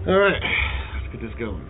Alright, let's get this going.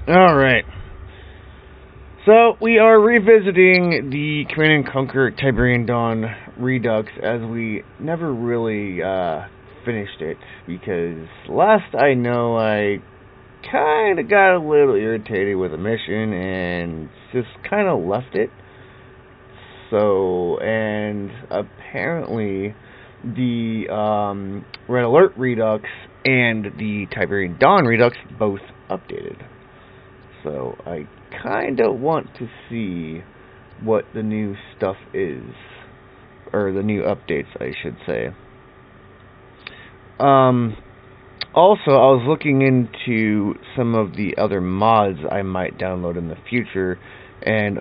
Alright. So, we are revisiting the Command & Conquer Tiberian Dawn Redux, as we never really finished it, because last I know I kind of got a little irritated with a mission and just kind of left it. So, and apparently the Red Alert Redux and the Tiberian Dawn Redux both updated. So I kind of want to see what the new stuff is, or the new updates, I should say. Also, I was looking into some of the other mods I might download in the future, and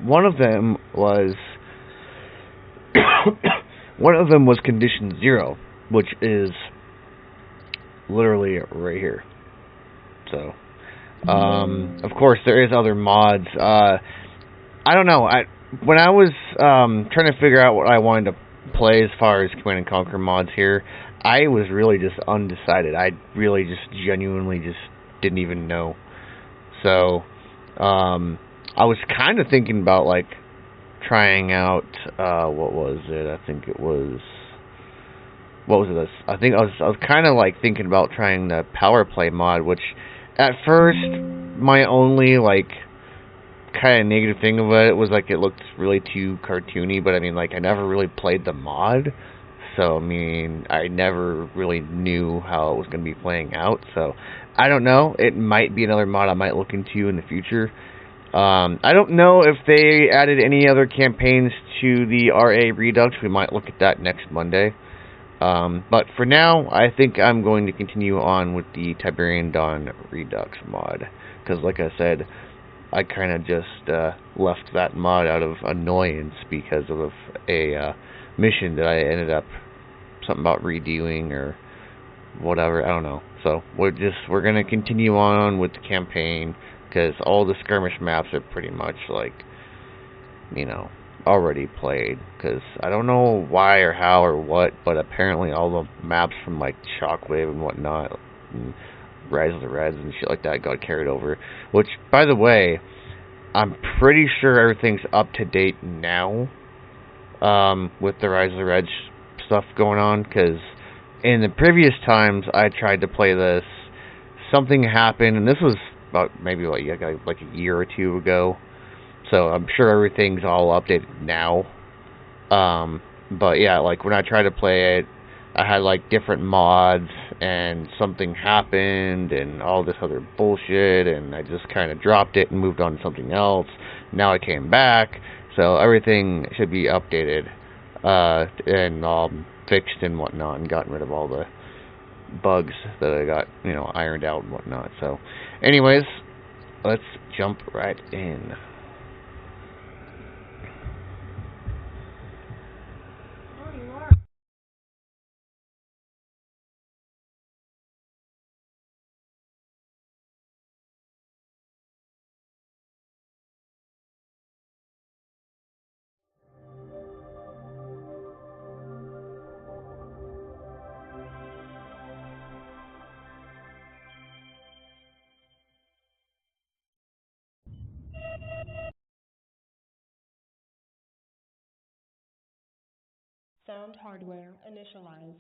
one of them was Condition 0, which is literally right here. So, of course, there is other mods. I don't know. When I was trying to figure out what I wanted to play as far as Command & Conquer mods here, I was really just undecided. I really just genuinely just didn't even know. So, I was kind of thinking about, like, trying out, what was it? I think it was, what was it? I think I was kind of, like, thinking about trying the Power Play mod, which, at first, my only, like, kind of negative thing of it was, like, it looked really too cartoony, but, I mean, like, I never really played the mod, so, I mean, I never really knew how it was going to be playing out, so, I don't know. It might be another mod I might look into in the future. I don't know if they added any other campaigns to the RA Redux. We might look at that next Monday. But for now, I think I'm going to continue on with the Tiberian Dawn Redux mod. Because, like I said, I kind of just left that mod out of annoyance because of a mission that I ended up something about redoing or whatever. I don't know. So we're gonna continue on with the campaign, because all the skirmish maps are pretty much, like, you know, already played. Because I don't know why or how or what, but apparently all the maps from, like, Shockwave and whatnot, and Rise of the Reds and shit like that got carried over. Which, by the way, I'm pretty sure everything's up to date now, with the Rise of the Reds stuff going on, because in the previous times I tried to play this, something happened, and this was about maybe like a year or two ago, so I'm sure everything's all updated now. But yeah, like when I tried to play it, I had like different mods, and something happened, and all this other bullshit, and I just kind of dropped it and moved on to something else. Now I came back, so everything should be updated, and all fixed and whatnot, and gotten rid of all the bugs that I got, you know, ironed out and whatnot. So, anyways, let's jump right in. Sound hardware initialized.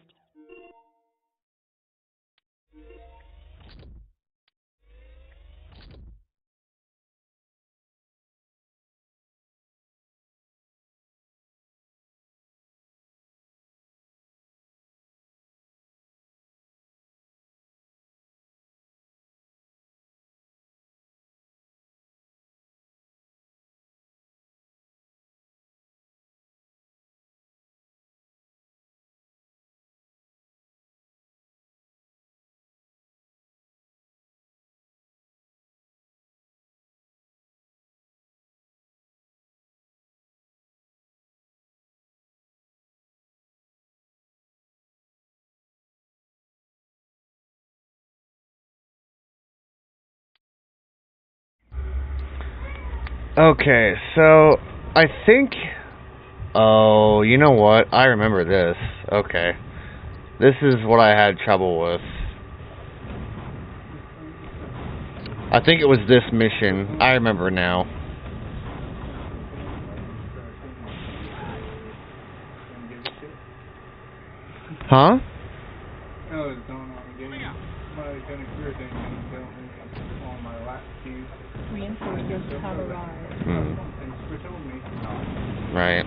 Okay, so I think, oh, you know what? I remember this. Okay. This is what I had trouble with. I think it was this mission. I remember now. Huh? Oh, it's going on again. My kind of career thing on my lap keys. Reinforcements have arrived. Thanks for telling me. Right.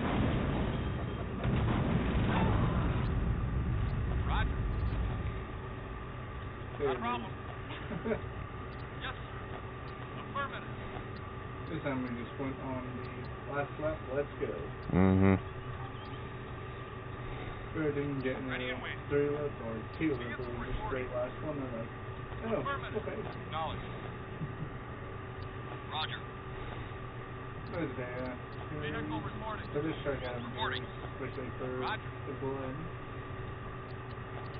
Roger. There Not a it problem. is. Yes, sir. Affirmative. This time we just went on the last lap. Let's go. Mm-hmm. But I didn't get any Ready and wait. 3 left or 2 left. It was just straight last one. I'm like, oh, Affirmative. okay. Acknowledge. Roger. But yeah. Vehicle reporting. So this track out Reporting. especially for Roger. the blend.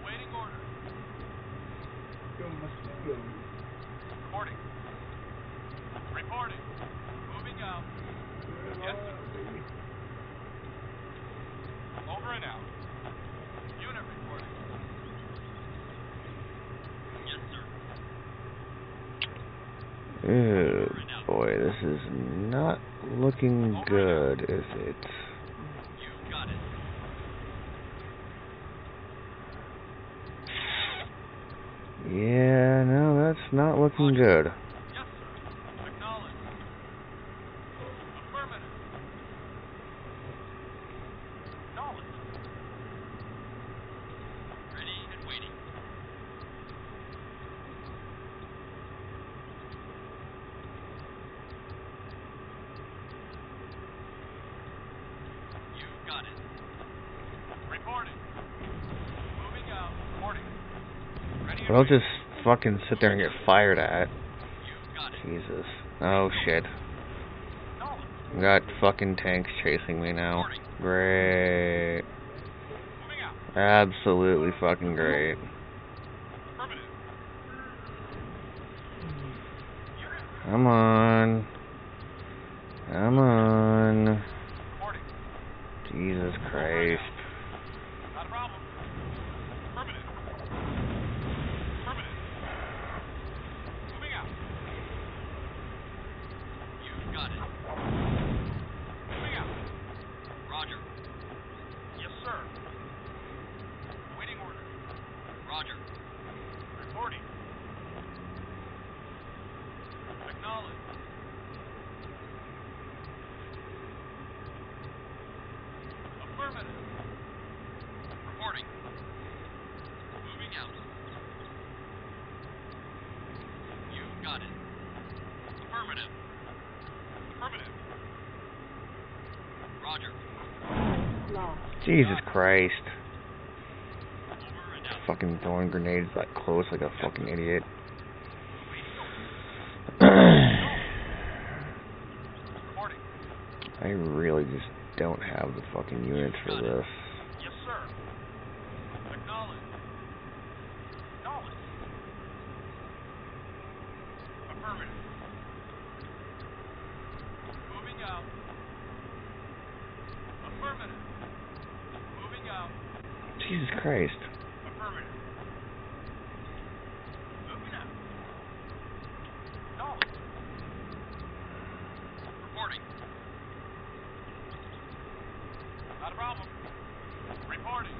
Awaiting order. Go, must go. Reporting. Reporting. Moving out. Yes, sir. Over and out. Unit reporting. Yes, sir. Ew, boy, this is not looking good, is it? You got it. Yeah, no, that's not looking good. Yes, sir. Acknowledge. Affirmative. Acknowledge. Ready and waiting. You got it. Reporting. Moving out. Reporting. Ready and Well, don't waiting. just fucking sit there and get fired at. You got it. Jesus. Oh, shit. Acknowledge. I got fucking tanks chasing me now. Great. Moving out. Absolutely fucking great. Affirmative. Come on. Come on. Reporting. Jesus Christ. Not a problem. Affirmative. Affirmative. Moving out. You got it. Moving out. Roger. Yes, sir. Waiting order. Roger. Reporting. Acknowledge. Affirmative. Reporting. Moving out. You got it. Affirmative. Affirmative. Roger. Lost. Jesus Christ. Over and out. Fucking throwing grenades that close like a fucking idiot. Waiting order. Reporting. I really just don't have the fucking units for this. Yes, sir. Acknowledge. Acknowledge. Affirmative. Moving out. Affirmative. Moving out. Jesus Christ. Affirmative. Moving out. Acknowledge. Reporting. Not a problem. Reporting.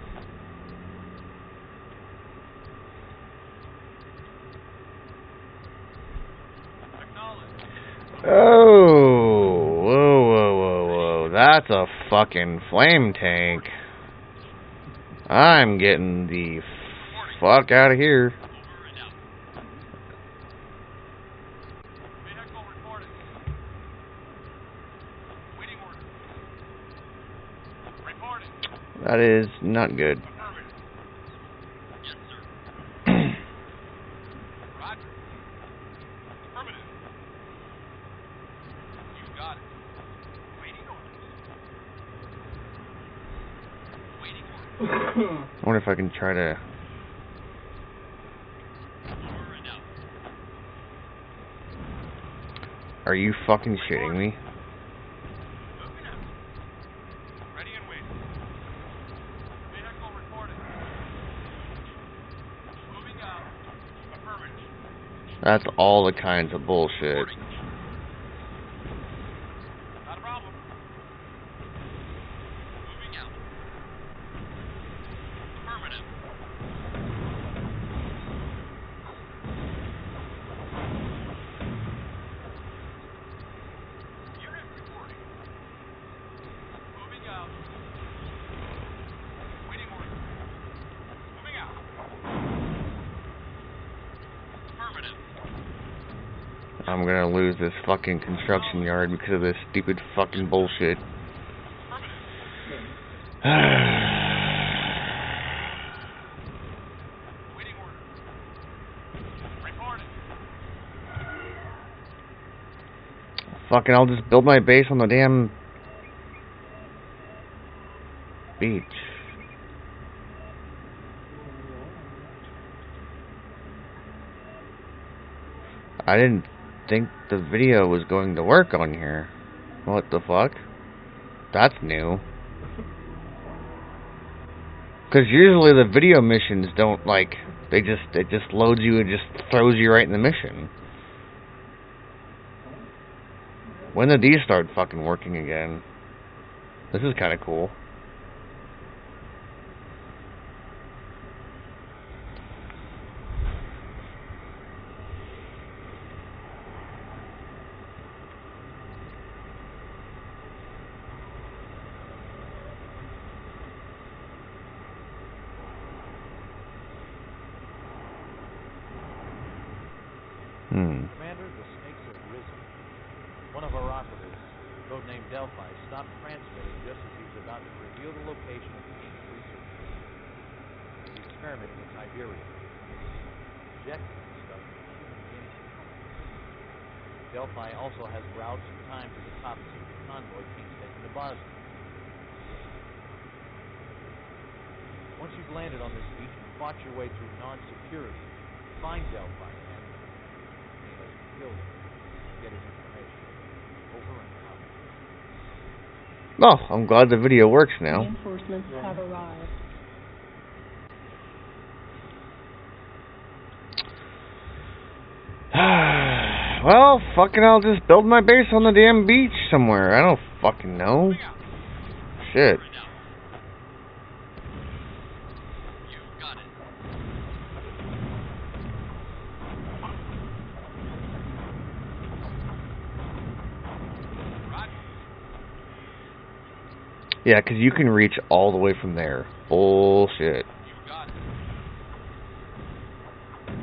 Acknowledge. Oh, whoa, whoa, whoa, whoa. That's a fucking flame tank. I'm getting the fuck out of here. Over and out. Vehicle reporting. Waiting order. Reporting. That is not good. Affirmative. Yes, sir. Roger. Affirmative. You got it. Waiting orders. Waiting orders. I wonder if I can try to... Over and out. Are you fucking shitting me? Moving out. Ready and waiting. Vehicle reporting. Moving out. Affirmative. That's all the kinds of bullshit. Not a problem. Moving out. Affirmative. Unit reporting. Moving out. Waiting order. Moving out. Affirmative. I'm gonna lose this fucking construction yard because of this stupid fucking bullshit. Waiting order. Reporting. Fucking, I'll just build my base on the damn beach. I didn't think the video was going to work on here. What the fuck? That's new. Because usually the video missions don't, like, it just loads you and just throws you right in the mission. When did these start fucking working again? This is kind of cool. Commander, the snakes have risen. One of our operatives, codenamed Delphi, stopped transmitting just as he was about to reveal the location of the ancient research station. He's experimenting in Tiberian. Injecting the stuff with human guinea pigs. Delphi also has routes and time to the top secret convoy painstaking to Bosnia. Once you've landed on this beach and fought your way through non-security, find Delphi and kill him. Get his information. Over and out. Oh, I'm glad the video works now. Reinforcements have arrived. Well, fucking, I'll just build my base on the damn beach somewhere. I don't fucking know. Shit. You got it. Roger. Yeah, because you can reach all the way from there. Bullshit. You got it.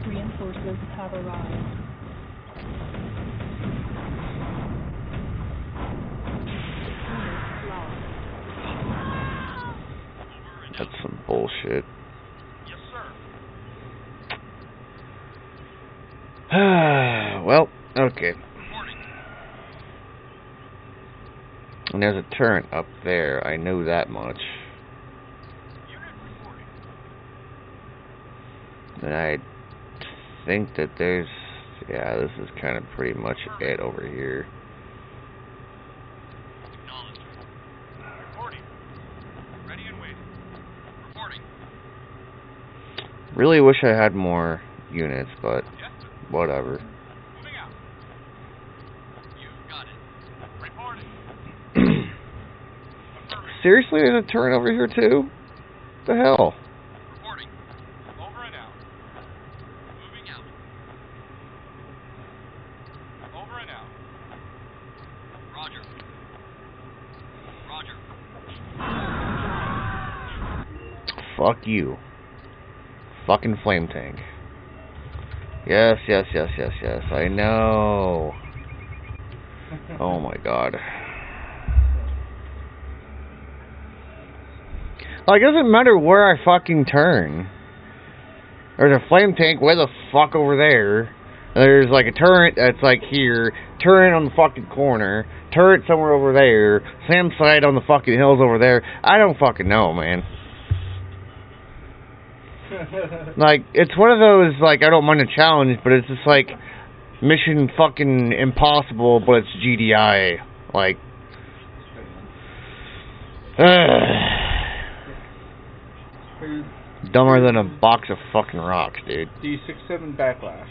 Reinforcements have arrived. Unit lost. That's some bullshit. Yes, sir. Well, okay. Reporting. And there's a turret up there. I know that much. Unit reporting. And I think that there's... Yeah, this is kind of pretty much it over here. Acknowledged. Reporting. Ready and waiting. Reporting. Really wish I had more units, but Yes, sir. whatever. Moving out. You got it. Reporting. Affirmative. Seriously, there's a turret over here too? What the hell? Reporting. Over and out. Moving out. Over and out. Roger. Roger. Fuck you. Fucking flame tank. Yes, yes, yes, yes, yes. I know. Oh my god. Like, it doesn't matter where I fucking turn. There's a flame tank way the fuck over there. There's like a turret that's like here. Turret on the fucking corner. Turret somewhere over there. Sam site on the fucking hills over there. I don't fucking know, man. Like, it's one of those, like, I don't mind a challenge, but it's just like mission fucking impossible, but it's GDI. Like, dumber than a box of fucking rocks, dude. D67 backlash.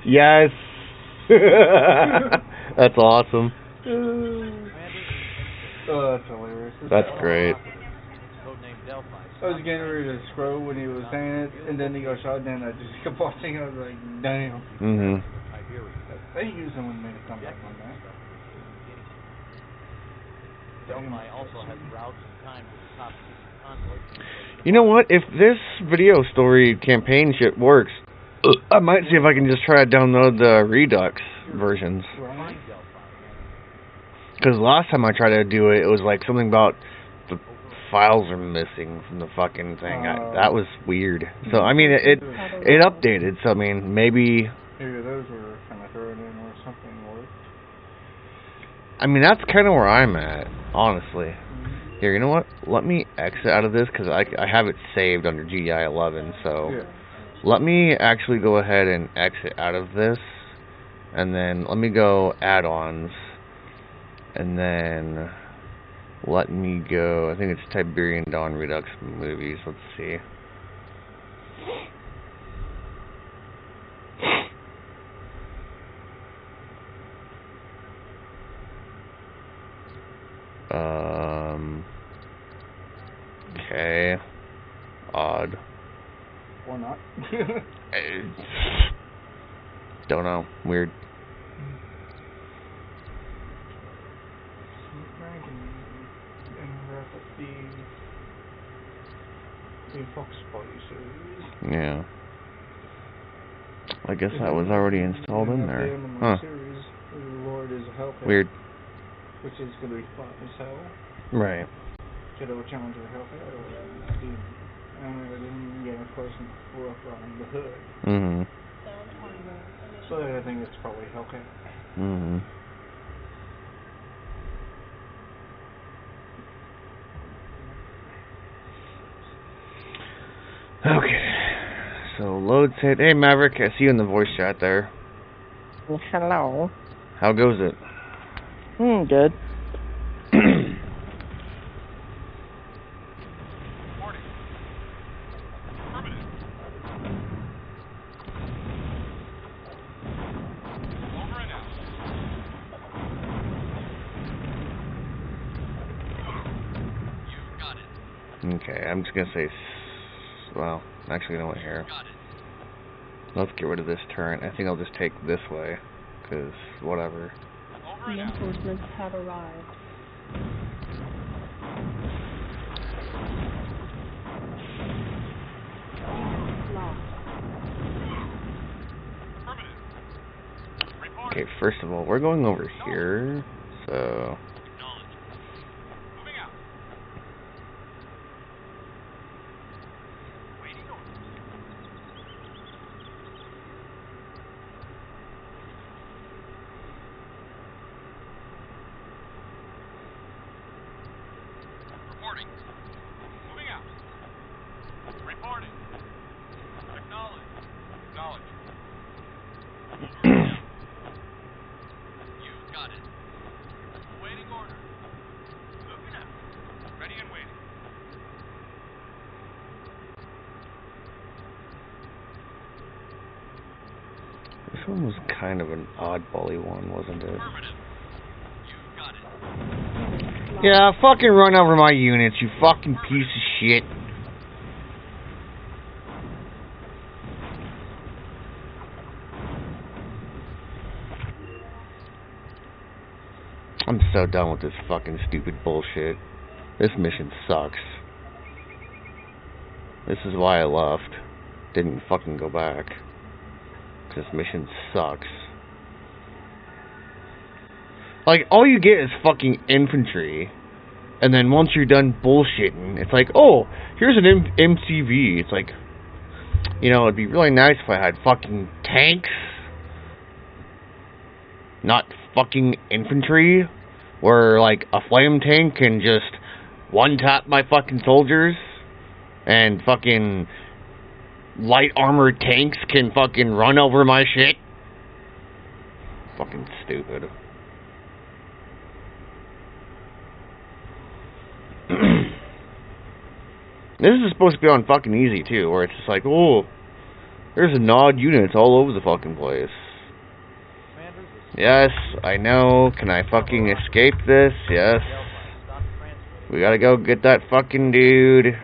Yes. That's awesome. Oh, that's hilarious. That's great. Codenamed Delphi. I was getting ready to scroll when he was saying it, and then he got shot down. I just kept watching. I was like, damn. Mhm. They used him when they made a comeback on that. Delphi also has routes and time to the top convoys. You know what? If this video story campaign shit works, I might see if I can just try to download the Redux versions. Right. Because last time I tried to do it, it was like something about the files are missing from the fucking thing. That was weird. So I mean, it updated. So I mean, maybe. Maybe those were kind of thrown in or something worked. I mean, that's kind of where I'm at, honestly. Here, you know what? Let me exit out of this because I have it saved under GDI 11. So Yeah. let me actually go ahead and exit out of this, and then let me go add-ons, and then let me go. I think it's Tiberian Dawn Redux movies. Let's see. Okay. Odd. Or not. Don't know. Weird. The Fox Party series. Yeah. I guess that was already installed in there. Huh. Series, Lord is a Hellcat, Weird. which is going to be fun as hell. Right. Shadow Challenger Hellcat or I didn't get a close look on the hood. Mm-hmm. So I think it's probably Hellcat. Mm-hmm. Okay. So load said, hey Maverick, I see you in the voice chat there. Hello. How goes it? Good. Morning. Affirmative. Over and out. You've got it. Okay, I'm just gonna say, well, actually, you know what, here. Got it. Let's get rid of this turret. I think I'll just take this way, because whatever. Over and out. Reinforcements have arrived. Lost. Affirmative. Reporting. Okay, first of all, we're going over here, so... Acknowledged. Moving out. Waiting orders. Reporting. Moving out. Reporting. Acknowledged. Acknowledged. You've got it. Awaiting order. Moving out. Ready and waiting. This one was kind of an oddbally one, wasn't it? Affirmative. You've got it. Yeah, fucking run over my units, you fucking piece of shit. I'm so done with this fucking stupid bullshit. This mission sucks. This is why I left. Didn't fucking go back. 'Cause this mission sucks. Like, all you get is fucking infantry. And then once you're done bullshitting, it's like, oh, here's an MCV. It's like, you know, it'd be really nice if I had fucking tanks. Not fucking infantry. Where, like, a flame tank can just one-tap my fucking soldiers. And fucking light armored tanks can fucking run over my shit. Fucking stupid. This is supposed to be on fucking easy, too, where it's just like, oh, there's nod units all over the fucking place. Commanders, Yes, I know. Can I fucking escape this? Yes. Delphi, stop transmitting. We gotta go get that fucking dude.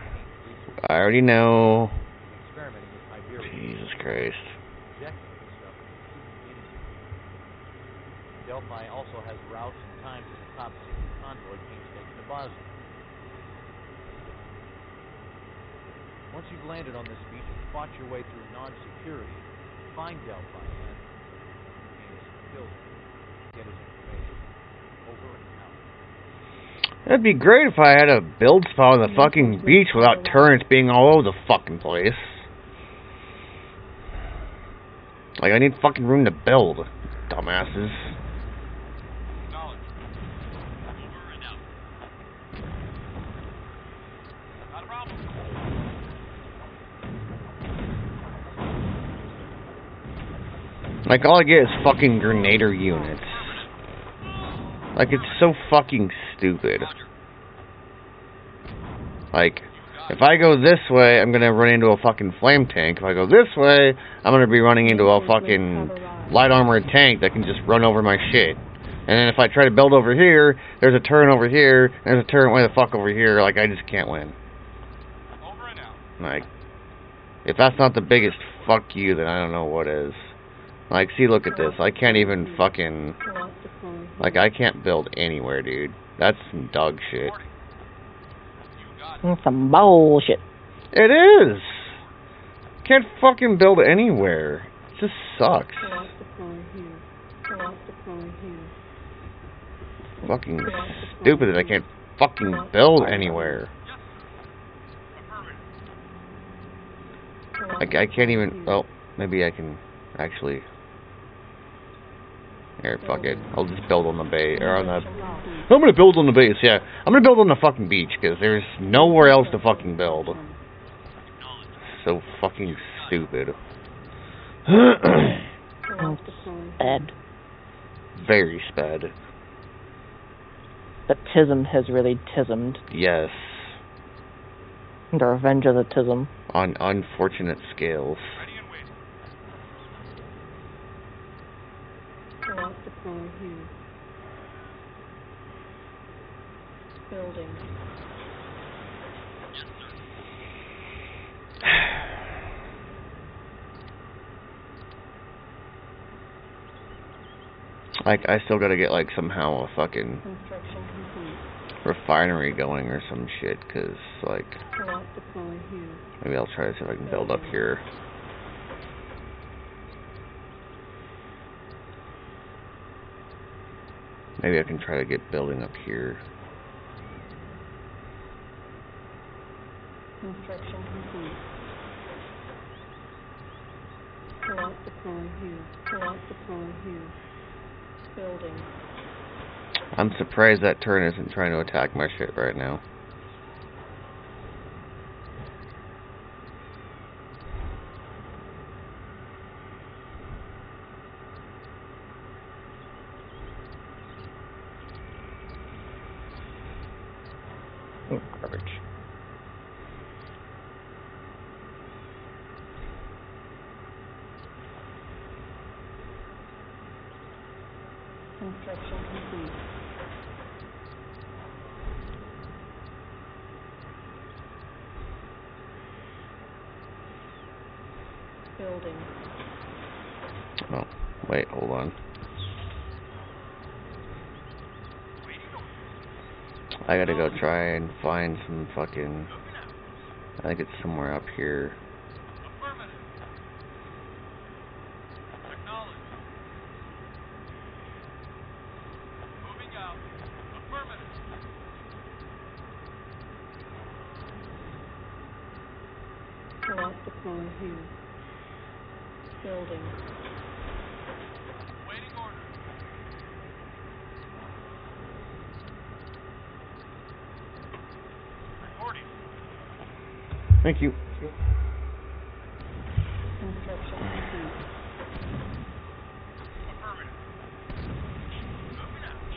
I already know. Experimenting with Tiberian. Jesus Christ. Objective discovered in meaningful. Delphi also has routes and times to the top secret convoy painstaking to Bosnia. Once you've landed on this beach and fought your way through non-security, find Delphi and kill him. Get his information. Over and out. That'd be great if I had a build spot on the fucking beach without turrets being all over the fucking place. Like, I need fucking room to build, dumbasses. Acknowledged. Over and out. Not a problem. Like, all I get is fucking Grenader units. Like, it's so fucking stupid. Like, if I go this way, I'm gonna run into a fucking flame tank. If I go this way, I'm gonna be running into a fucking light armored tank that can just run over my shit. And then if I try to build over here, there's a turret over here, and there's a turret way the fuck over here. Like, I just can't win. Over and out. Like, if that's not the biggest fuck you, then I don't know what is. Like, see, look at this. I can't even fucking... Like, I can't build anywhere, dude. That's some dog shit. Some bullshit. It is! Can't fucking build anywhere. It just sucks. Fucking stupid that I can't fucking build anywhere. Like, I can't even... Well, maybe I can actually... Here, fuck it. I'll just build on the base, or on the... I'm gonna build on the base, yeah. I'm gonna build on the fucking beach, because there's nowhere else to fucking build. So fucking stupid. Sped. Very sped. The Tism has really tismed. Yes. The revenge of the Tism. On unfortunate scales. Ready and waiting. Building. Yes, sir. Like, I still gotta get, like, somehow a fucking Construction complete. refinery going or some shit, because, like, Lot deployed here. maybe I'll try to see if I can build up here. Maybe I can try to get building up here. Construction complete. Lot deployed here. Lot deployed here. Building. I'm surprised that turret isn't trying to attack my shit right now. Oh, garbage. Construction complete. Building. Oh, wait, hold on. I gotta go try and find some fucking... I think it's somewhere up here. Affirmative. Acknowledged. Moving out. Affirmative. Lot deployed here. Building. Waiting order. Reporting. Thank you. Construction complete. Affirmative. Moving out.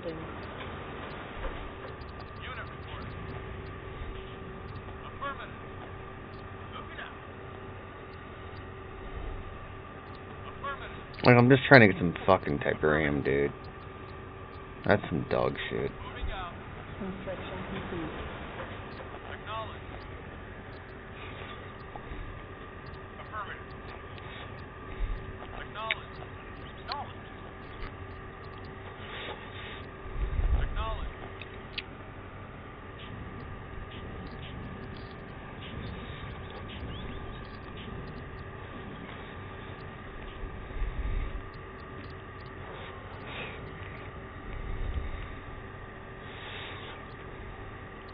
Building. Unit reporting. Affirmative. Moving out. Affirmative. Like, I'm just trying to get some fucking Tiberium, dude. That's some dog shit. Moving out. Construction complete. Acknowledge. Affirmative. Acknowledge. Acknowledge. Acknowledge.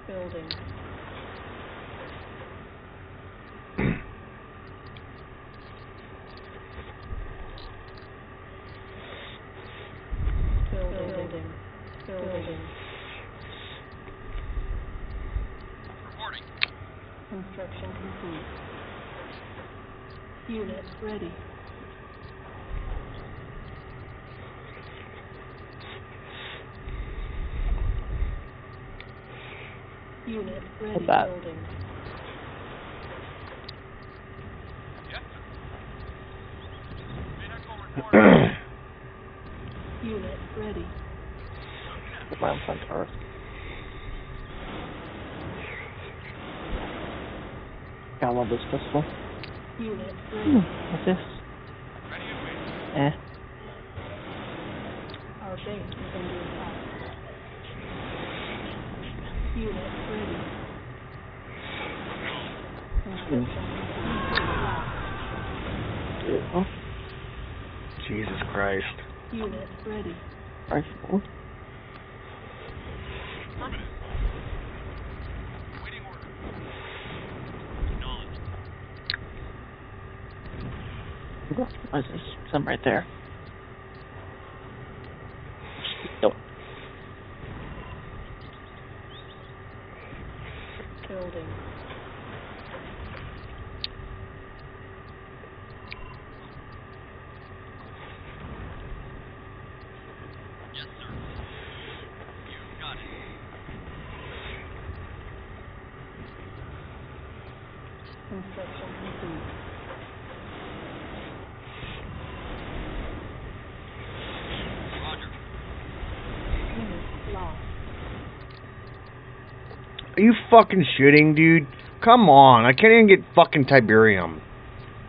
Building. Building. Building. Reporting. Construction complete. Unit ready. Unit ready. What's that? Building. Yes, sir. Vehicle reporting. Unit ready. Put my own first. I love this pistol. Unit ready. What's this? Ready and waiting. Our base is under attack. Unit ready. Construction complete. Oh, Jesus Christ. Unit ready. rifle. Affirmative. Waiting order. Acknowledge. What is this? Some right there. Nope. Building. Yes, sir. You got it. Construction complete. Roger. Unit lost. Are you fucking shitting, dude? Come on, I can't even get fucking Tiberium.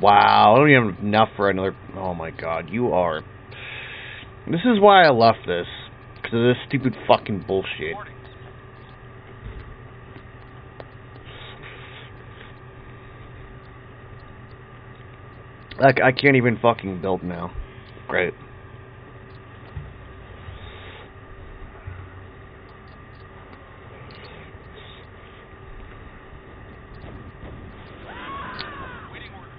Wow, I don't even have enough for another... Oh my god, you are... This is why I left this. Because of this stupid fucking bullshit. Reporting. Like, I can't even fucking build now. Great. Waiting order.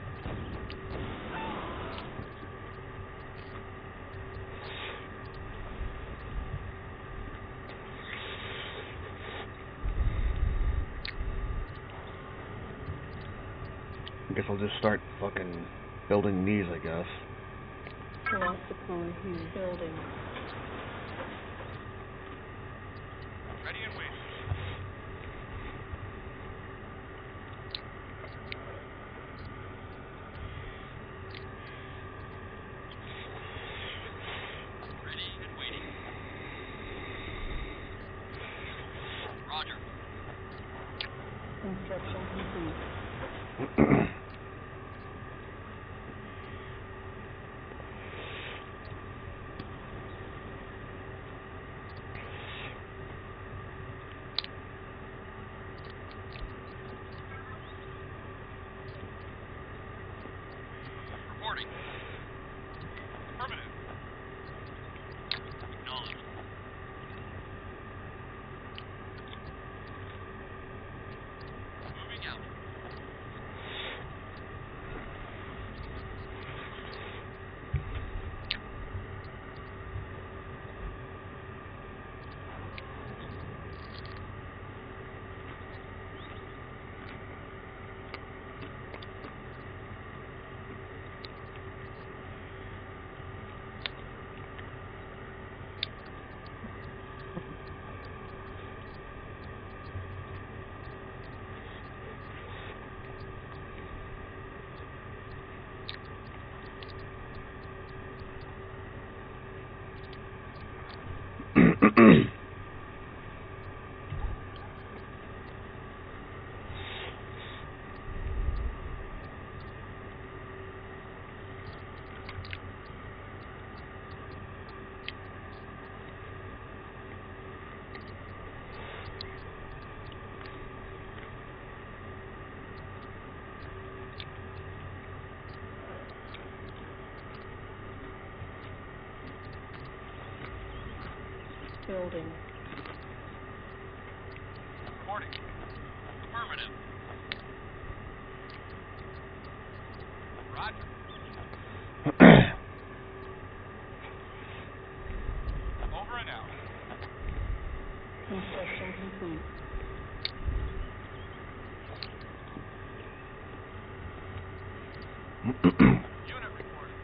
I guess I'll just start fucking building these, I guess. Select upon here. Building. Ready and waiting. Ready and waiting. Roger. Construction complete. Reporting. Affirmative. Acknowledge. Moving out. Building. Reporting. Affirmative. Roger. Over and out. Construction complete. Unit reporting.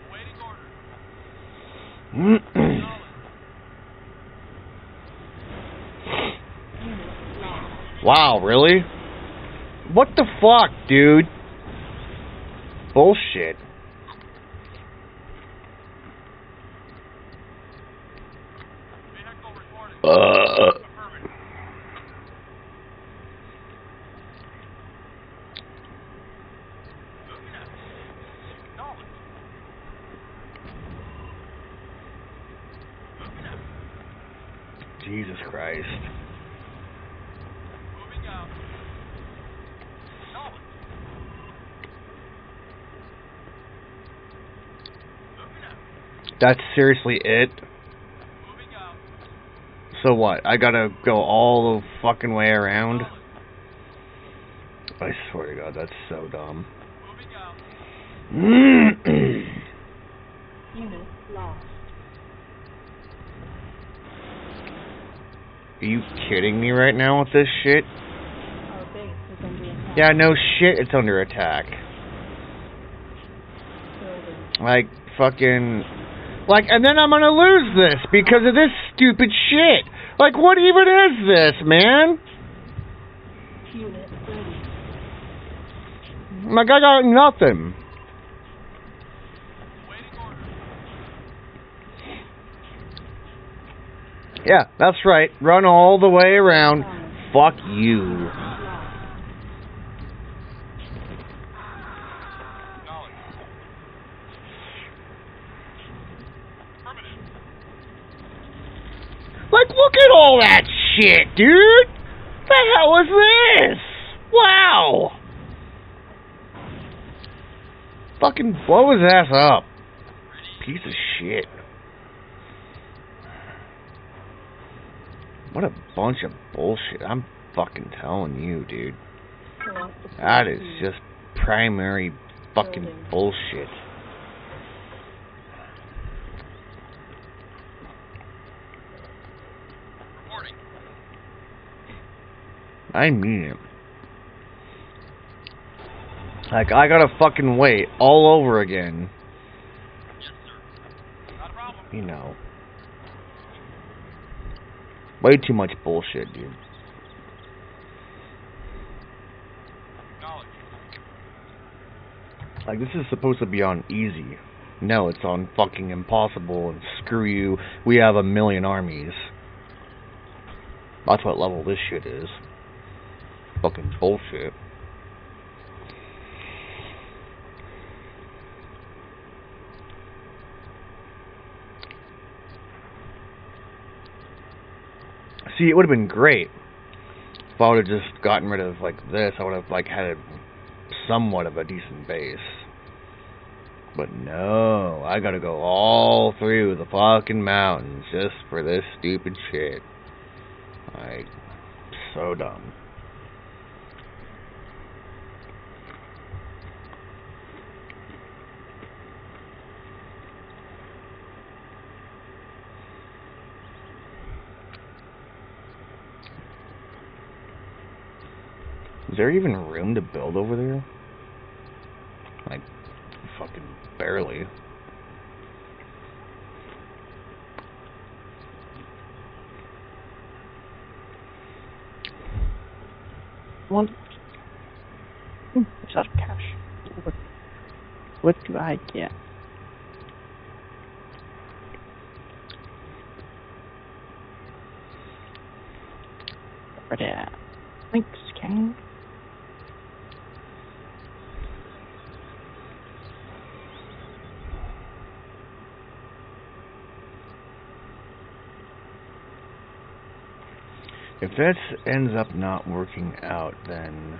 Awaiting order. Acknowledged. Wow, really? What the fuck, dude? Bullshit. Vehicle reporting. Affirmative. Moving out. Acknowledged. Moving out. Jesus Christ. Moving out. Acknowledged. Moving out. That's seriously it? Moving out. So what? I gotta go all the fucking way around? I swear to God, that's so dumb. Moving out. Unit lost. Are you kidding me right now with this shit? Our base is under attack. Yeah, no shit, it's under attack. Building. Like, fucking... Like, and then I'm gonna lose this because of this stupid shit. Like, what even is this, man? Unit ready. Like, I got nothing. Waiting order. Yeah, that's right. Run all the way around. Fuck you. Lost. Acknowledged. Affirmative. Like, look at all that shit, dude. The hell is this? Wow. Fucking blow his ass up. Piece of shit. What a bunch of bullshit. I'm fucking telling you, dude. That is just primary fucking bullshit. Reporting. I mean it. Like, I gotta fucking wait all over again. Yes, sir. Not a problem. You know. Way too much bullshit, dude. Acknowledged. Like, this is supposed to be on easy. No, it's on fucking impossible, and screw you, we have 1,000,000 armies. That's what level this shit is. Fucking bullshit. See, it would have been great if I would have just gotten rid of, like, this. I would have, like, had a somewhat of a decent base. But no, I gotta go all through the fucking mountains just for this stupid shit. Like, so dumb. Is there even room to build over there? Like, fucking Barely. One. It's out of cash. What do I get? Right there. Thanks, King. If that ends up not working out, then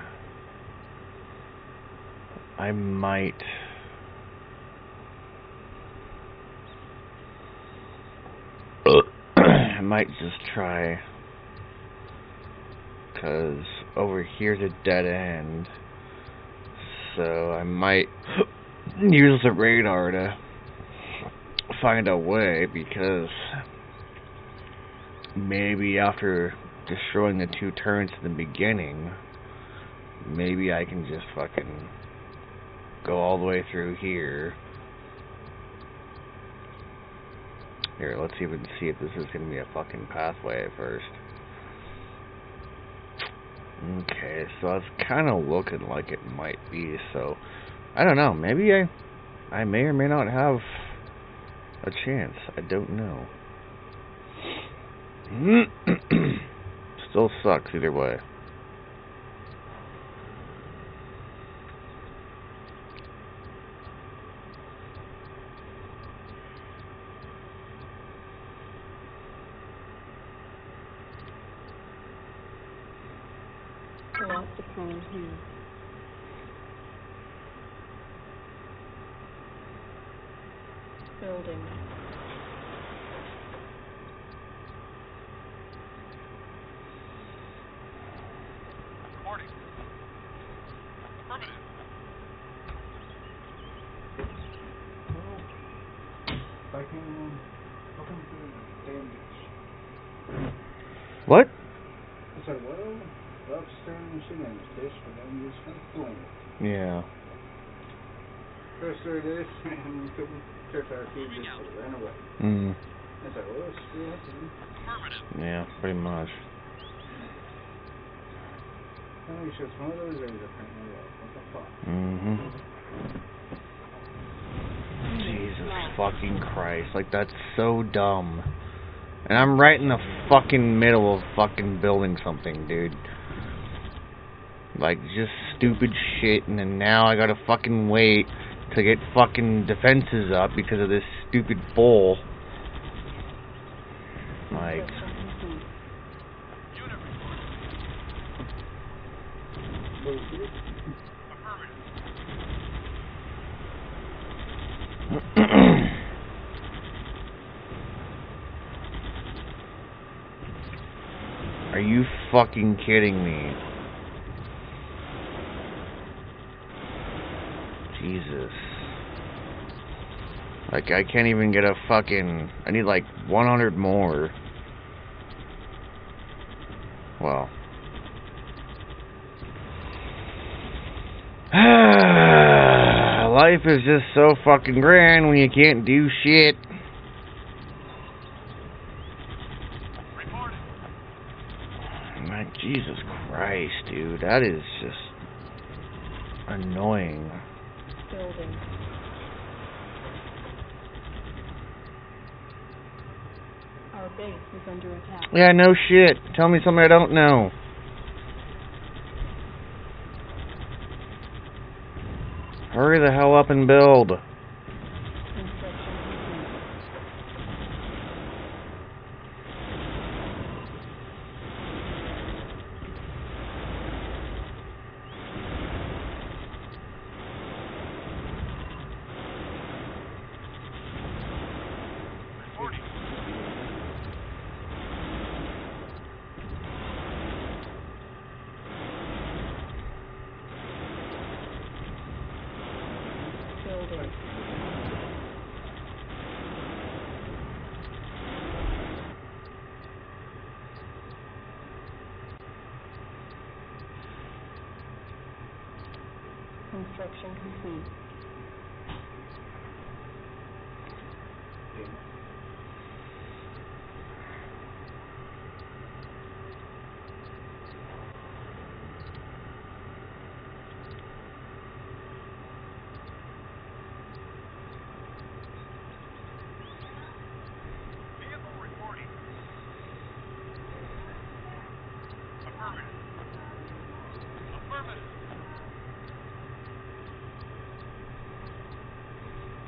I might just try, because over here's a dead end, so I might use the radar to find a way, because maybe after destroying the 2 turrets in the beginning, maybe I can just fucking go all the way through here. Here, let's even see if this is gonna be a fucking pathway at first. Okay, so it's kind of looking like it might be, so I don't know, maybe I may or may not have a chance. I don't know. Still sucks either way. Select the phone here. Building. Reporting. Affirmative. Well, if I can look into the damage. What? I said, well, the upstairs machine and the dish for them use for cooling. Yeah. First there it is, and we couldn't check our feed, just ran away. I said, well, screw it. Affirmative. Yeah, pretty much. I think it's just one of those days apparently. What the fuck? Jesus fucking Christ. Like, that's so dumb. And I'm right in the fucking middle of fucking building something, dude. Like, just stupid shit, and then now I gotta fucking wait to get fucking defenses up because of this stupid bull. Like... Unit report. Affirmative. Are you fucking kidding me? Jesus. Like, I can't even get a fucking... I need like 100 more. Well. Life is just so fucking grand when you can't do shit. Reporting. Like, Jesus Christ, dude. That is just annoying. Building. Our base is under attack. Yeah, no shit. Tell me something I don't know. Hurry the hell up and build. Reporting. Building. Construction complete. building. Vehicle reporting. Affirmative. Affirmative.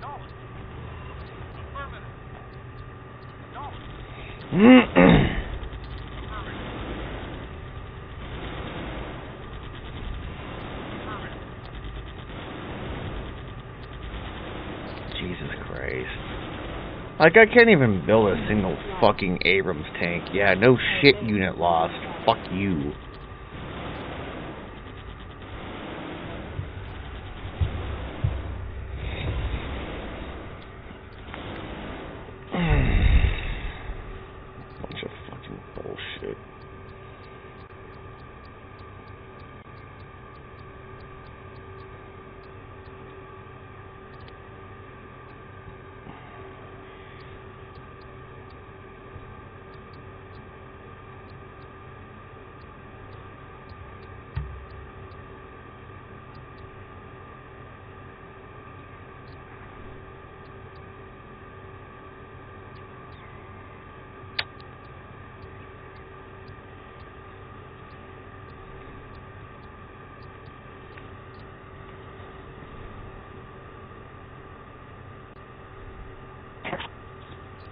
Knowledge. Affirmative. Knowledge. Affirmative. Affirmative. Jesus Christ. Like, I can't even build a single fucking Abrams tank. Yeah, no shit, unit lost. Fuck you. Bunch of fucking bullshit.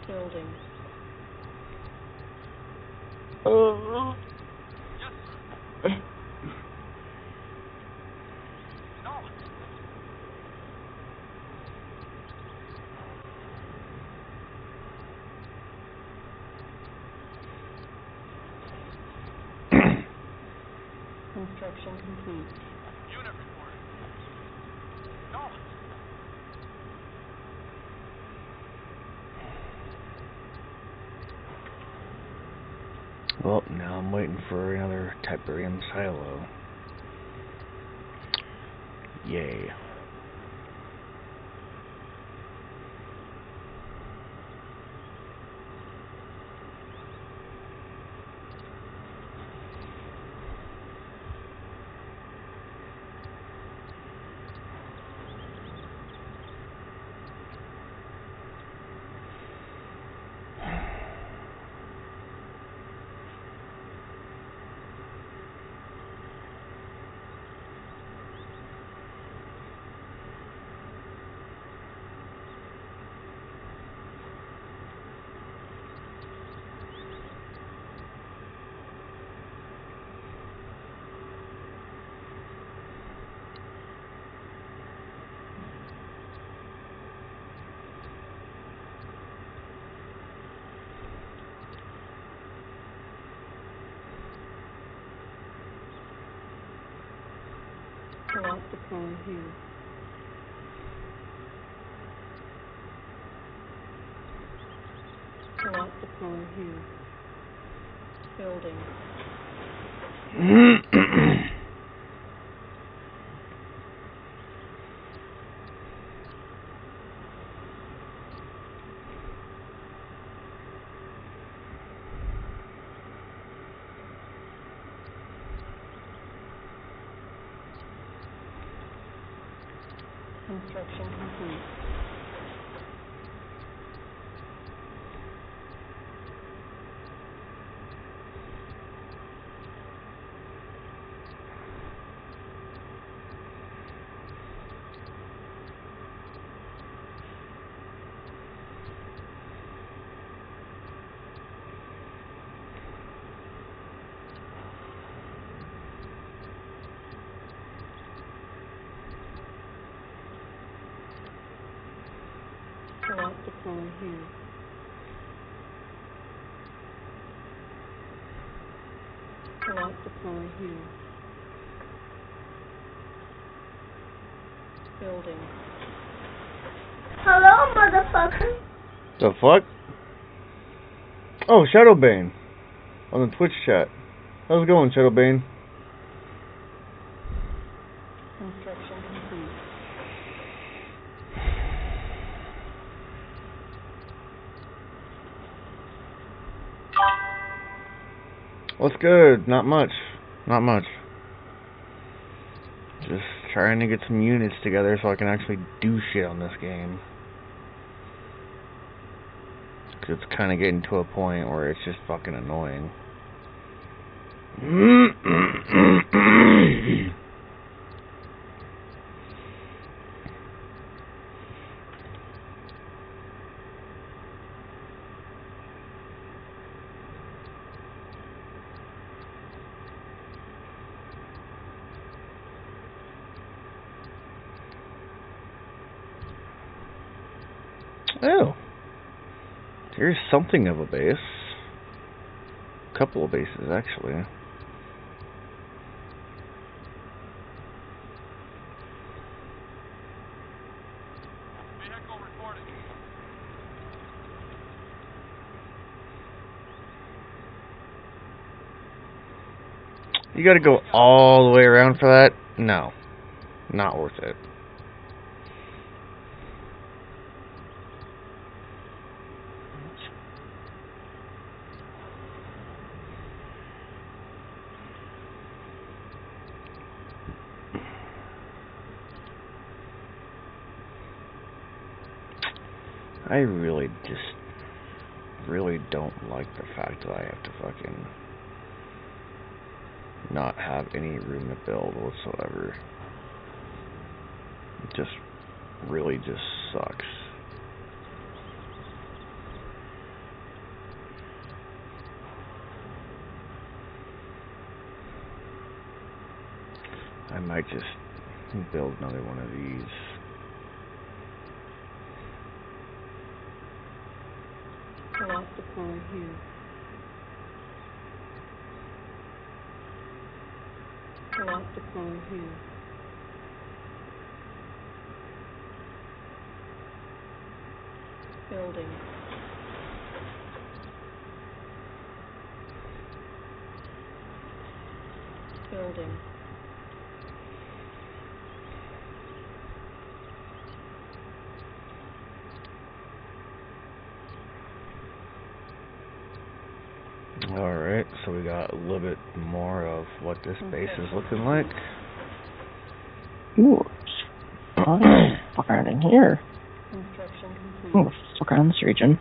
Building. Yes, sir. Knowledge. Construction complete. Unit reporting. Knowledge. Well, now I'm waiting for another Tiberian silo. Yay. Co-op deploying here. Co-op deploying here. Building. Construction complete. Co-op deploying here. Co-op deploying here. Building. Hello, motherfucker. The fuck? Oh, Shadowbane. On the Twitch chat. How's it going, Shadowbane? Construction complete. What's good? Not much. Not much. Just trying to get some units together so I can actually do shit on this game. 'Cause it's kind of getting to a point where it's just fucking annoying. Oh. Here's something of a base. A couple of bases, actually. Vehicle reporting. You gotta go all the way around for that? No. Not worth it. I really don't like the fact that I have to fucking not have any room to build whatsoever. It just really just sucks. I might just build another one of these. Select deploy here. Select deploy here. Building. Building. Alright, so we got a little bit more of what this base is looking like. Ooh, fuck around in here. Construction complete. Ooh, fuck around this region.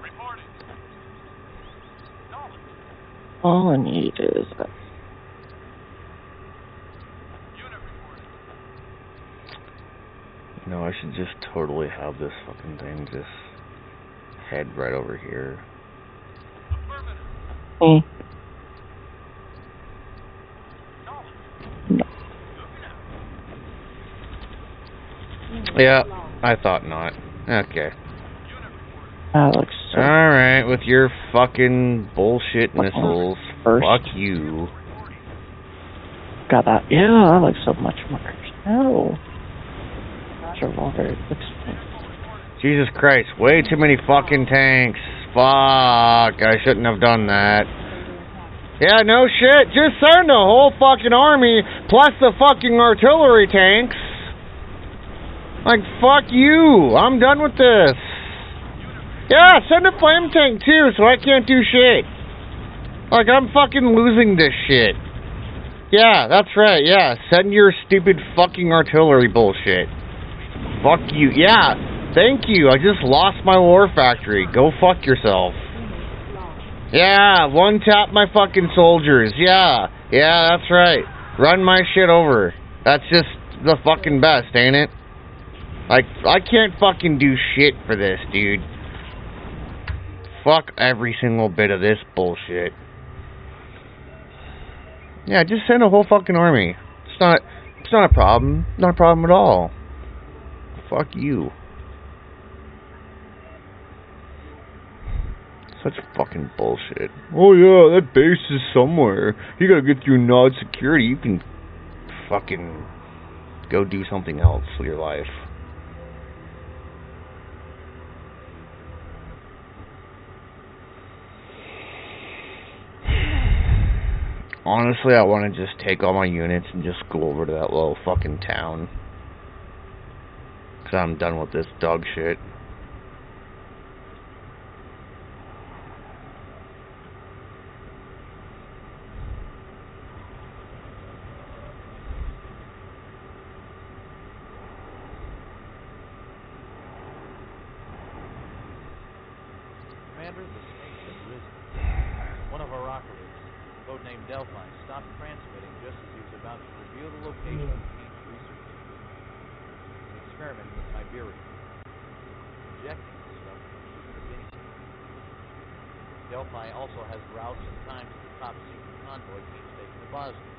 Reporting. Knowledge. All I need is that. Unit reporting. You know, I should just totally have this fucking thing just head right over here. Affirmative. Mm. Knowledge. No. Moving out. Yeah, I thought not. Okay. Unit reporting. That looks so Alright, with your fucking bullshit missiles. first. Fuck you. Reporting. Got that. Yeah, that looks so much more. No. Sure, Walter. It looks. Jesus Christ, way too many fucking tanks. Fuck, I shouldn't have done that. Yeah, no shit, just send a whole fucking army, plus the fucking artillery tanks. Like, fuck you, I'm done with this. Yeah, send a flame tank too, so I can't do shit. Like, I'm fucking losing this shit. Yeah, that's right, yeah, send your stupid fucking artillery bullshit. Fuck you, yeah. Thank you, I just lost my war factory. Go fuck yourself. Yeah, one tap my fucking soldiers. Yeah, that's right. Run my shit over. That's just the fucking best, ain't it? Like, I can't fucking do shit for this, dude. Fuck every single bit of this bullshit. Yeah, just send a whole fucking army. It's not a problem. Not a problem at all. Fuck you. Such fucking bullshit. Oh yeah, that base is somewhere. You gotta get through Nod security. You can fucking go do something else with your life. Honestly, I want to just take all my units and just go over to that little fucking town. 'Cause I'm done with this dog shit. Commander, the snakes have risen. One of our operatives, codenamed Delphi, stopped transmitting just as he was about to reveal the location of Kane's research. He's experimenting with Tiberian, injecting the stuff into the guinea pig. Delphi also has routes and times to the top secret convoy Kane's taking to Bosnia.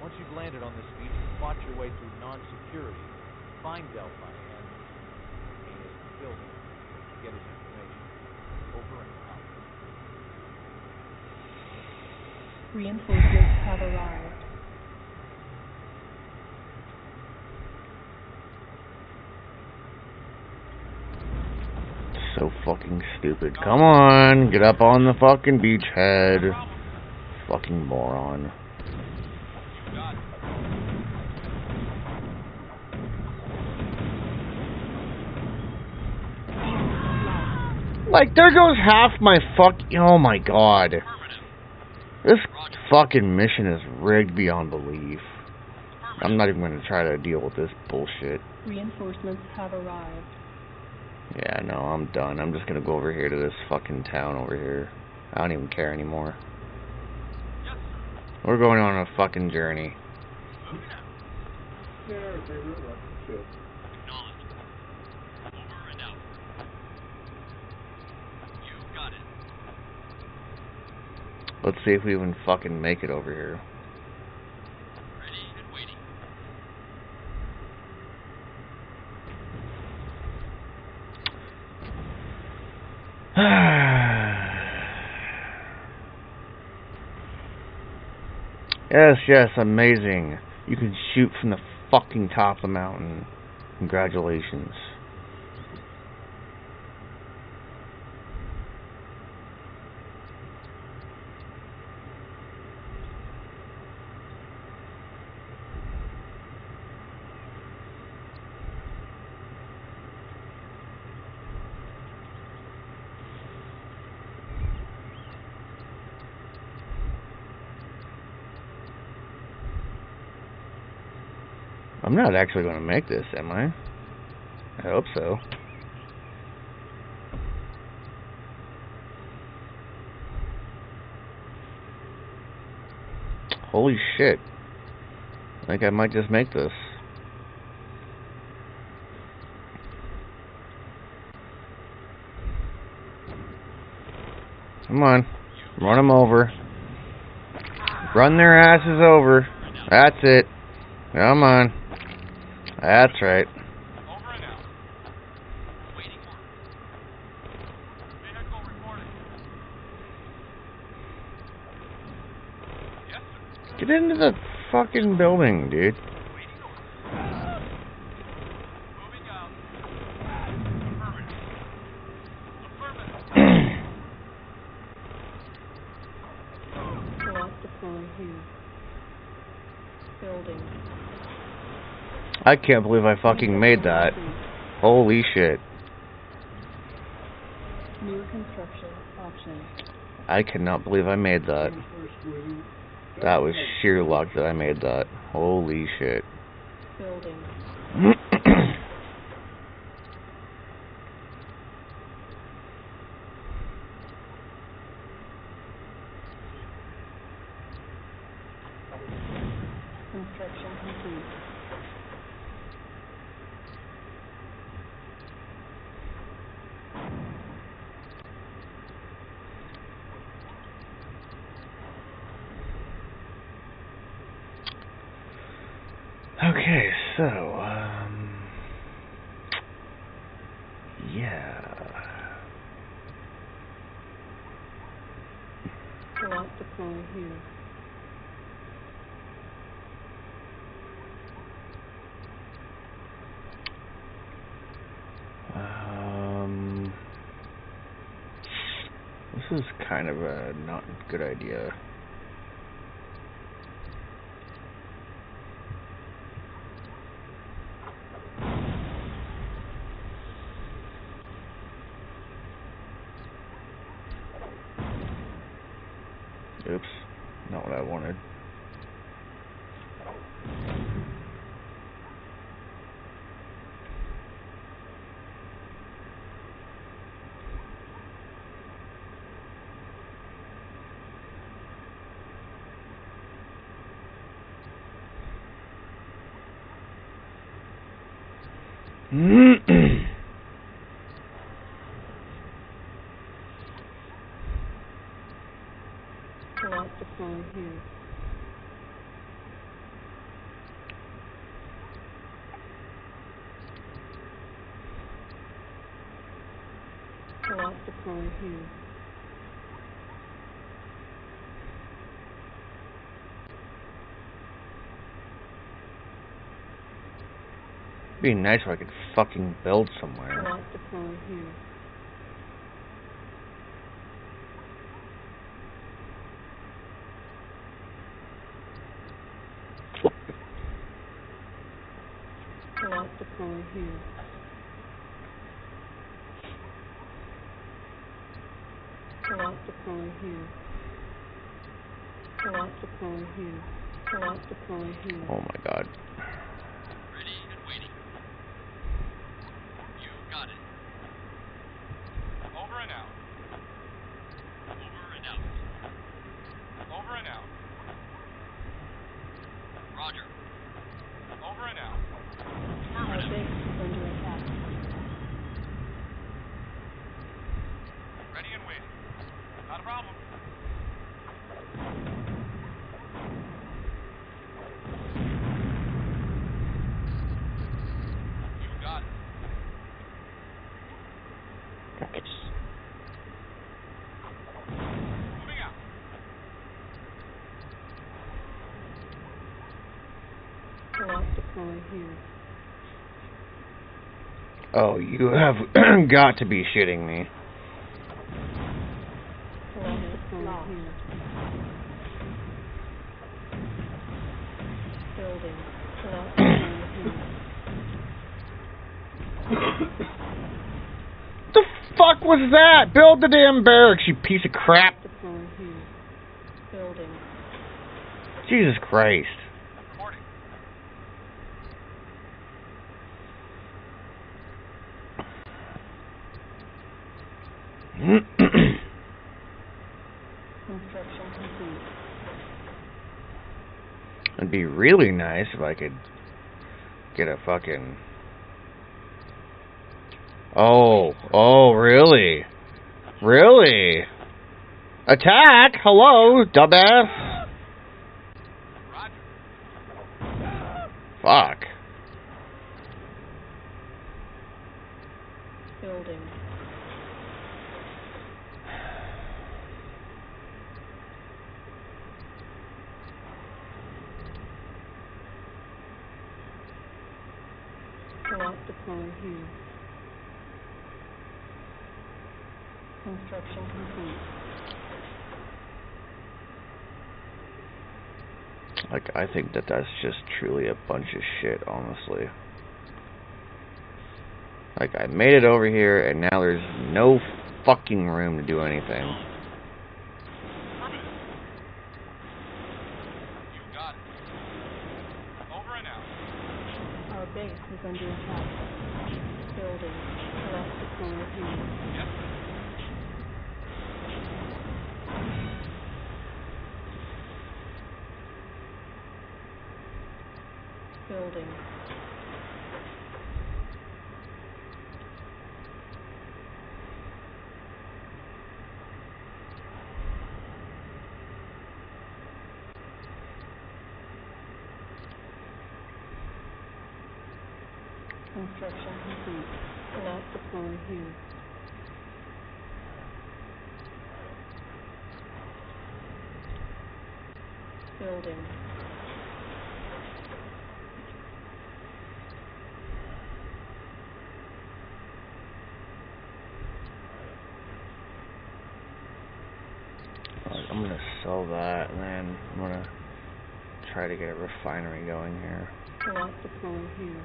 Once you've landed on this beach and fought your way through non-security, find Delphi and build him to get his information. Over and out. Reinforcements have arrived. So fucking stupid. Come on, get up on the fucking beachhead. Fucking moron. Like, there goes half my oh my god. This fucking mission is rigged beyond belief. I'm not even gonna try to deal with this bullshit. Reinforcements have arrived. Yeah, no, I'm done. I'm just gonna go over here to this fucking town over here. I don't even care anymore. We're going on a fucking journey. Yeah, our favorite rocket ship. Over and out. You got it. Let's see if we even fucking make it over here. Ready and waiting. Yes, yes, amazing. You can shoot from the fucking top of the mountain. Congratulations. I'm not actually going to make this, am I? I hope so. Holy shit. I think I might just make this. Come on. Run them over. Run their asses over. That's it. Come on. That's right. Over and out. Waiting order. Vehicle reporting. Yes, sir. Get into the fucking building, dude. Waiting order. Moving out. Affirmative. Affirmative. Lost deploy here. Building. I can't believe I fucking made that. Holy shit. New construction option. I cannot believe I made that. That was sheer luck that I made that. Holy shit. Building. Construction complete. Okay, so, yeah. Lost deploy here. This is kind of a not good idea. Oops, not what I wanted. Cannot deploy here. Cannot deploy here. It'd be nice if I could fucking build somewhere. Cannot deploy here. Cannot deploy here. Cannot deploy here. Cannot deploy here. Cannot deploy here. Oh my god. Ready and waiting. You got it. Over and out. Over and out. Over and out. Roger. Over and out. Our base Affirmative. is under attack. Ready and waiting. Not a problem. You got it. Nice. Moving out. Cannot deploy here. Oh, you have got to be shitting me. Cannot deploy here. Building. Cannot deploy here. The fuck was that? Build the damn barracks, you piece of crap. Deploy here. Building. Jesus Christ. Reporting. Construction complete. It'd be really nice if I could get a fucking... Oh, really? Really? Attack! Hello, dumbass! Roger. Fuck. Building. Cannot deploy here. Construction complete. Like, I think that that's just truly a bunch of shit, honestly. Like, I made it over here, and now there's no fucking room to do anything. Affirmative. You got it. Over and out. Our base is under attack. Building. Cannot deploy here. Yes, sir. Building. Construction complete. Cannot deploy here. Building. I'm gonna sell that, and then I'm gonna try to get a refinery going here. Cannot deploy here.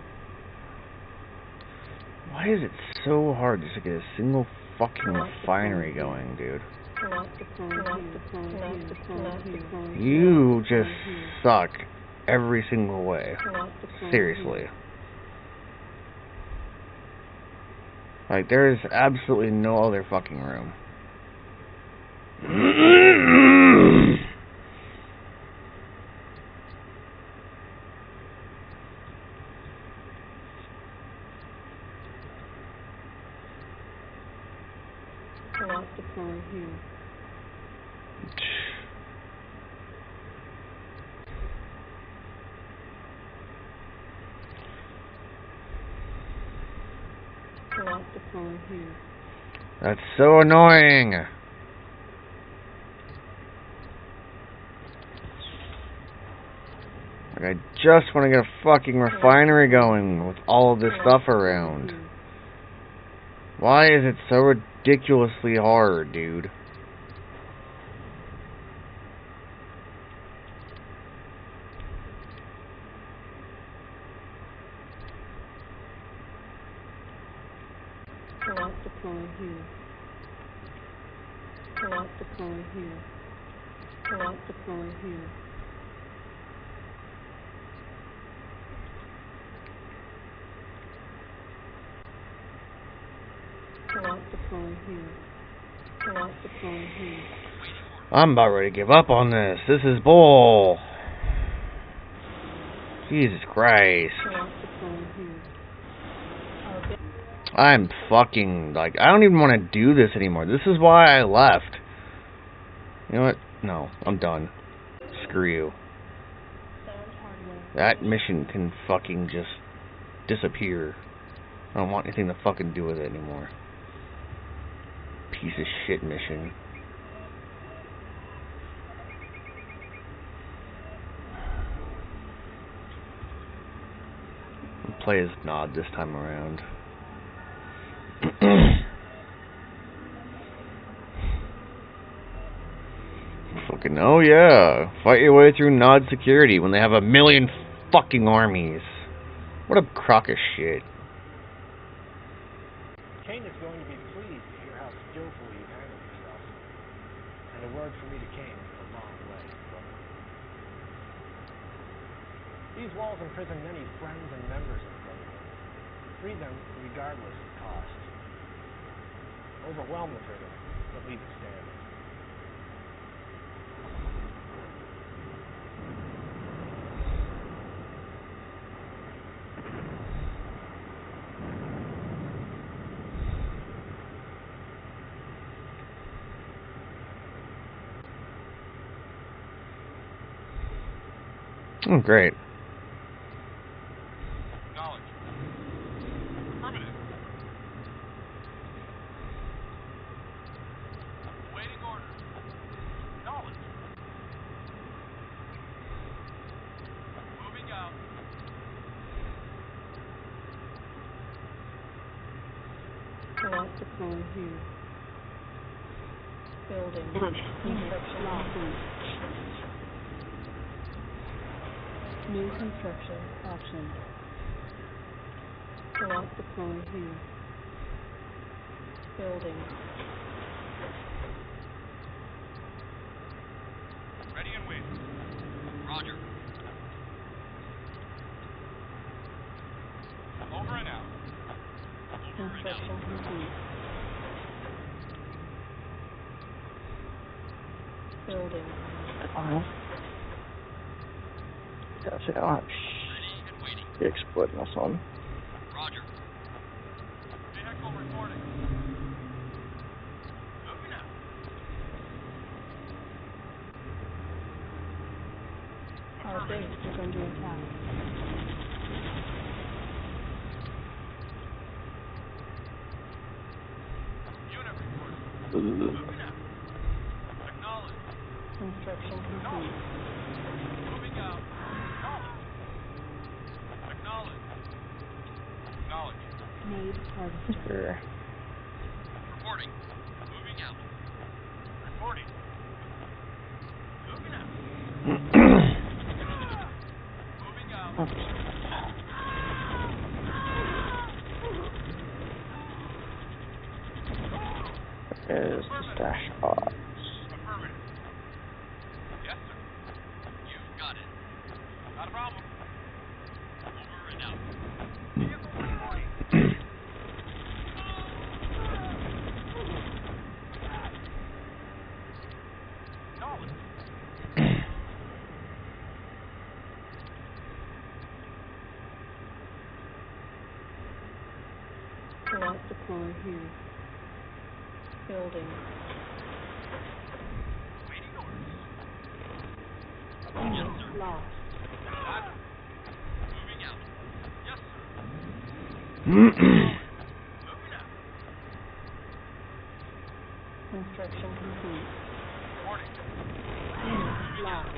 Why is it so hard just to get a single fucking refinery going, dude? Cannot deploy here. Cannot deploy here. You just suck every single way. Cannot deploy Seriously. here. Like, there is absolutely no other fucking room. Lock deploy here. Lock deploy here. That's so annoying. Like, I just want to get a fucking refinery going with all of this stuff around. Why is it so ridiculously hard, dude? Lock deploy here. Lock deploy here. Lock deploy here. Lock deploy here. Lock deploy here. I'm about ready to give up on this. This is bull. Jesus Christ. Lock deploy here. I'm fucking, like, I don't even want to do this anymore. This is why I left. You know what? No, I'm done. Screw you. That mission can fucking just disappear. I don't want anything to fucking do with it anymore. Piece of shit mission. I'll play as Nod this time around. Fucking, oh yeah. Fight your way through Nod security when they have 1 million fucking armies. What a crock of shit. Kane is going to be pleased to hear how skillfully you've handled yourself. And a word from me to Kane is a long way, brother. These walls imprison many friends and members of the Brotherhood. Free them regardless of cost. Overwhelm the prison, but leave it standing. Oh, great. Acknowledge. Affirmative. Waiting order. Acknowledge. Moving out. Lock deploy here. Building. Construction options. New construction options. Lock deploy here. Building. Ready and waiting. Roger. Over and out. Over and out. Construction complete. Building. Gotcha, I don't have Ready and waiting. shit exploiting this one. Roger. Vehicle reporting. Moving out. Our base is under attack. Unit reporting. Ugh. Moving out. Acknowledge. Construction complete. Moving out. Acknowledge. Acknowledge. Need harvester. Sure. Reporting. Moving out. Reporting. Moving out. Moving out. Is the stash odds? Affirmative. Yes, sir. You've got it. Not a problem. Over and out. Vehicle reporting. Knowledge. Lock deploy here. Building. Waiting orders. Unit lost. Moving out. Yes, sir. Moving out. Construction complete. Reporting. Unit lost.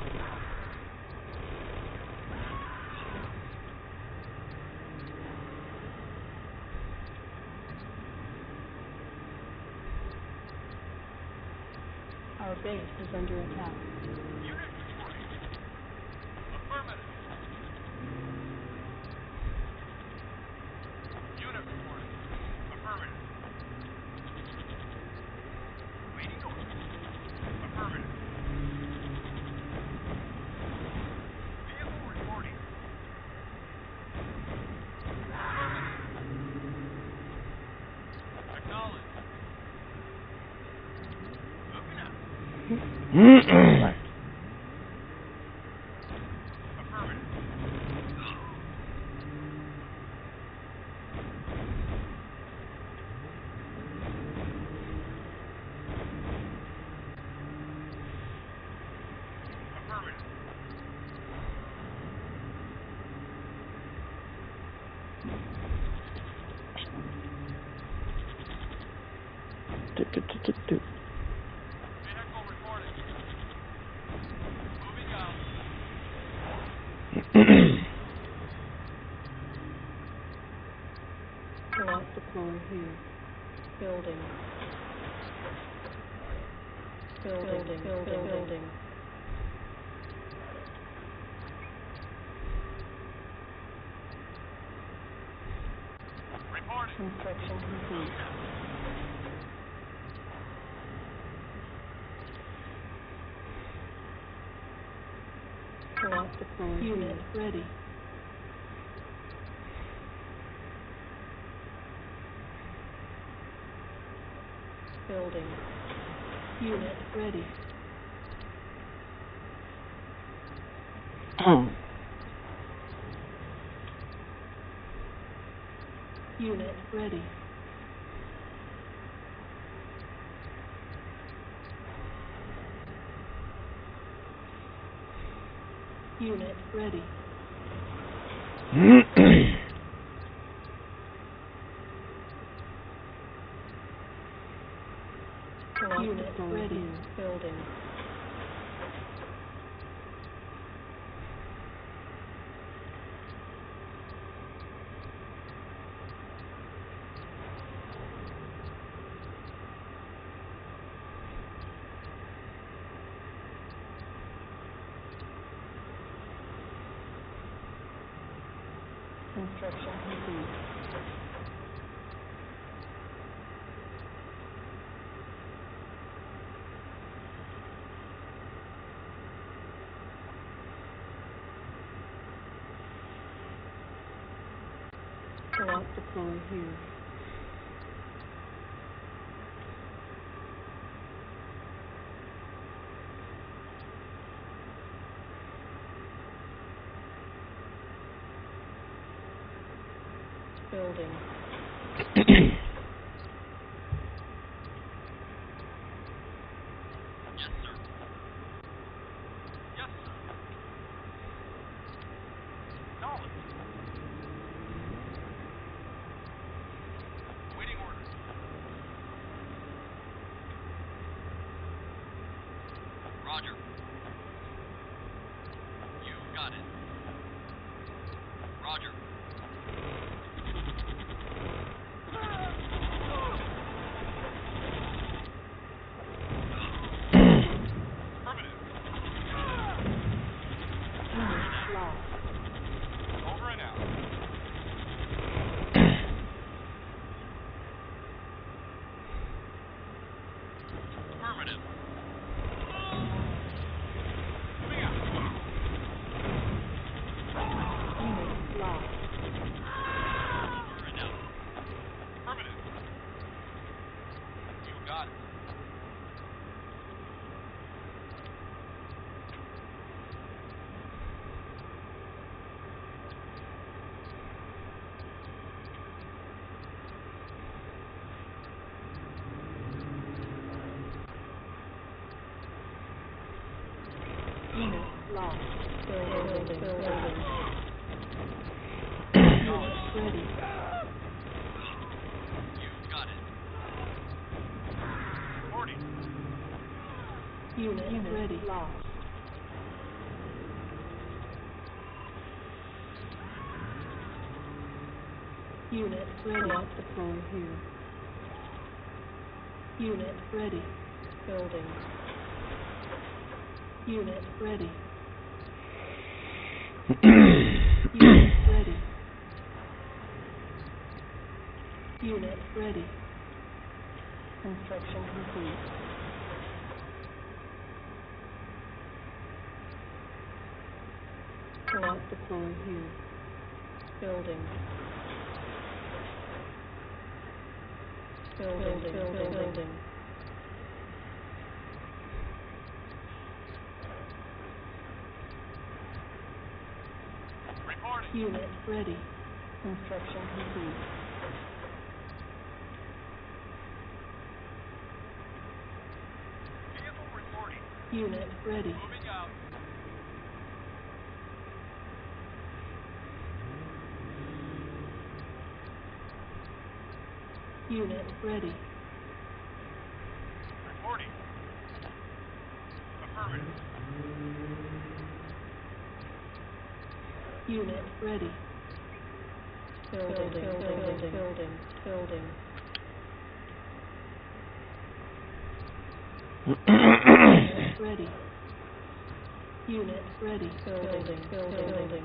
Our base is under attack. Unit reporting. Affirmative. Unit reporting. Affirmative. Waiting orders. Affirmative. Vehicle reporting. Affirmative. Acknowledged. Moving out. Affirmative. Affirmative. Vehicle reporting. Moving out. Cannot deploy here. Building. Building. Reporting. Construction complete. Cannot deploy. Unit ready. Building. Unit ready. Unit ready. Unit ready. Unit ready. Building. Construction complete. Cannot deploy here. Building. Yes, sir. Yes, sir. Knowledge. Waiting orders. Roger. You got it. Roger. lost. Building. Ready. You've got it. Reporting. Unit ready. Lost. Unit ready. Lost deploy here. Unit ready. Building. Unit ready. Unit ready. Unit ready. Construction complete. Lost deploy here. Building. Building. Reporting. Unit ready. Construction complete. Vehicle reporting. Unit ready. Moving out. Unit ready. Reporting. Affirmative. Unit ready. Building. Unit ready. Unit ready. Building.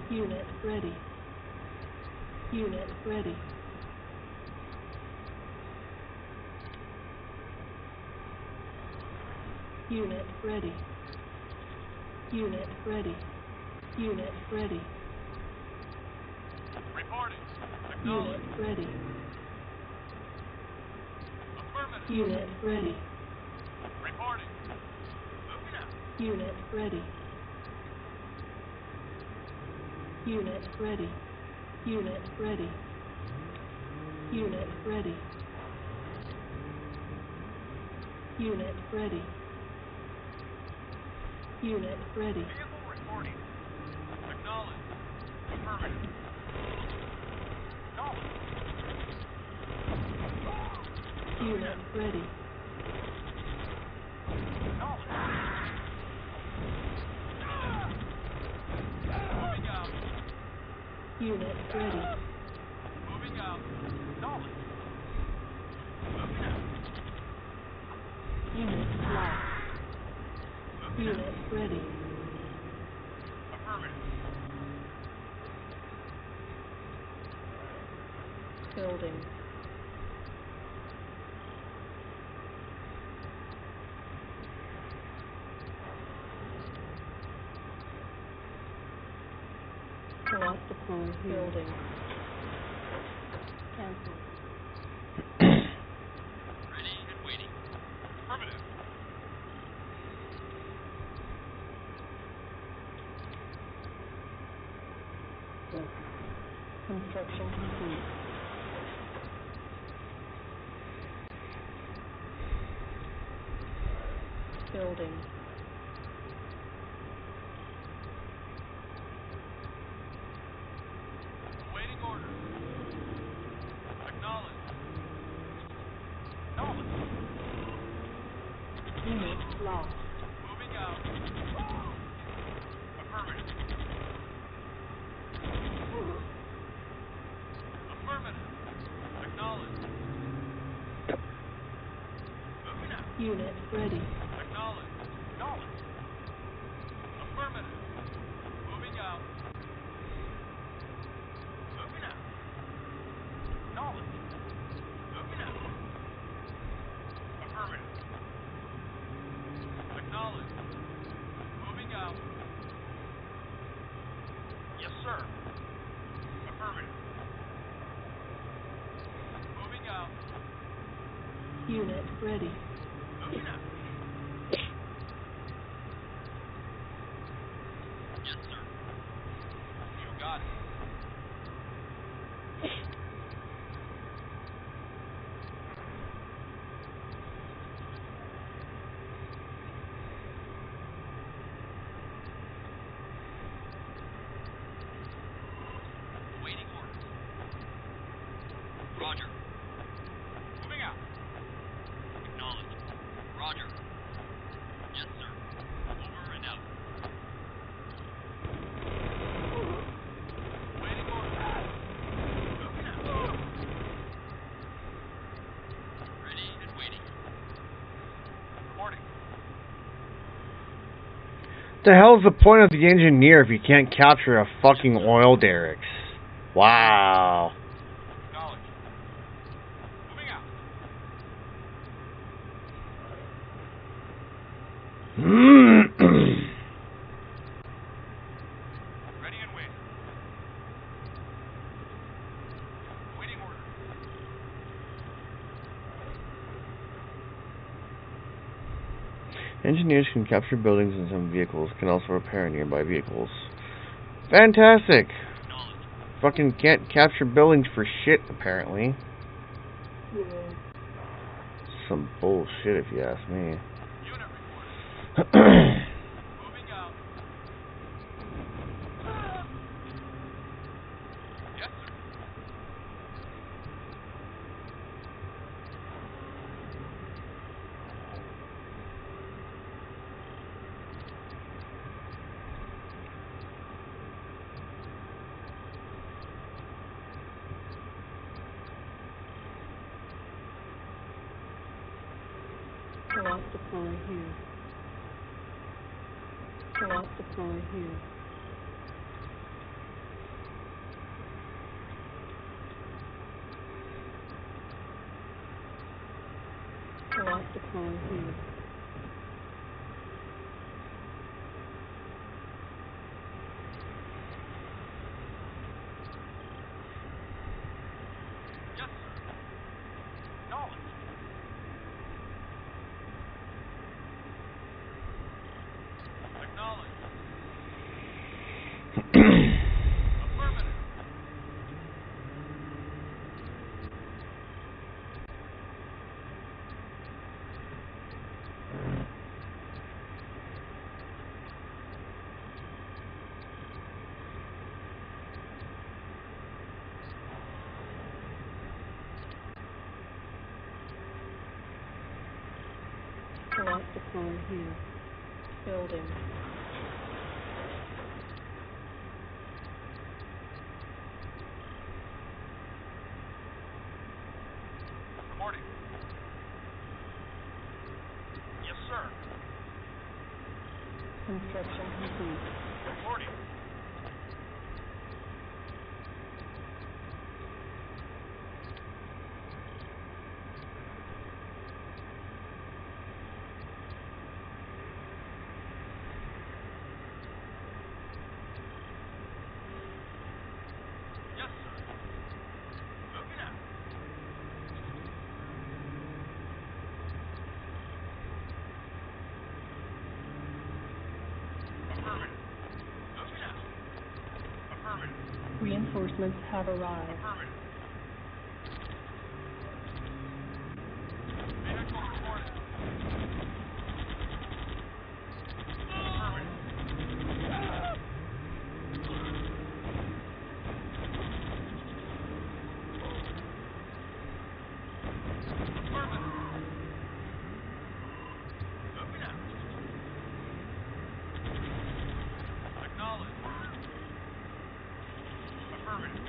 Unit ready. Unit ready. Unit ready. Unit ready. Unit ready. Reporting. Unit Acknowledged. ready. Affirmative. Unit ready. Reporting. Moving out. Unit ready. Unit ready. Unit ready. Unit ready. Unit ready. Unit ready. Vehicle reporting. Acknowledged. Affirmative. Acknowledged. Unit ready. Acknowledged. Moving out. Unit ready. Moving out. Acknowledged. Moving out. Unit lost. Moving Unit out. ready. Affirmative. Building. Lost deploy here. Building. Cancel. Ready and waiting. Affirmative. Construction complete. Building. Awaiting orders. Acknowledged. Acknowledged. Unit lost. Moving out. Affirmative. Affirmative. Acknowledged. Moving out. Unit ready. Acknowledged. Acknowledged. Affirmative. Moving out. Moving out. Acknowledged. Moving out. Affirmative. Acknowledged. Moving out. Yes, sir. Affirmative. Moving out. Unit ready. Moving out. Yes, sir. You got it. The hell's the point of the engineer if you can't capture a fucking oil derricks? Wow. Acknowledged. Moving out. Ready and waiting. Waiting order. Engineers can capture buildings and some vehicles, can also repair nearby vehicles. Fantastic! Fucking can't capture buildings for shit, apparently. Some bullshit, if you ask me. Unit reporting. Moving out. Yes, sir. Lost deploy here. Lost deploy here. Lost deploy here. Yes, sir. Acknowledged. Acknowledged. Affirmative. Lost deploy here. Building. Reporting. Yes, sir. Construction complete. Reporting. Yes, sir. Moving out. Affirmative. Moving out. Affirmative. Reinforcements have arrived. Affirmative. Vehicle reported. Affirmative. Affirmative. Moving out. Acknowledged. Affirmative.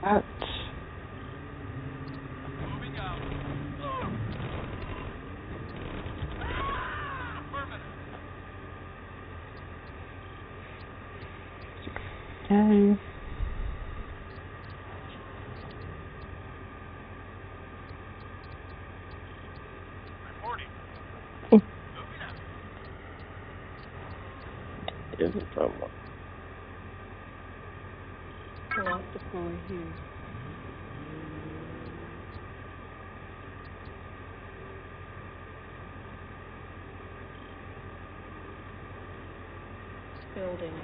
What? Moving out. Affirmative. Okay. Reporting. Oh. Moving out. Is it trouble? Lock deploy here. Building.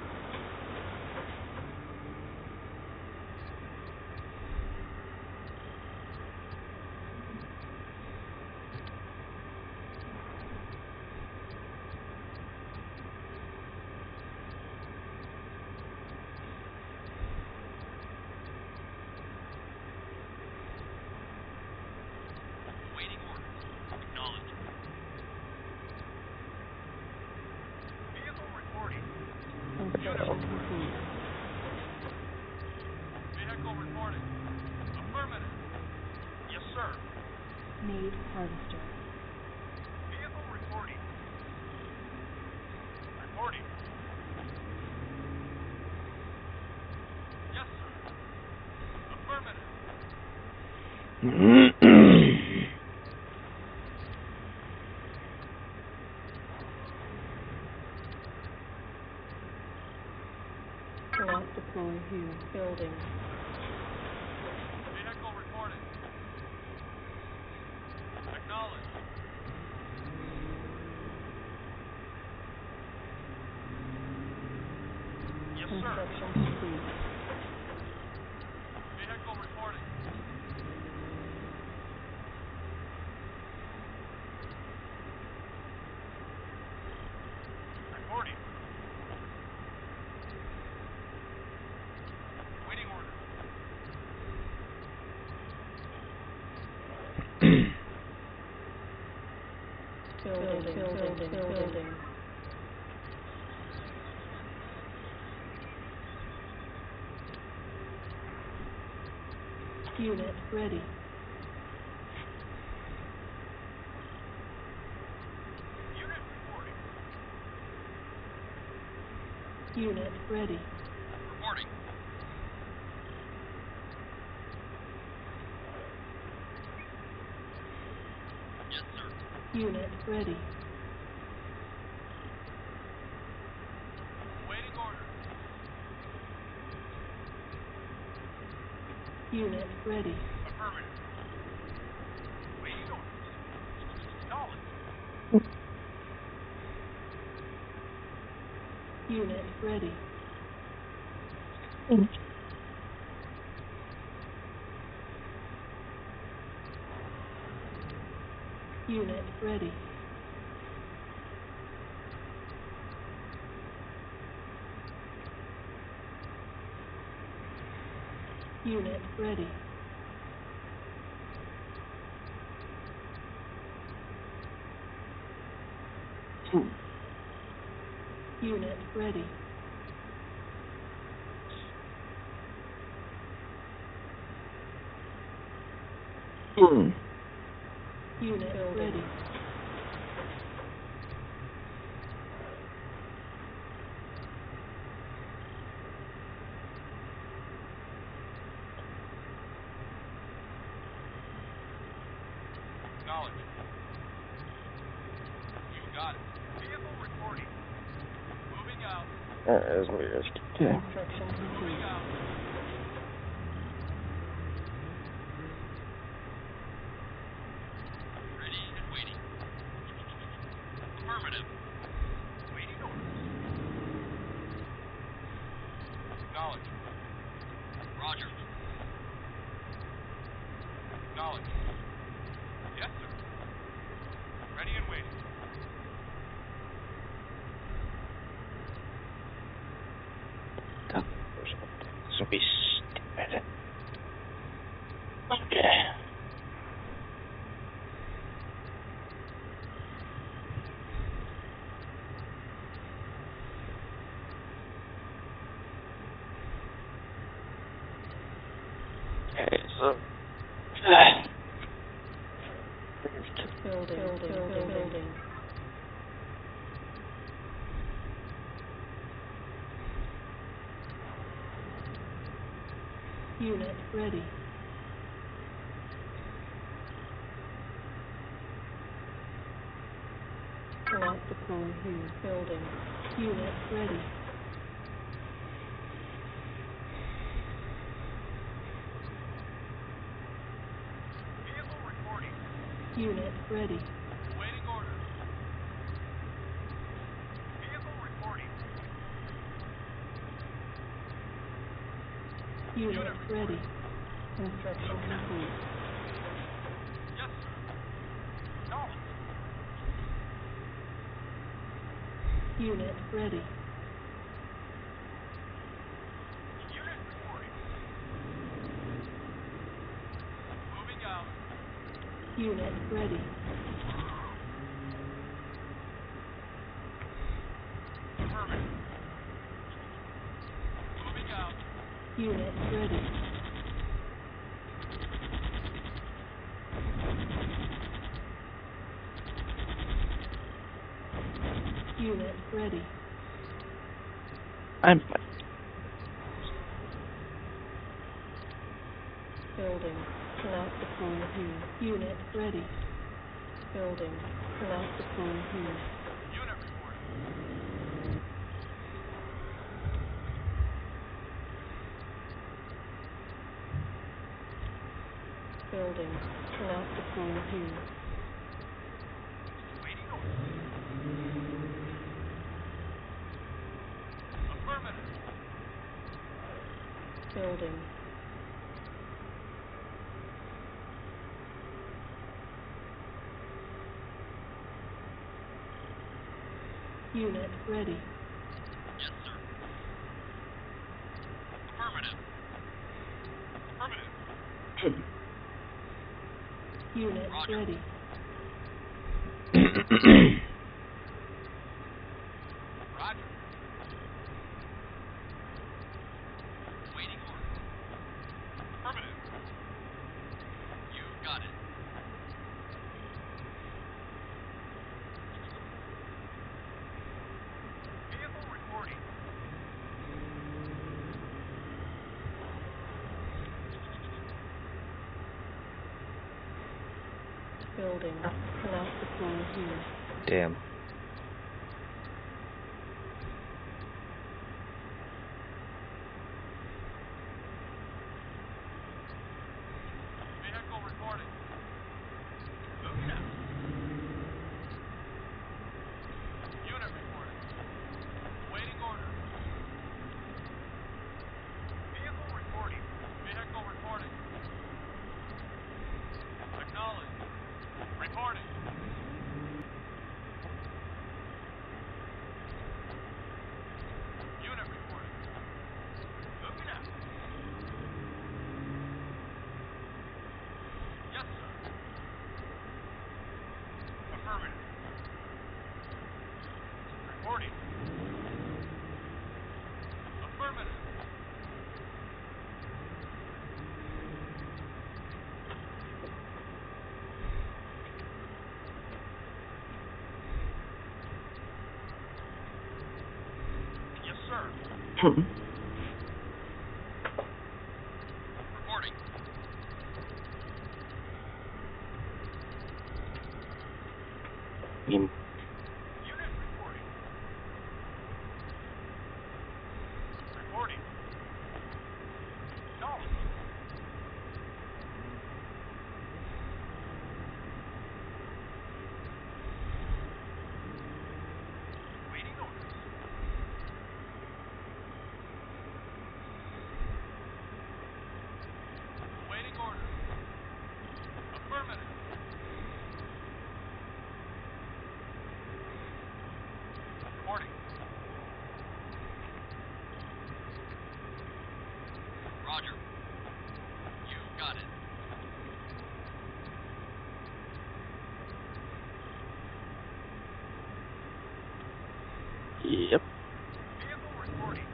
Waiting orders. Acknowledged. Vehicle reporting. Construction complete. Vehicle reporting. Affirmative. Yes, sir. Need harvester. Vehicle reporting. Reporting. Yes, sir. Affirmative. Lock deploy here. Building. Vehicle reporting. Acknowledged. Yes, sir. Construction complete. Vehicle reporting. Reporting. Waiting order. Building. Unit ready. Unit reporting. Unit ready. Reporting. Yes, sir. Unit ready. Waiting order. Unit ready. Affirmative. Waiting orders. Acknowledged. Unit ready. Unit ready. Unit ready. Unit ready. Unit ready. Acknowledged. You got it. Vehicle reporting. Moving out. That is weird. Okay. Construction Moving complete. out. Ready and waiting. Affirmative. Waiting orders. Acknowledged. Roger. Acknowledged. Yes, sir. Ready and waiting. This will be stupid. Okay. Okay, so... Building. Unit ready. Select the phone here. Building. Unit ready. Vehicle reporting. Unit ready. Waiting order. Vehicle reporting. Unit ready. Construction complete. Yes, sir. Knowledge. Unit ready. Unit reporting. Moving out. Unit ready. Affirmative. Moving out. Unit ready. Unit ready. I'm... Building. Select the phone here. Unit ready. Building. Select the phone here. Unit reporting. Building. Select the phone here. Waiting order. Affirmative. Building. Unit ready. Yes, sir. Affirmative. Affirmative. Unit Roger. ready. Roger. Waiting order. Affirmative. You got it. Vehicle reporting. Building. Select the phone here. Damn. Vehicle reporting. Moving out. Unit reporting. Waiting order. Vehicle reporting. Vehicle reporting. Acknowledged. Reporting. Unit reporting. Moving out. Yes, sir. Affirmative. Reporting. Affirmative. Yes, sir. Reporting. Beam. Unit reporting. Reporting. Knowledge. Waiting orders. Waiting orders. Affirmative. Reporting. Roger. You got it. Yep. Vehicle reporting.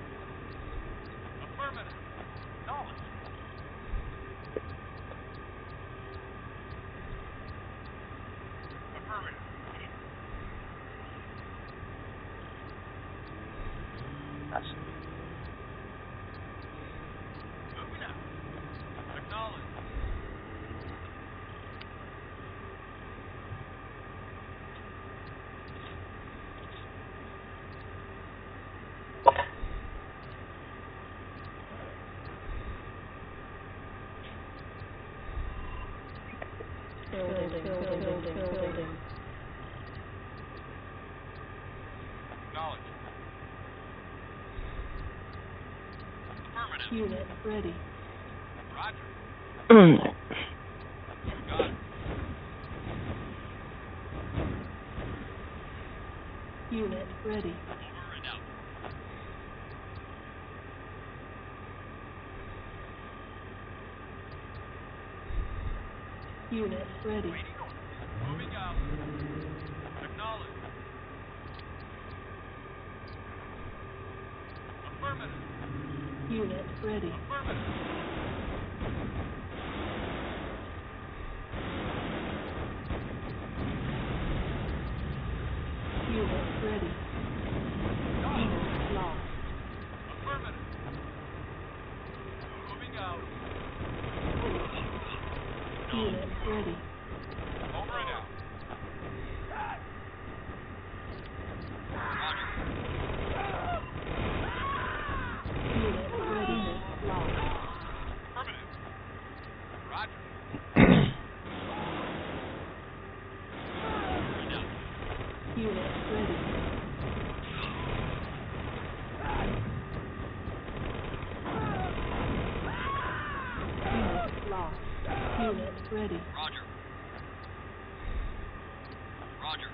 Affirmative. Knowledge. Building. Acknowledged. Affirmative. Unit ready. Roger. There. Got it. Unit ready. Over and out. Unit ready. Waiting orders. Moving out. Acknowledged. Affirmative. Unit ready. Affirmative. Unit ready. Unit lost. Affirmative. Moving out. Unit ready. Over and out. Unit ready. Lost. Affirmative. Roger. Unit ready. Unit lost. Unit ready. Roger. Roger.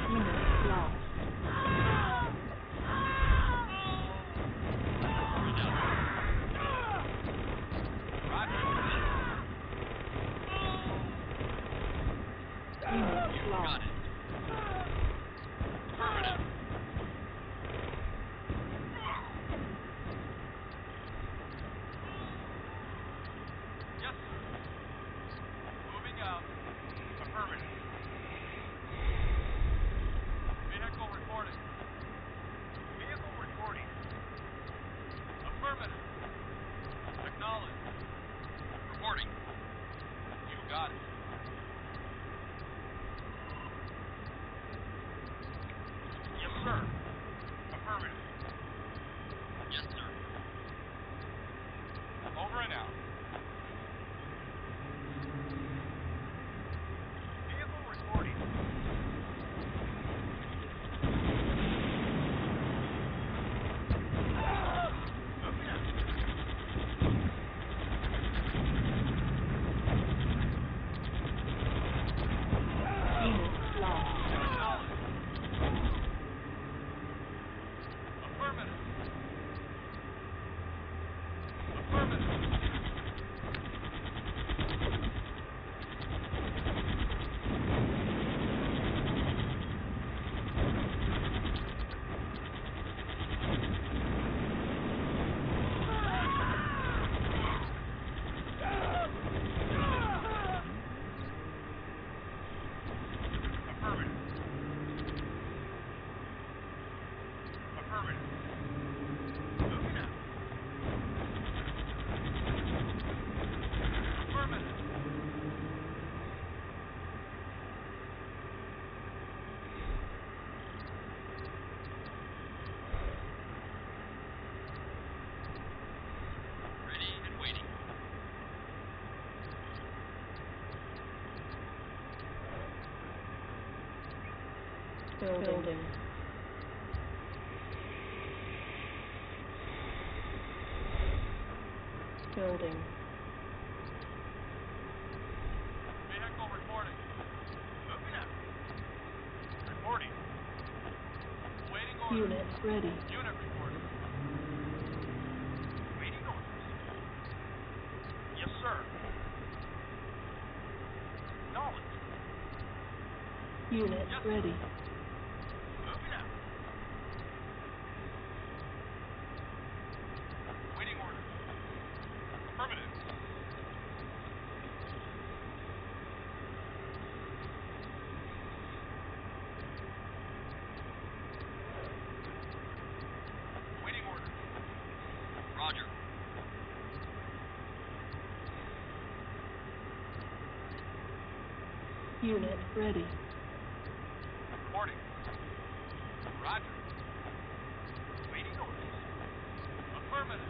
Unit lost. Unit lost. Affirmative. Yes, sir. Moving out. Affirmative. Vehicle reporting. Vehicle reporting. Affirmative. Acknowledged. Reporting. You got it. Yes, sir. Affirmative. Yes, sir. Over and out. Vehicle reporting. Moving out. Unit lost. Acknowledged. Affirmative. Affirmative. Affirmative. Affirmative. Moving out. Affirmative. Ready and waiting. Building. Building. Vehicle reporting. Moving out. Reporting. Waiting orders. Unit ready. Unit reporting. Waiting orders. Yes, sir. Acknowledged. Unit Yes. ready. Moving out. Waiting orders. Affirmative. Waiting orders. Roger. Unit ready. Reporting. Roger. Waiting orders. Affirmative.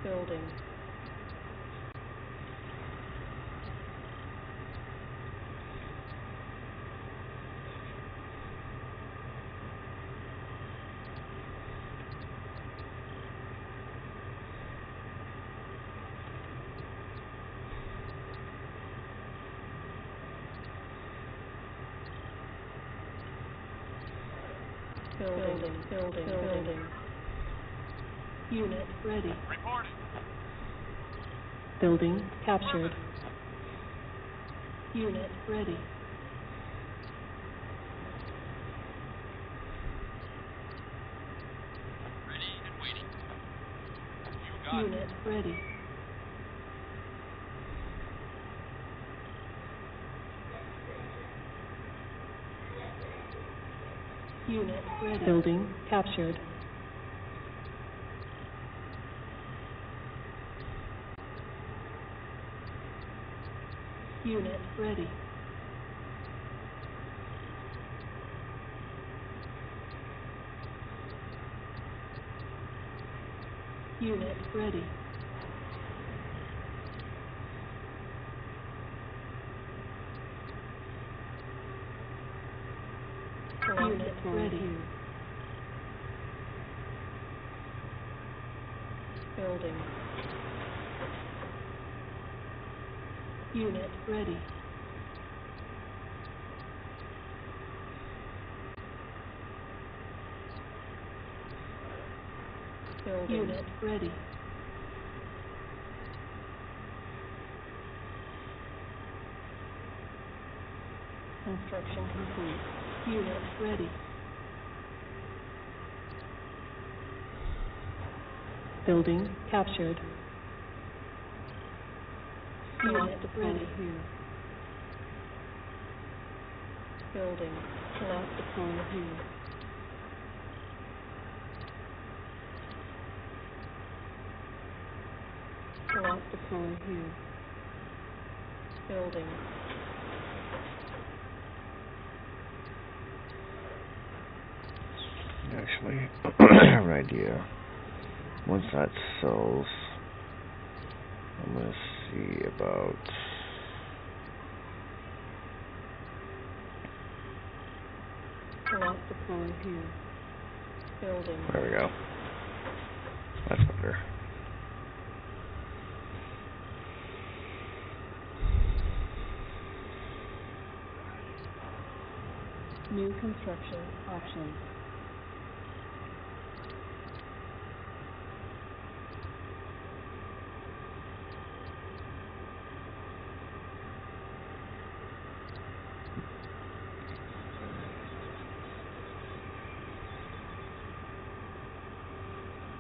Building. Building. Unit ready. Reporting. Building captured. Unit ready. Ready and waiting. You got it. Unit ready. Unit ready. Building captured. Unit ready. Unit ready. Unit ready. Building. Unit ready. Building. Unit ready. Construction complete. Unit ready. Building captured. Unit ready. Here. Building. Cannot deploy here. Cannot deploy here. Building. Actually, I have an idea. Once that sells, I'm going to see about... Cannot deploy here. Building. There we go. That's better. New construction options.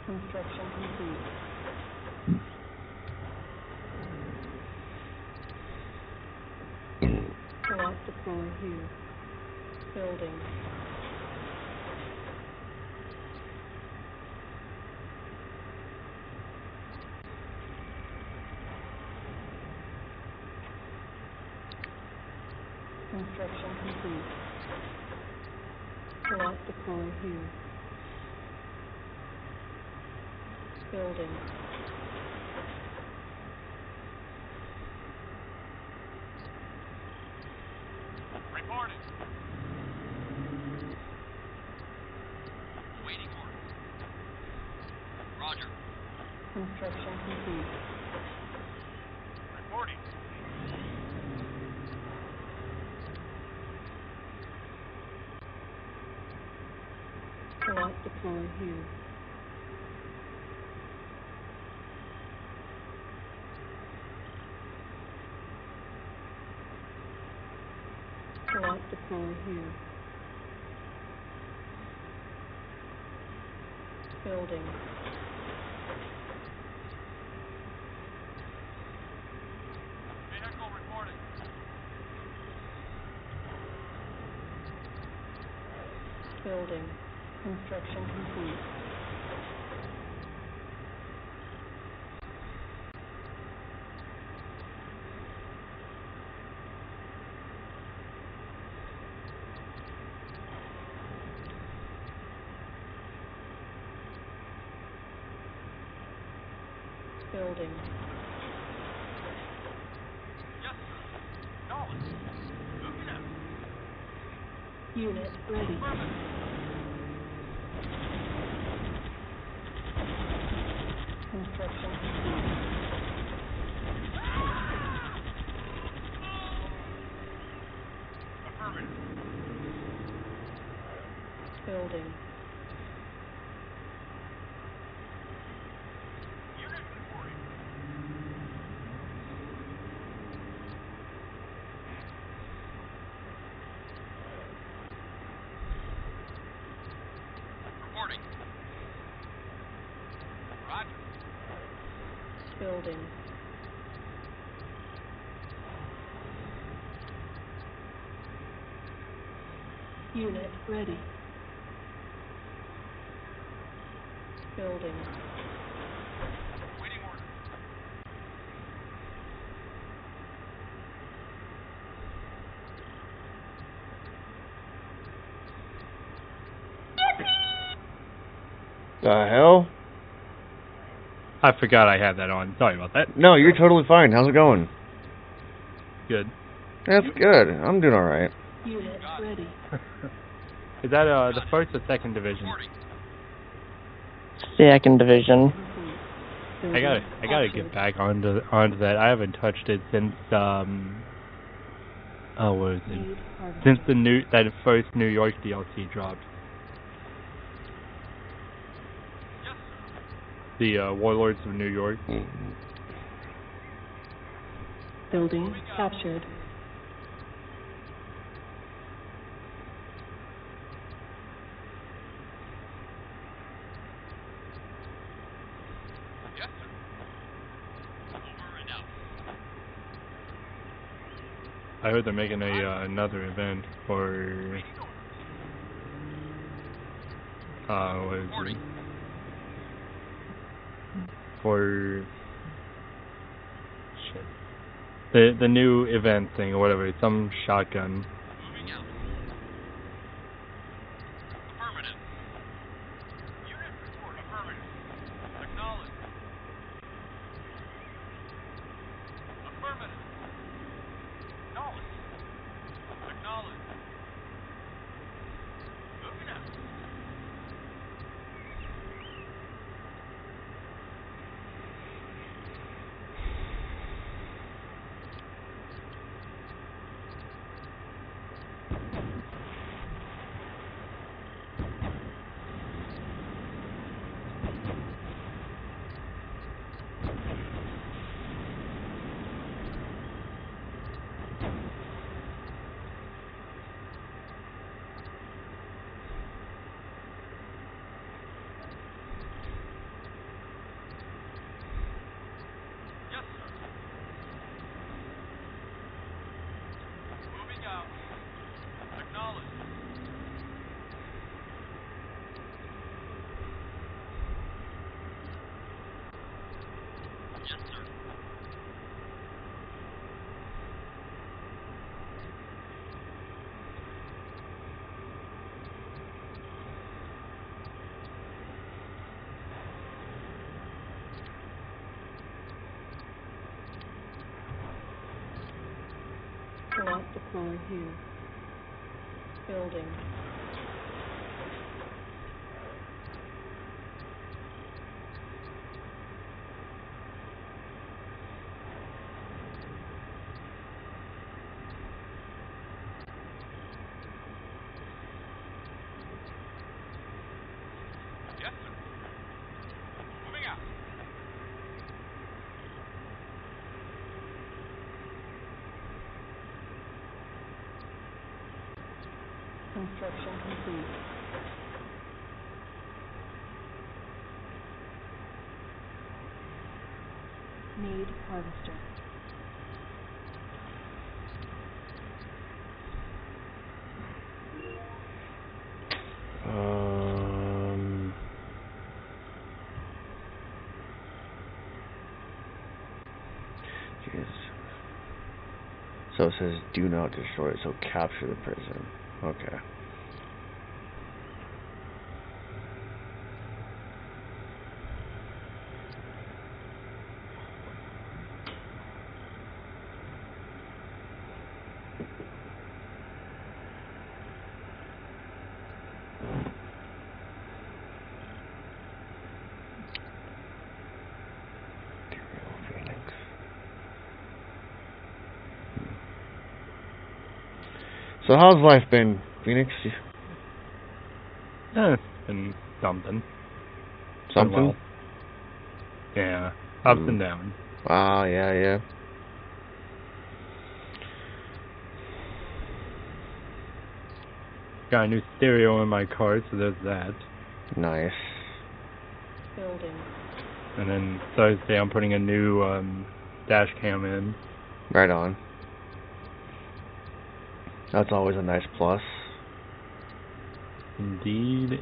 Construction complete. Cannot deploy here. Building. Construction complete. Cannot deploy here. Building. Reporting. Waiting order. Roger. Construction complete. Reporting. Cannot deploy here. Cannot deploy here. Building. Vehicle reporting. Building. Construction complete. Building. Yes, sir. Acknowledged. Moving out. Unit ready. Construction complete. Affirmative. Building. Unit reporting. Reporting. Roger. Building. Unit ready. Building. Waiting order. The hell? I forgot I had that on. Sorry about that. No, you're totally fine. How's it going? Good. That's good. I'm doing alright. Unit ready. Is that the 1st or 2nd division? Reporting. Second division. I gotta get back onto that. I haven't touched it since what is it? Since that first New York DLC dropped. Yes, sir. The Warlords of New York. Building captured. Yes, sir. Over and out. I heard they're making another event for what is it? For shit. The new event thing or whatever, some shotgun. Moving out. Affirmative. Unit report. Affirmative. Acknowledged. Affirmative. Acknowledged. Acknowledged. Moving out. Yes, sir. Moving out. Acknowledged. Yes, sir. Cannot deploy here. Building. Yes, sir. Moving out. Construction complete. Need harvester. Jeez. So it says do not destroy it, so capture the prison. Okay. So how's life been, Phoenix? It's been something. Something? Well. Yeah. Ups and downs. Ah, yeah. Got a new stereo in my car, so there's that. Nice. Building. And then Thursday I'm putting a new dash cam in. Right on. That's always a nice plus. Indeed.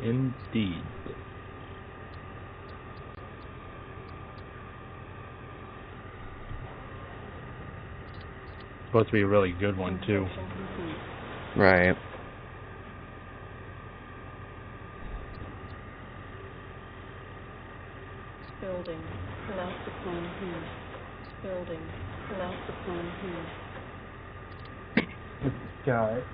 Supposed to be a really good one too. Right. Building. Collapse upon here. Building. Collapse upon here. Got it.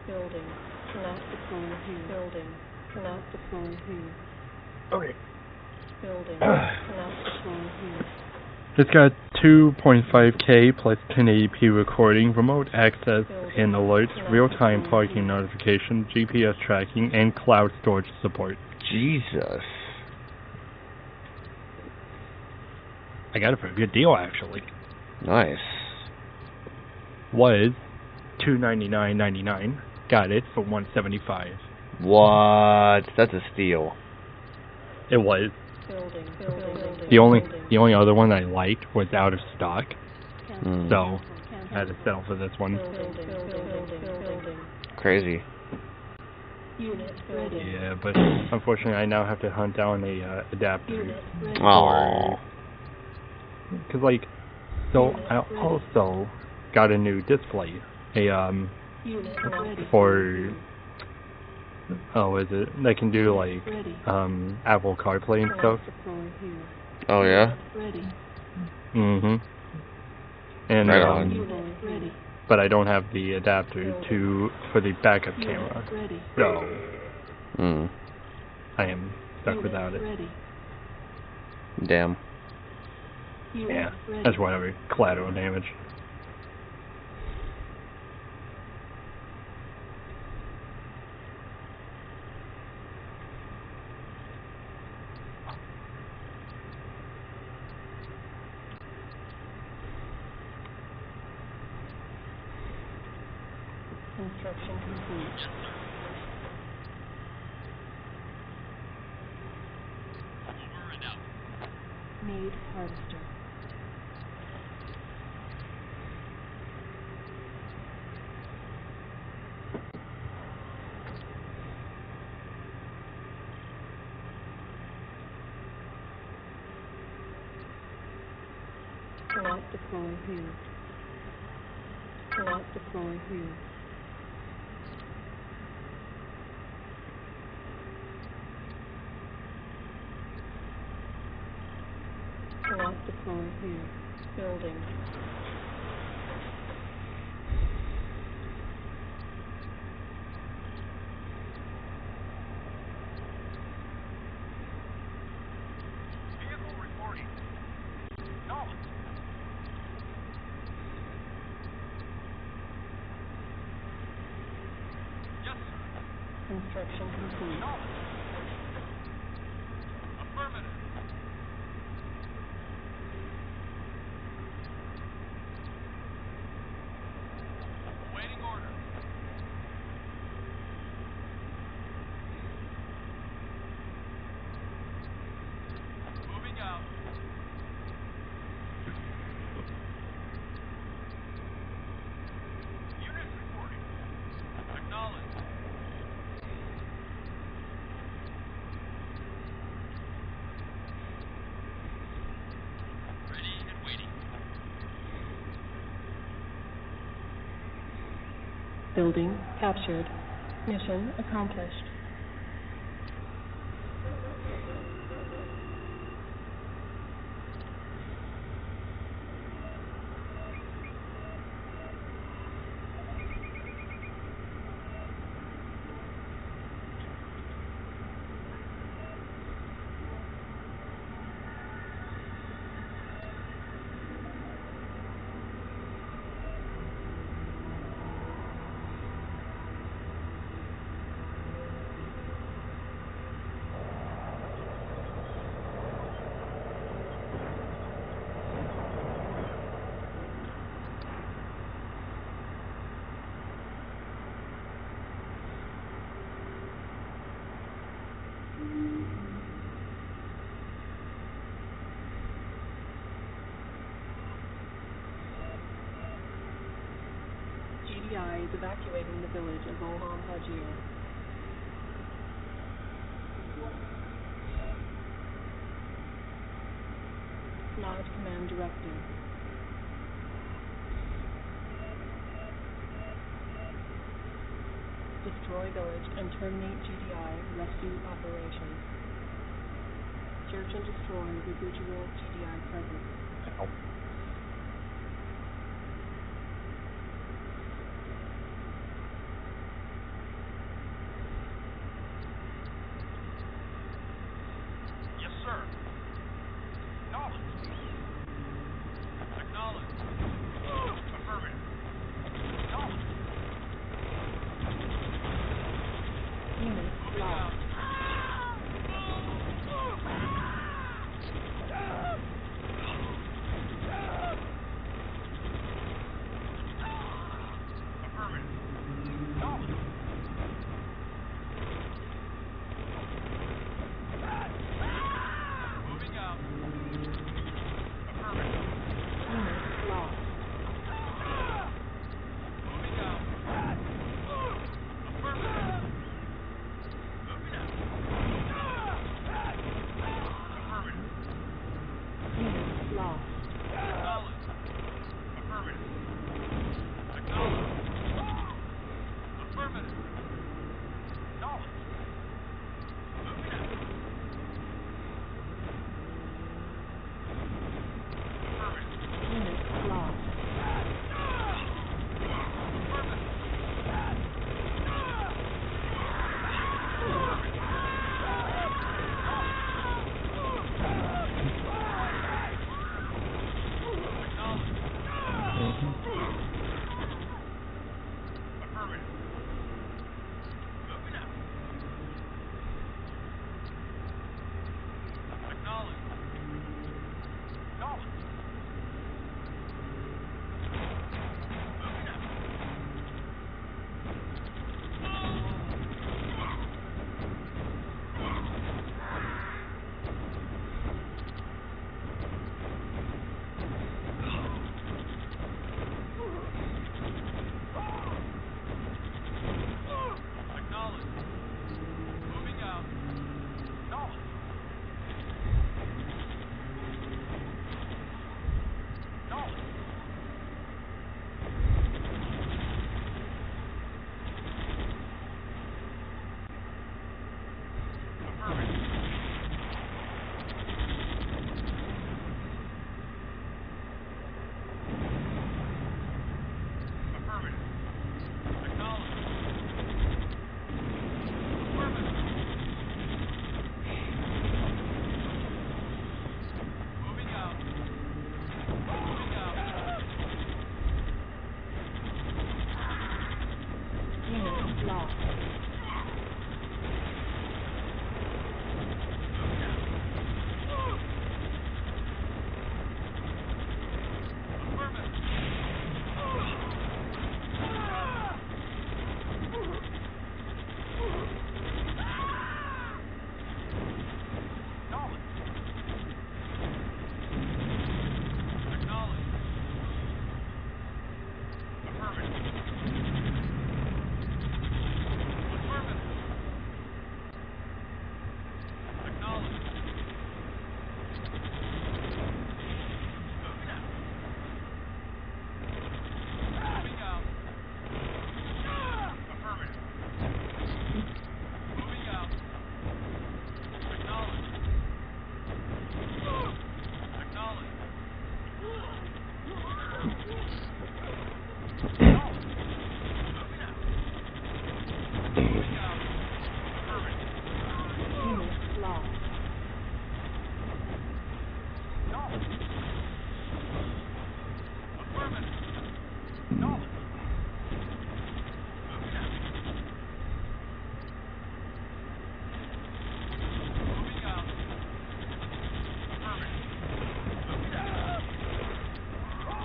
Building. Collapse upon here. Building. Collapse upon here. Okay. Building. Collapse upon here. It's got 2.5K plus 1080p recording, remote access and alerts, real-time parking notification, GPS tracking, and cloud storage support. Jesus. I got it for a good deal, actually. Nice. Was $299.99. Got it for $175. What? That's a steal. It was. Building. The only other one I liked was out of stock, so I had to settle for this one. Crazy. Unit ready. Yeah, but unfortunately I now have to hunt down a adapter. Oh. Cause so I also got a new display, for that can do Apple CarPlay and stuff. Oh yeah. And right on. but I don't have the adapter for the backup camera, so I am stuck without it. Damn. Yeah, that's whatever. Collateral damage. Construction complete. Over and out. Need harvester. Collapse upon here. Collapse upon here. Collapse upon here. Building. Vehicle reporting. Knowledge. Yes, sir. Construction complete. Knowledge. Affirmative. Awaiting order. Moving out. Unit reporting. Acknowledged. Ready and waiting. Building captured. Mission accomplished. GTI is evacuating the village of Olham Hajir. Nod Command Directive. Destroy village and terminate GTI rescue operation. Search and destroy residual GTI presence. Ow. Yes, sir. Knowledge. Acknowledge. Affirmative. Knowledge. Unit Moving lost. out. Affirmative. Knowledge. Moving out. Affirmative. Unit lost. Moving out. Affirmative. Moving out. Affirmative. Unit lost. Acknowledge. Affirmative. Acknowledge. Affirmative. Knowledge. Moving out.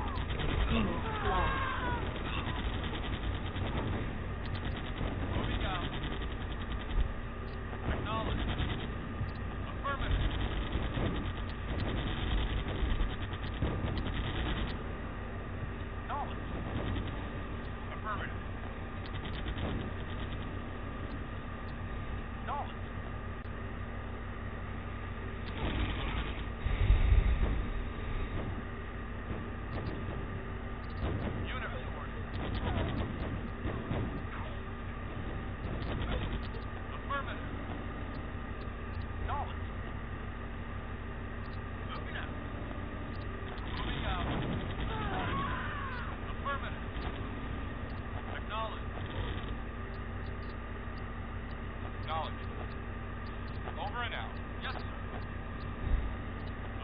Affirmative. Unit lost. and out. Yes, sir.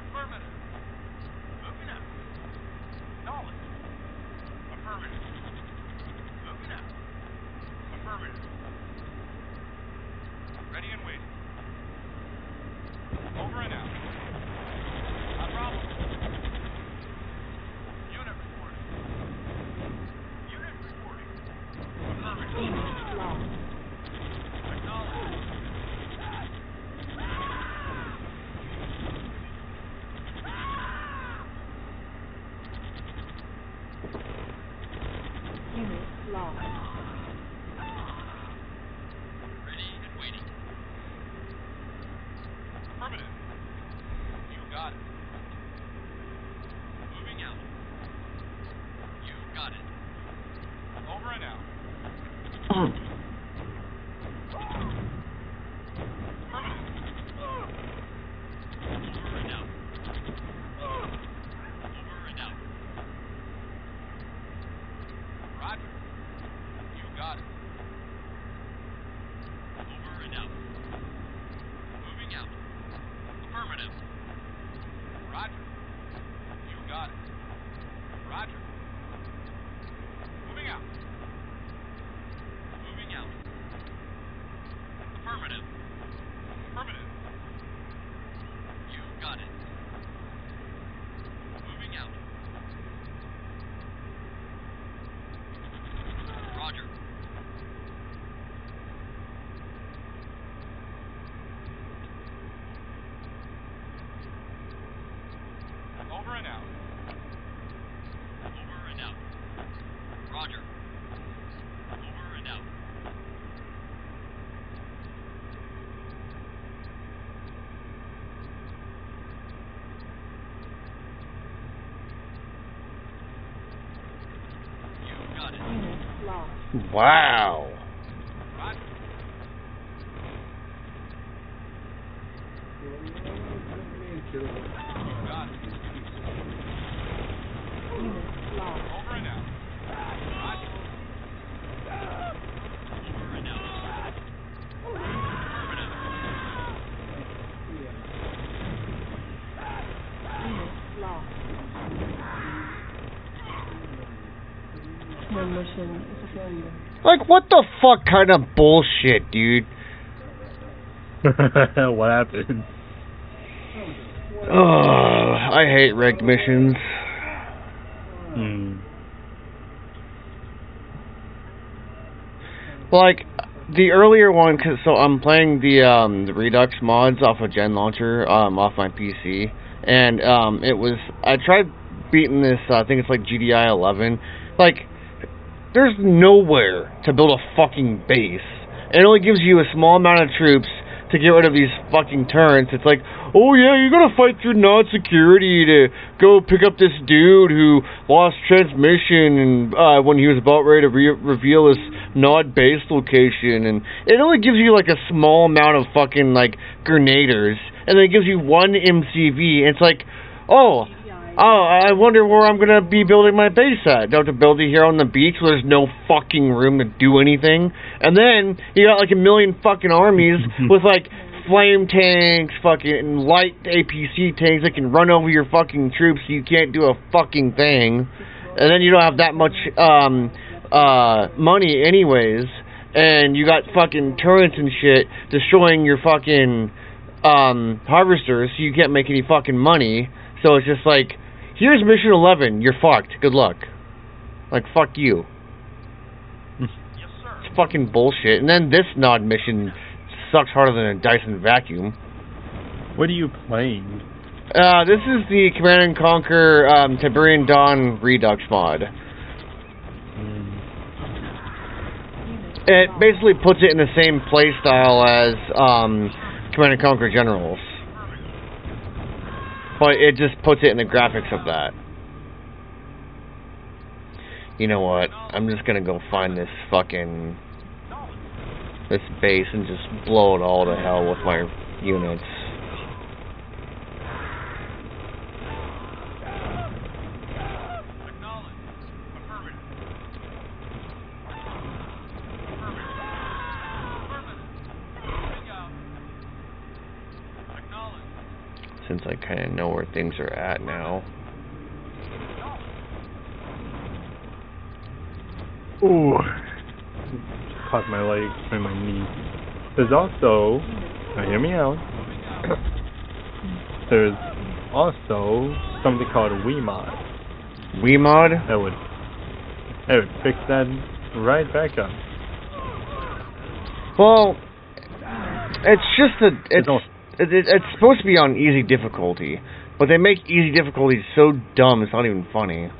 Affirmative. Moving out. Knowledge. Affirmative. Moving out. Affirmative. Ready and waiting. Over and out. Not a problem. Unit reporting. Unit reporting. Affirmative. Acknowledge. Unit lost. Ready and waiting. Affirmative. You got it. Moving out. You got it. Over and out. Affirmative. Over and out. Over and out. Roger. You got it. Over and out. Moving out. Affirmative. Roger. You got it. Roger. Moving out. Moving out. Affirmative. Affirmative. You got it. Moving out. Roger. Over and out. Over and out. Roger. Over and out. You got it. Unit lost. Wow. Roger. You got it. Unit lost. Over and out. Roger. Over and out. Affirmative. Unit lost. Your mission is a failure. Like, what the fuck kind of bullshit, dude? What happened? Oh, I hate rigged missions. Like, the earlier one, so I'm playing the Redux mods off of Gen Launcher, off my PC, and I tried beating this, I think it's like GDI 11, like, there's nowhere to build a fucking base. It only gives you a small amount of troops to get rid of these fucking turrets. It's like, oh yeah, you gotta fight through nod security to go pick up this dude who lost transmission and when he was about ready to reveal his nod base location, and it only gives you like a small amount of fucking like grenaders, and then it gives you one MCV, and it's like, oh, I wonder where I'm gonna be building my base at. Do I have to build it here on the beach where there's no fucking room to do anything? And then you got like a million fucking armies with like flame tanks, fucking light APC tanks that can run over your fucking troops so you can't do a fucking thing. And then you don't have that much money anyways, and you got fucking turrets and shit destroying your fucking harvesters, so you can't make any fucking money. So it's just like, here's mission 11, you're fucked, good luck. Like, fuck you. Yes, sir. It's fucking bullshit. And then this nod mission sucks harder than a Dyson vacuum. What are you playing? This is the Command & Conquer Tiberian Dawn Redux mod. It basically puts it in the same playstyle as Command & Conquer Generals. But it just puts it in the graphics of that. You know what? I'm just gonna go find this base and just blow it all to hell with my units. since I kind of know where things are at now. Ooh. Caught my leg and my knee. There's also, now hear me out, there's also something called a WeMod. WeMod? That would fix that right back up. Well, it's just it's supposed to be on easy difficulty, but they make easy difficulty so dumb it's not even funny.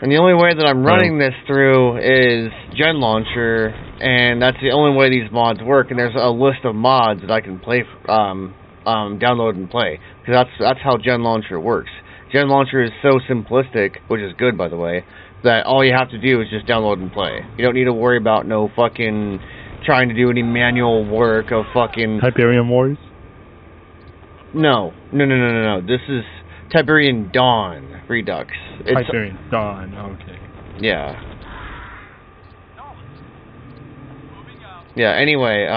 And the only way that I'm running this through is Gen Launcher, and that's the only way these mods work. And there's a list of mods that I can play, download and play, because that's how Gen Launcher works. Gen Launcher is so simplistic, which is good, by the way, that all you have to do is just download and play. You don't need to worry about no fucking trying to do any manual work of fucking Tiberian Wars? No. This is Tiberian Dawn Redux. Tiberian Dawn, okay. Yeah. Yeah, anyway,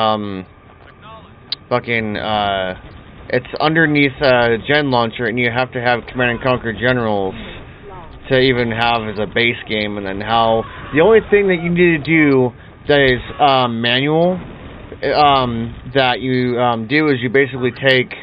it's underneath Gen Launcher, and you have to have Command & Conquer Generals to even have as a base game, and then the only thing that you need to do that is manual, that you do is you basically take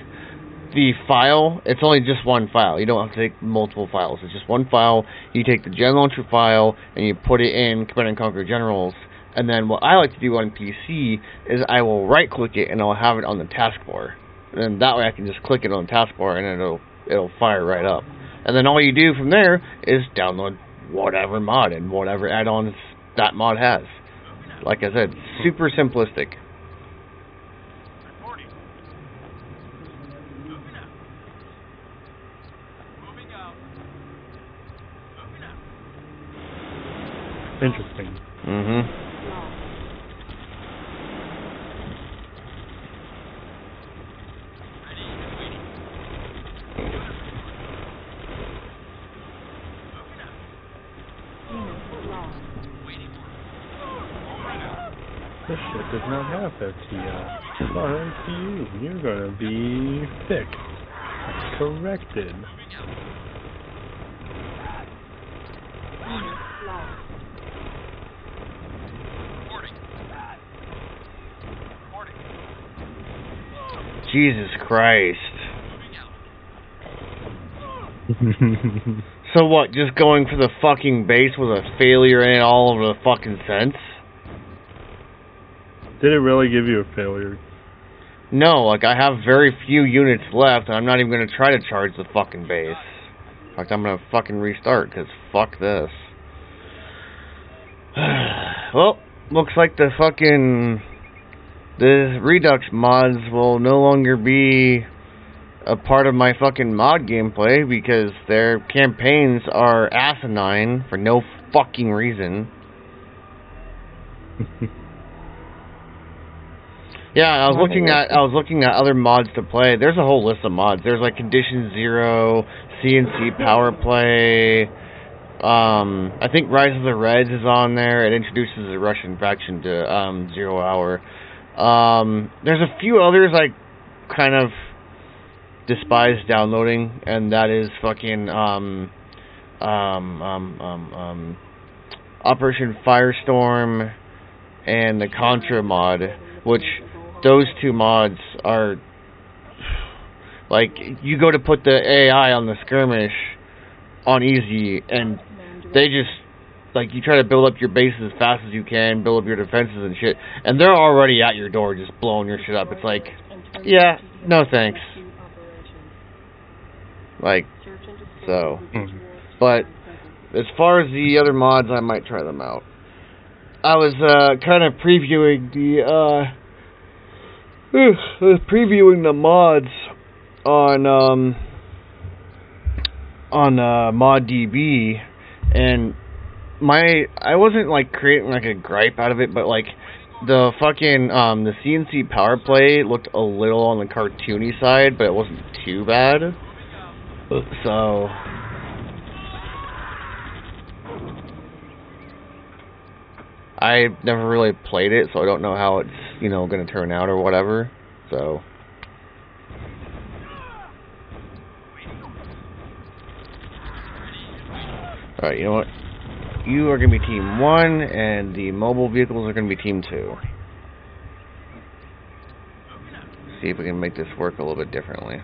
the file. It's only just one file. You don't have to take multiple files. It's just one file. You take the Gen Launcher file and you put it in Command & Conquer Generals. And then what I like to do on PC is I will right click it and I'll have it on the taskbar. And that way I can just click it on the taskbar and it'll fire right up. And then all you do from there is download whatever mod and whatever add-ons that mod has. Like I said, super simplistic. Interesting. Mm-hmm. This ship does not have FTL. Sorry to you. You're gonna be fixed. Corrected. Jesus Christ. So what, just going for the fucking base was a failure in all of the fucking sense? Did it really give you a failure? No, like I have very few units left and I'm not even going to try to charge the fucking base. In fact, I'm going to fucking restart because fuck this. Well, looks like the Redux mods will no longer be a part of my fucking mod gameplay because their campaigns are asinine for no fucking reason. Yeah, I was looking at other mods to play. There's a whole list of mods. There's like Condition Zero, CNC Power Play. I think Rise of the Reds is on there. It introduces a Russian faction to 0 Hour. There's a few others I kind of despise downloading, and that is fucking Operation Firestorm and the Contra mod, which those two mods are like, you go to put the AI on the skirmish on easy and they just, like, you try to build up your base as fast as you can, build up your defenses and shit, and they're already at your door just blowing your shit up. It's like, yeah, no thanks. Like, so. But as far as the other mods, I might try them out. I was kind of previewing the mods on ModDB, and I wasn't like creating like a gripe out of it, but like the fucking the CNC Power Play looked a little on the cartoony side, but it wasn't too bad. So I never really played it, so I don't know how it's, you know, going to turn out or whatever. So Alright, you know what? You are going to be Team 1, and the mobile vehicles are going to be Team 2. See if we can make this work a little bit differently.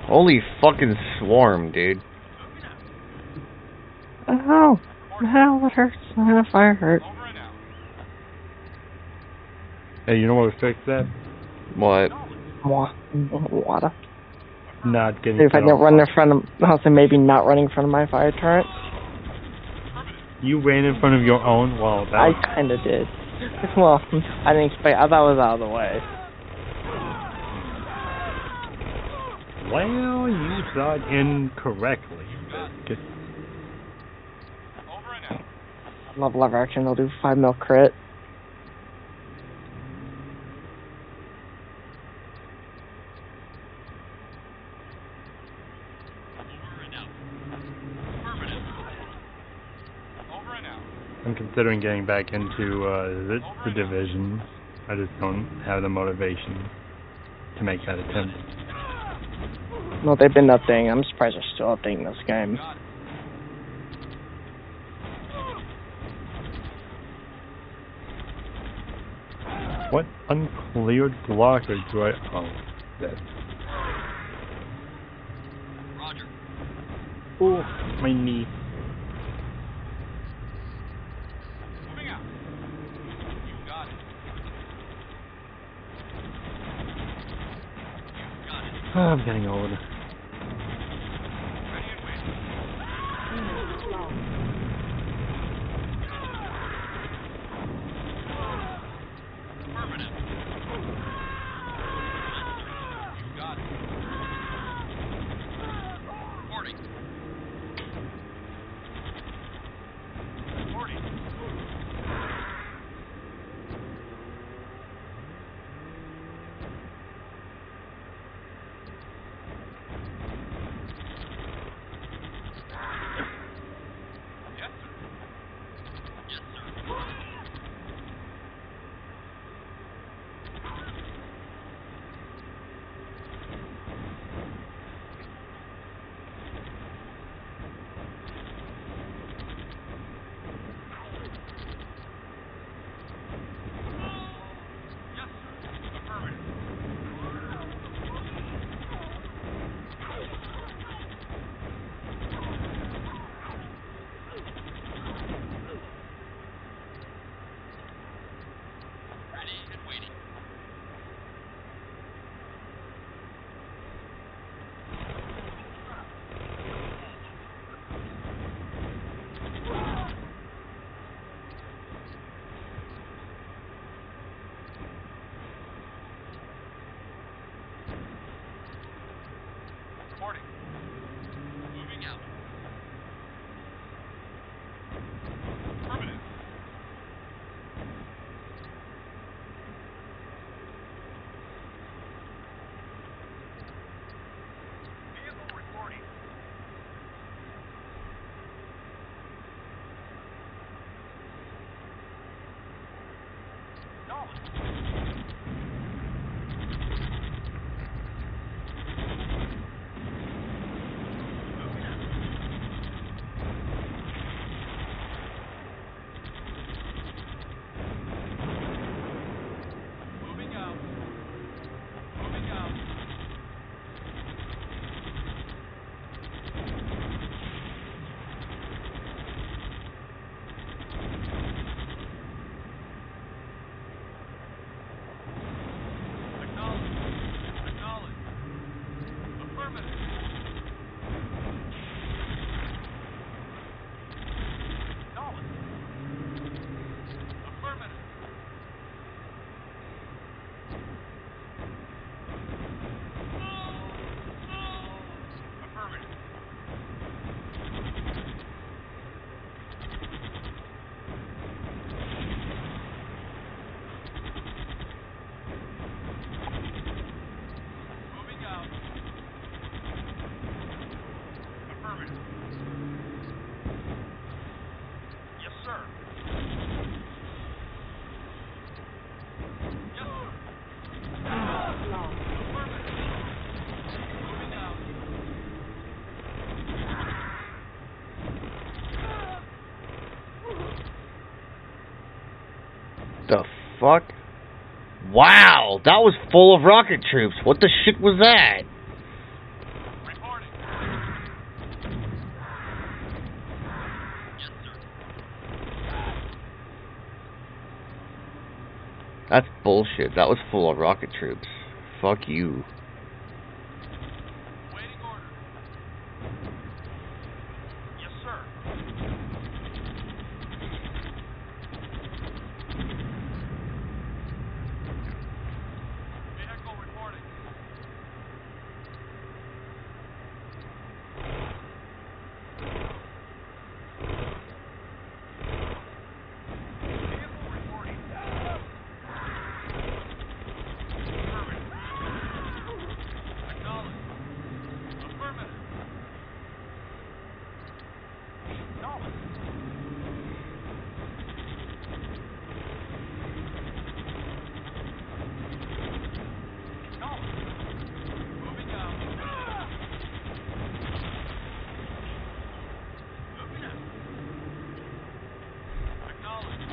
Holy fucking swarm, dude. Ow! Ow, that hurts. Fire hurt. Hey, you know what would fix that? What? Water. Not getting If I didn't run in front of, I'll say maybe not running in front of my fire turret. You ran in front of your own? Well, that I kinda did. Well, I didn't expect, I thought it was out of the way. Well, you thought incorrectly. Love lever action, they'll do 5 mil crit. I'm considering getting back into the division. I just don't have the motivation to make that attempt. No, they've been updating. I'm surprised they're still updating this game. What uncleared blocker do I... Oh, that. Roger. Ooh, my knee. Moving out. You got it. You got it. Oh, I'm getting old. Ready and waiting. Affirmative. You got it. Reporting. Reporting. Yes, sir. Yes, sir. Yes, sir. Affirmative. Ready and waiting. Reporting. Moving out. Affirmative. Vehicle reporting. Knowledge. Moving out. Moving out. sir. Yes, sir. Affirmative. Moving out. The fuck? Wow, that was full of rocket troops. What the shit was that? Reporting. Yes, sir. That's bullshit. That was full of rocket troops. Fuck you. Waiting order. Yes, sir. Vehicle reporting. Vehicle reporting. Affirmative. Acknowledge. Affirmative. Acknowledge. Acknowledge. Moving out. Moving out. Acknowledge.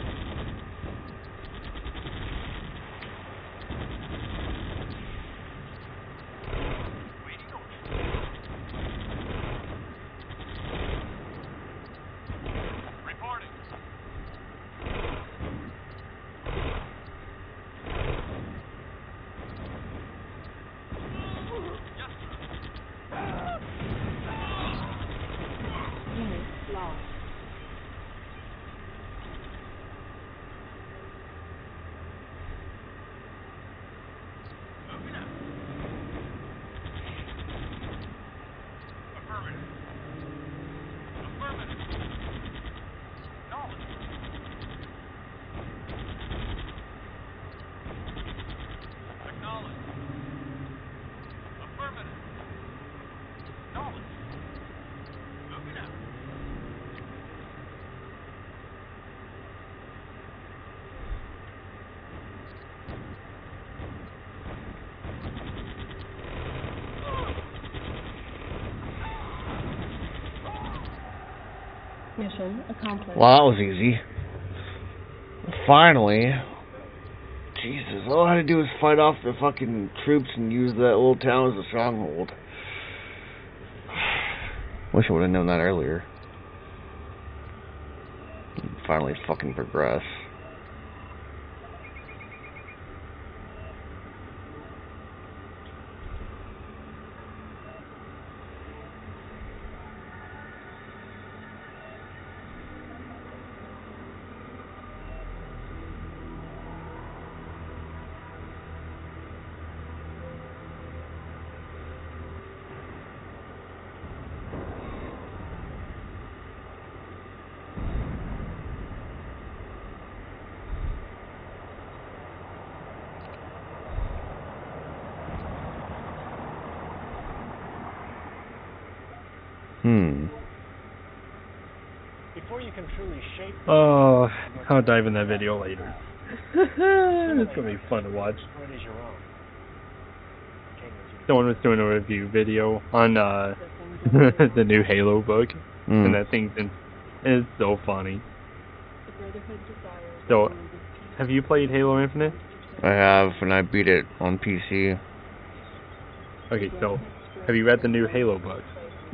Waiting order. Reporting. Yes, sir. Unit lost. Moving out. Affirmative. Affirmative. Acknowledge. Acknowledge. Affirmative. Acknowledge. Moving out. Mission accomplished. Well, that was easy. Finally. Jesus, all I had to do was fight off the fucking troops and use that little town as a stronghold. Wish I would have known that earlier. Finally fucking progress. Before you can truly shape Oh, I'll dive in that video later. It's gonna be fun to watch. what is your own. Someone was doing a review video on the new Halo book, and that thing's is so funny. The Brotherhood desires So, to remove peace. have you played Halo Infinite? I have, and I beat it on PC. Okay, so have you read the new Halo books?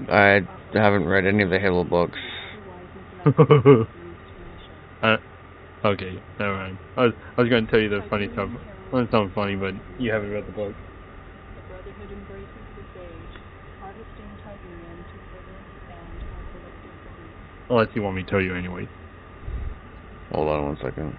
I haven't read any of the Halo books. Okay, never mind. I was going to tell you the funny stuff. Well, it's not funny, but you haven't read the book. The Brotherhood embraces this age, harvesting Tiberian to further expand our collective beliefs. Unless you want me to tell you anyway. Hold on one second.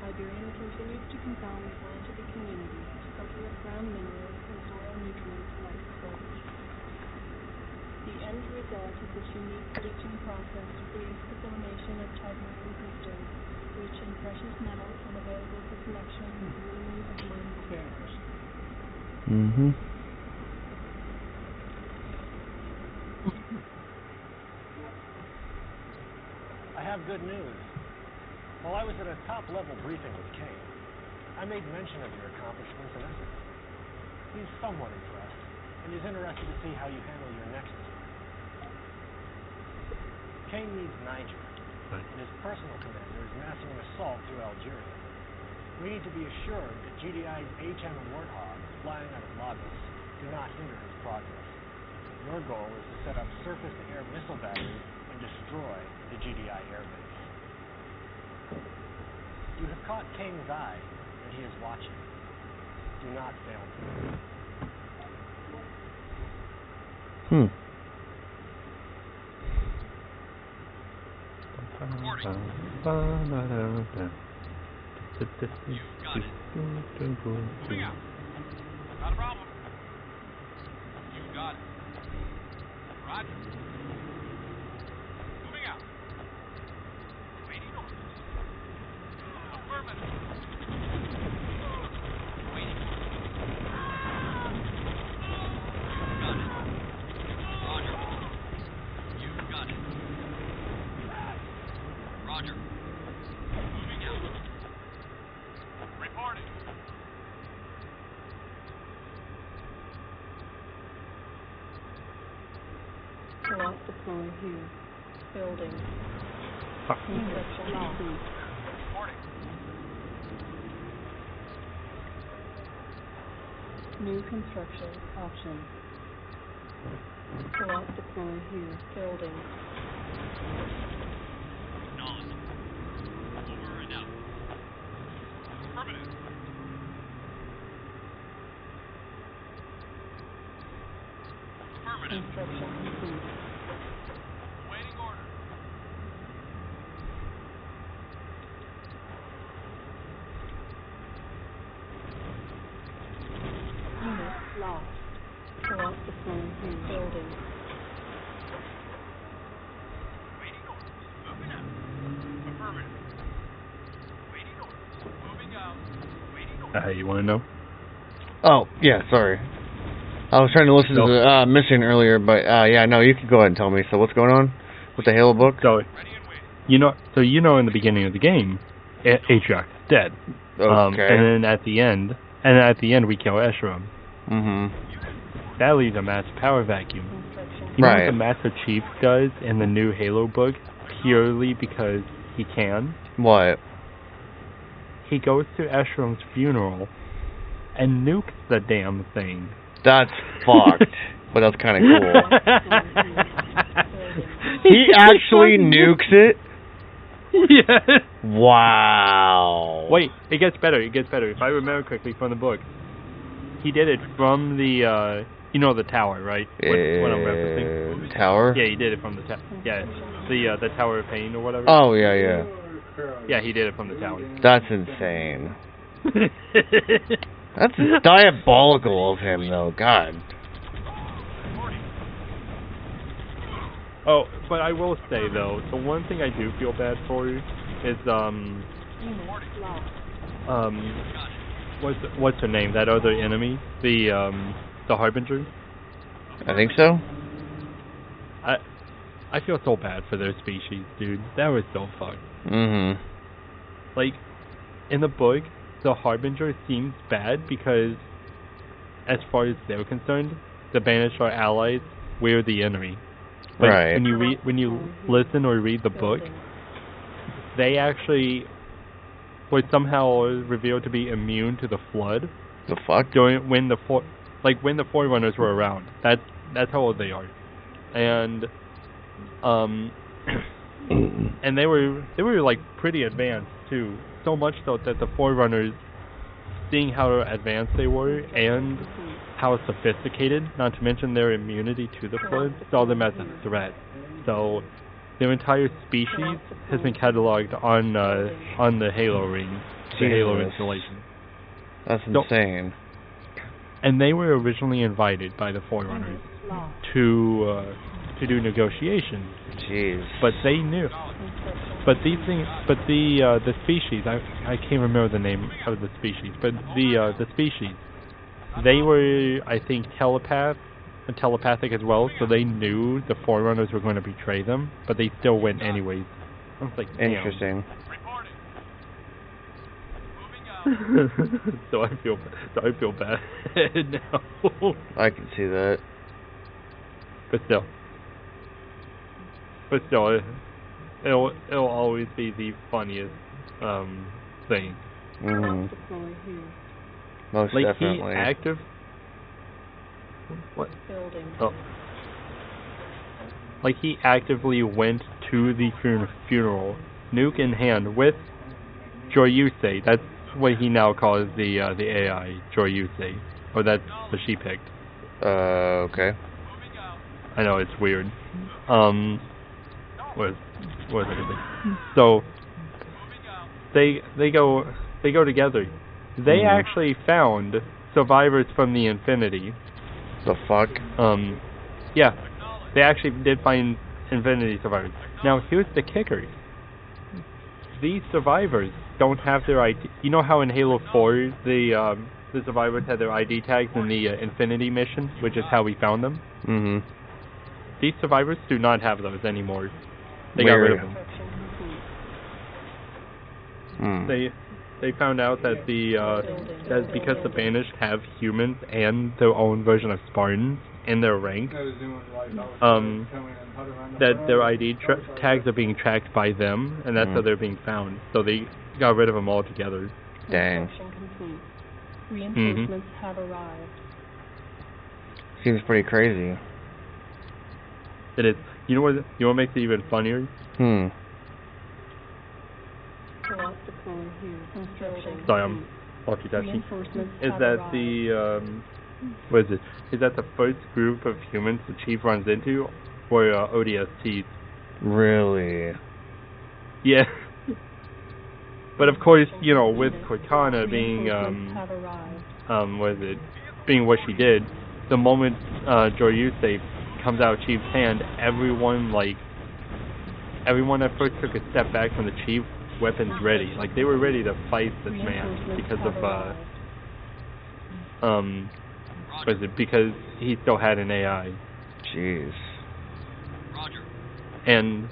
Tiberian continues to confound the scientific community to cultivate ground minerals and soil nutrients like silage. The end result is this unique leaching process creates the formation of Tiberian crystals, rich in precious metals and available for collection in the ruins of mining caves. I have good news. While I was at a top-level briefing with Kane, I made mention of your accomplishments and efforts. He's somewhat impressed, and is interested to see how you handle your next assignment. Kane needs Niger, and his personal commander is massing an assault through Algeria. We need to be assured that GDI's H-M Warthog flying out of Lagos do not hinder his progress. Your goal is to set up surface-to-air missile batteries and destroy the GDI airbase. You have caught Kane's eye, and he is watching. Do not fail him. Moving out. Not a problem. You got it. Roger. Moving out. Waiting orders. Affirmative. Waiting orders. Got it. Roger. You got it. Roger. Moving out. Reporting. Select deploy here. Building. Fuck. Construction complete. Reporting. New construction option. Select deploy here. Building. Acknowledged. Over and out. Affirmative. Affirmative. Construction complete. Awaiting order. Unit lost. Select deploy here. Building. Waiting orders. Moving out. Affirmative. Waiting orders. Moving out. Waiting orders. You want to know? Oh, yeah, sorry. I was trying to listen to the mission earlier, but yeah, no, you can go ahead and tell me. So what's going on with the Halo book? So, Ready and waiting. you know in the beginning of the game, Atriox is dead. Okay. And then at the end we kill Esheram. Mm-hmm. That leaves a massive power vacuum. Construction. You know Right. what the Master Chief does in the new Halo book, purely because he can? What? He goes to Esheram's funeral and nukes the damn thing. That's fucked. But that's kind of cool. He actually nukes it? Yeah. Wow. Wait, it gets better. If I remember correctly from the book, he did it from the, the tower, right? What I'm referencing. Tower? Yeah, he did it from the tower. Yeah, the Tower of Pain or whatever. Oh, yeah, yeah. Yeah, he did it from the tower. That's insane. That's diabolical of him, though. God. Oh, but I will say though, the one thing I do feel bad for is Unit lost. what's her name? That other enemy, the Harbinger. I think so. I feel so bad for their species, dude. That was so fucked. Mm-hmm. Like, in the book, the Harbinger seems bad because, as far as they're concerned, the Banished are allies. We're the enemy. But Right. when you listen or read the book, they actually were somehow revealed to be immune to the Flood. The fuck? During when the Forerunners were around. That's how old they are, and and they were like pretty advanced too. So much so that the Forerunners, seeing how advanced they were and how sophisticated, not to mention their immunity to the Flood, saw them as a threat. So their entire species has been cataloged on the Halo ring, the Halo Jesus. installation. That's insane. And they were originally invited by the Forerunners to do negotiations. Jeez. But they knew. But these things, the species, I can't remember the name of the species, but the species, they were, I think, telepaths telepathic as well, so they knew the Forerunners were going to betray them, but they still went anyways. I was like, damn. Interesting. Reporting. Moving out. so I feel bad now. I can see that. But still, it'll always be the funniest thing. Mm. Deploy here. Most Like definitely. What? Building. Oh. Like he actively went to the funeral, nuke in hand, with Joyusei. That's what he now calls the AI, Joyusei. Or that's what she picked. Okay. I know, it's weird. What is everything? So they go together. They actually found survivors from the Infinity. The fuck? Yeah. They actually did find Infinity survivors. Now here's the kicker. These survivors don't have their ID. You know how in Halo 4 the survivors had their ID tags in the Infinity mission, which is how we found them? Mm-hmm. These survivors do not have those anymore. They got rid of them. They found out that that because the Banished have humans and their own version of Spartans in their ranks, that their ID tags are being tracked by them, and that's how they're being found. So they got rid of them altogether. Dang. Reinforcements have arrived. Seems pretty crazy. It is. You know what makes it even funnier? Deploy here. Construction. Sorry, I'm multitasking. Reinforcements Is have that arrived. what is it? Is that the first group of humans the Chief runs into, or ODSTs? Really? Yeah. But of course, you know, with Cortana being being what she did, the moment Joyusei comes out of Chief's hand, everyone at first took a step back from the Chief, weapons ready. Like they were ready to fight this man because of because he still had an AI. Jeez. Roger. And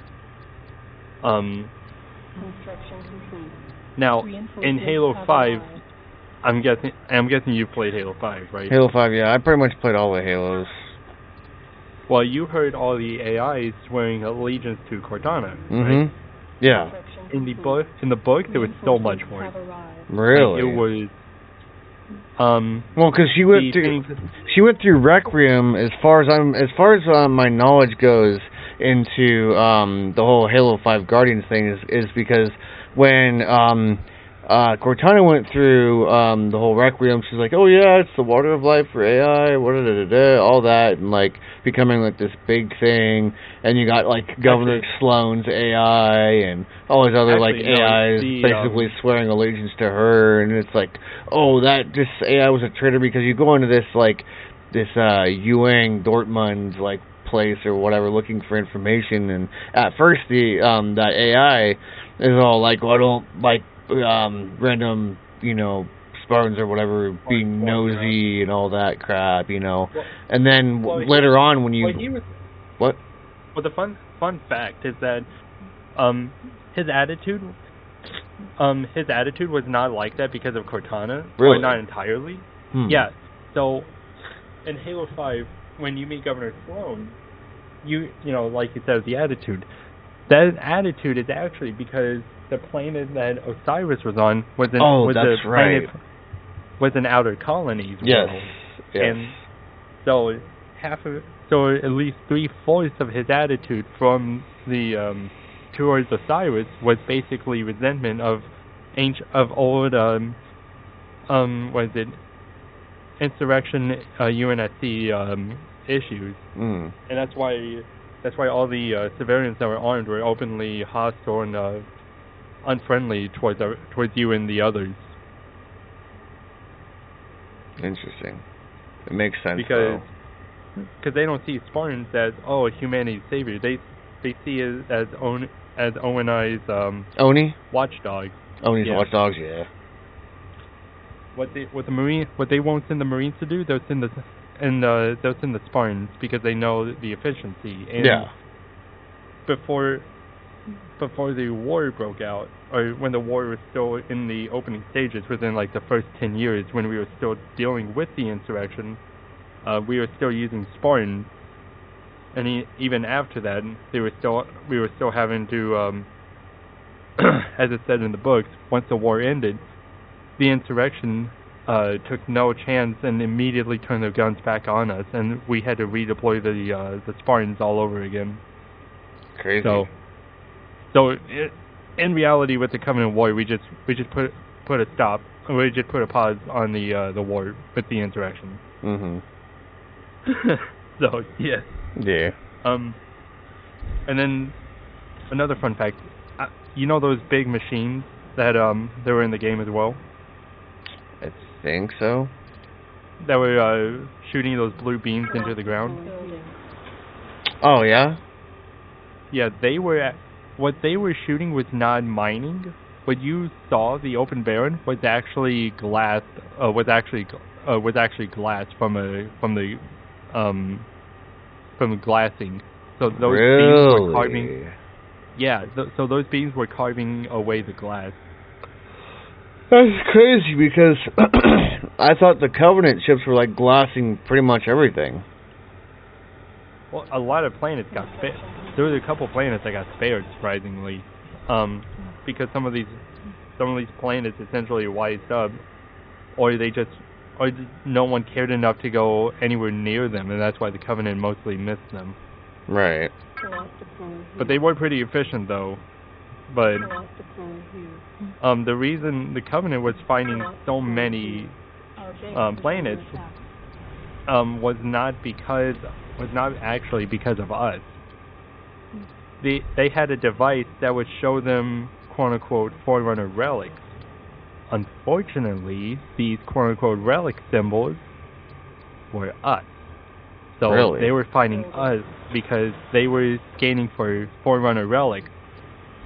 Construction complete. now in Halo 5, I'm guessing you played Halo 5, right? Halo 5, yeah. I pretty much played all the Halos. Well, you heard all the AIs swearing allegiance to Cortana, right? Mm-hmm. Yeah. In the book, there was so much more. Really? Like, it was. Well, because she went through Requiem. As far as my knowledge goes into the whole Halo 5 Guardians thing is because when Cortana went through the whole Requiem, she's like, oh yeah, it's the water of life for AI, all that, and like becoming like this big thing, and you got like Governor Sloan's AI and all these other like AIs basically swearing allegiance to her, and it's like, oh, that this AI was a traitor because you go into this Ewing Dortmund like place or whatever looking for information, and at first that AI is all like, well, I don't like random, Spartans or whatever being nosy and all that crap, and then later on when you what? Well, the fun fact is that his attitude was not like that because of Cortana. Really? Or not entirely. Yeah. So in Halo 5, when you meet Governor Sloan, you like you said, the attitude. That attitude is actually because the planet that Osiris was on was an outer colonies world. Yes. And so at least 3/4 of his attitude from the towards Osiris was basically resentment of old insurrection UNSC issues. And that's why all the civilians that were armed were openly hostile and unfriendly towards you and the others. Interesting. It makes sense because they don't see Spartans as humanity's savior. They see it as ONI's watchdogs. Oni's watchdogs, yeah. What they won't send the Marines to do, they'll send the those in the Spartans because they know the efficiency. And Yeah. Before the war broke out, or when the war was still in the opening stages, within like the first 10 years, when we were still dealing with the insurrection, we were still using Spartans, and even after that, we were still having to, as it said in the books, once the war ended, the insurrection took no chance and immediately turned their guns back on us, and we had to redeploy the Spartans all over again. Crazy. So in reality, with the Covenant War, we just put a stop. We just put a pause on the war with the insurrection. Mhm. So yeah. Yeah. And then another fun fact, you know those big machines that they were in the game as well, I think so. that were shooting those blue beams into the ground. Oh yeah. Yeah, what they were shooting was not mining. What you saw, the open barren, was actually glass. Was actually glass from the glassing. So those beams were carving. Yeah, so those beams were carving away the glass. That's crazy because I thought the Covenant ships were like glassing pretty much everything. Well, a lot of planets got spared. There was a couple planets that got spared, surprisingly, because some of these planets essentially wised up, or no one cared enough to go anywhere near them, and that's why the Covenant mostly missed them. Right. But they were pretty efficient, though. But the reason the Covenant was finding so many planets was not actually because of us. They had a device that would show them quote-unquote Forerunner relics. Unfortunately, these quote-unquote relic symbols were us. So Really? they were finding us because they were scanning for Forerunner relics,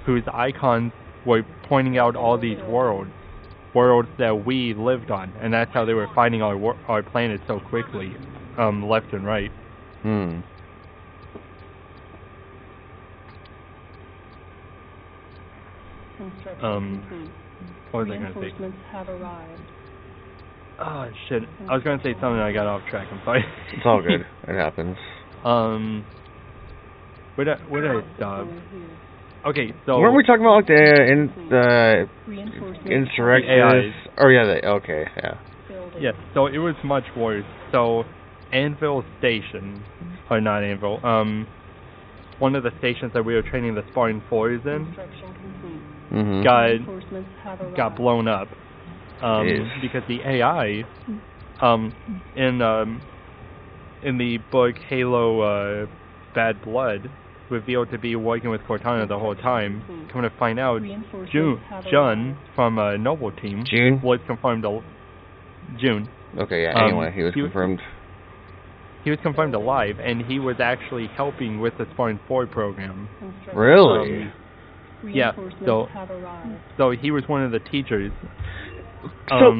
whose icons were pointing out all these worlds that we lived on, and that's how they were finding our planet so quickly, left and right. Hmm. What was I going to say? Reinforcements have arrived. Oh shit! I was going to say something and I got off track. I'm sorry. It's all good. It happens. Where did I stop? Okay, so Weren't we talking about like the Reinforcements insurrectionists? Oh yeah, okay, yeah. building. yeah, so it was much worse. So Anvil Station, or not Anvil, one of the stations that we were training the Spartan 4s in, Construction complete. Mhm. Reinforcements have arrived. got blown up because the AI in the book Halo Bad Blood revealed to be working with Cortana the whole time. Come to find out, Reinforcements have Jun arrived. from Noble Team June? was confirmed June. Okay, yeah. Anyway, he was confirmed. He was confirmed alive, and he was actually helping with the Spartan 4 program. Construction. Really? Yeah, Reinforcements have arrived. So he was one of the teachers. So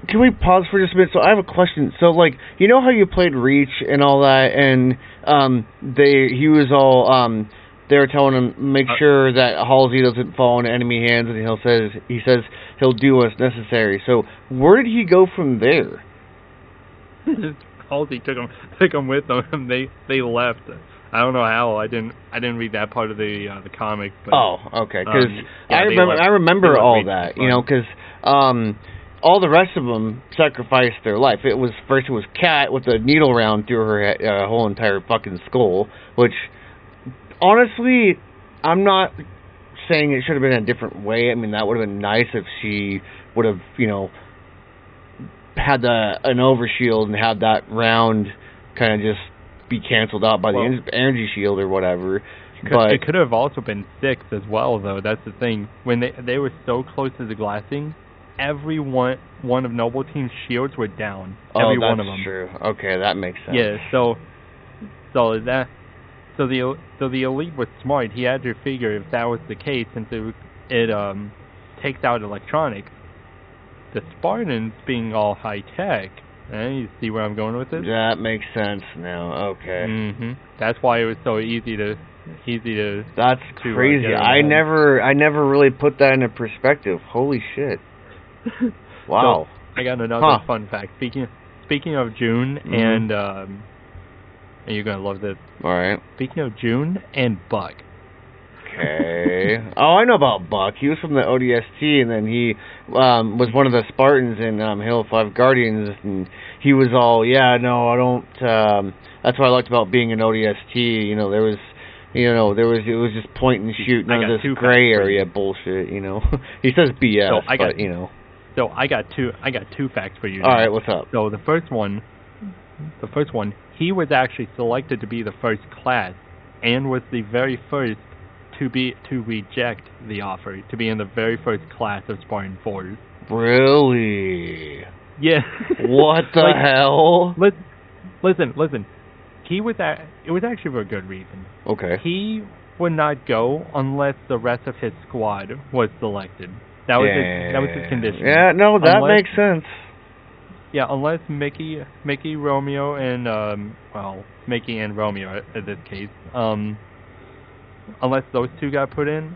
can we pause for just a minute? So I have a question. So like, you know how you played Reach and all that, and he was all they were telling him make sure that Halsey doesn't fall into enemy hands, and he says he'll do what's necessary. So where did he go from there? Halsey took him with them. They left. I don't know how. I didn't read that part of the comic. But, oh, okay. Because yeah, I remember all Reach that. You know, because all the rest of them sacrificed their life. It was Kat with a needle round through her whole entire fucking skull. Which, honestly, I'm not saying it should have been a different way. I mean, that would have been nice if she would have, you know, had an overshield and had that round kind of just be canceled out by the energy shield or whatever. But it could have also been 6 as well, though. That's the thing. When they were so close to the glassing, every one of Noble Team's shields were down. Every one of them. That's true. Okay, that makes sense. Yeah. So the elite was smart. He had to figure if that was the case, since it takes out electronics. The Spartans, being all high tech, You see where I'm going with this? That makes sense now. Okay. Mm-hmm. That's why it was so easy to That's crazy. get I around. never really put that into perspective. Holy shit. Wow. So, I got another fun fact. Speaking of June and you're gonna love this. All right. Speaking of June and Buck. Okay. Oh, I know about Buck. He was from the ODST, and then he was one of the Spartans in Halo 5 Guardians, and he was all, yeah, no, I don't. That's what I liked about being an ODST. You know, it was just point and shoot, none of this gray area bullshit. You know, he says BS, but you know. So I got two facts for you. All right, what's up? So the first one, he was actually selected to be the first class, and was the very first to reject the offer to be in the very first class of Spartan 4s. Really? Yeah. What the hell? Listen. It was actually for a good reason. Okay. He would not go unless the rest of his squad was selected. That was his condition. Yeah, no, that makes sense. Yeah, unless Mickey, Romeo, and Mickey and Romeo in this case, unless those two got put in,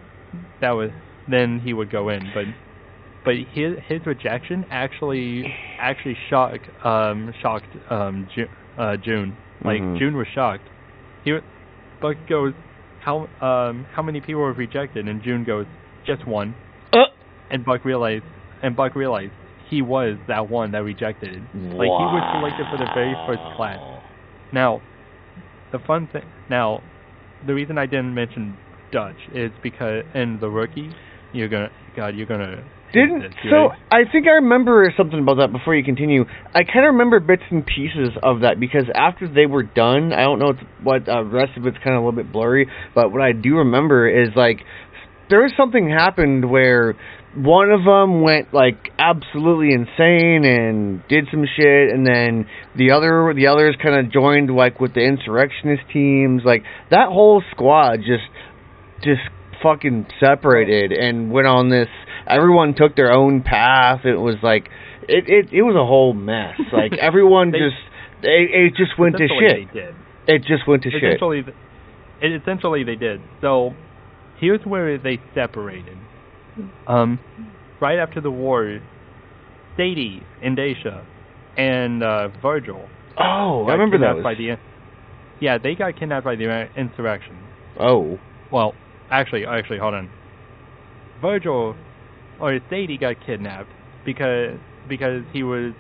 then he would go in. But his rejection actually shocked June. Like June was shocked. Buck goes, how many people were rejected? And June goes, just one. And Buck realized he was that one that rejected it. Wow. Like, he was selected for the very first class. Now, the reason I didn't mention Dutch is because in the rookie, you're gonna. I think I remember something about that before you continue. I kind of remember bits and pieces of that because after they were done, I don't know what the rest of it's kind of a little bit blurry, but what I do remember is like there was something happened where one of them went like absolutely insane and did some shit, and then the others kind of joined like with the insurrectionist teams. Like that whole squad just fucking separated and went on this. Everyone took their own path. It was like it was a whole mess. Like everyone it just went to shit. They did. It just went to shit. Essentially, they did. So here's where they separated. Right after the war, Sadie, Indacia, and Virgil. Oh, I remember that. Yeah, they got kidnapped by the insurrection. Oh. Well, actually, hold on. Virgil or Sadie got kidnapped because she was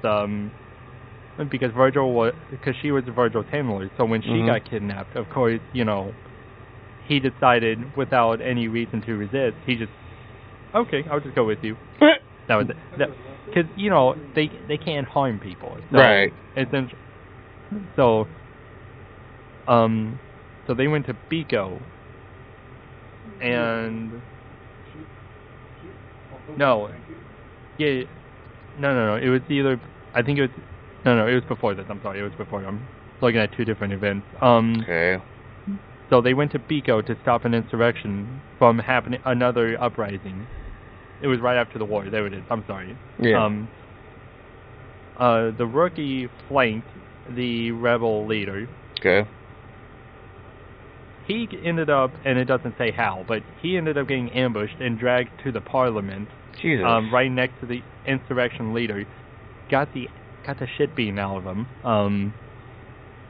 Virgil's handler. So when she got kidnapped, of course, you know, he decided without any reason to resist. He just, okay, I'll just go with you. That was it. Because you know they can't harm people. So right. So they went to Pico. And no, it was either, I think it was, it was before this. I'm sorry, it was before. I'm looking at two different events. Okay. So they went to Pico to stop an insurrection from happening, another uprising. It was right after the war. There it is. I'm sorry. Yeah. The rookie flanked the rebel leader. Okay. He ended up, and it doesn't say how, but he ended up getting ambushed and dragged to the parliament. Jesus. Right next to the insurrection leader. Got the shit beaten out of him.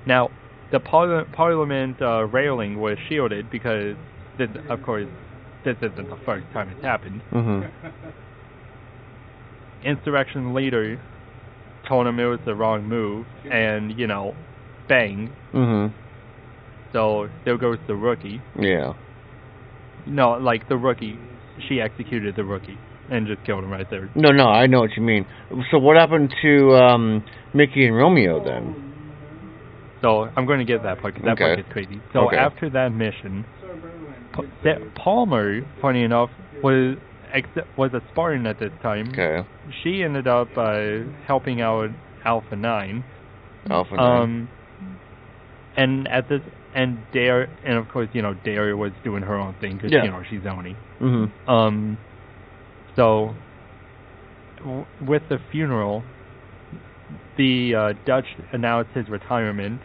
Now, the parliament railing was shielded because, of course, this isn't the first time it's happened. Insurrection leader told him it was the wrong move, and, you know, bang. So there goes the rookie. Yeah. No, like the rookie, she executed the rookie and just killed him right there. No, I know what you mean. So what happened to Mickey and Romeo then? So I'm going to get that part because that part is crazy. So after that mission, Palmer, funny enough, was a Spartan at this time. Okay. She ended up helping out Alpha 9. Alpha 9. And at this. And of course, you know, Daria was doing her own thing because, you know, she's Oni. So, with the funeral, the Dutch announced his retirement,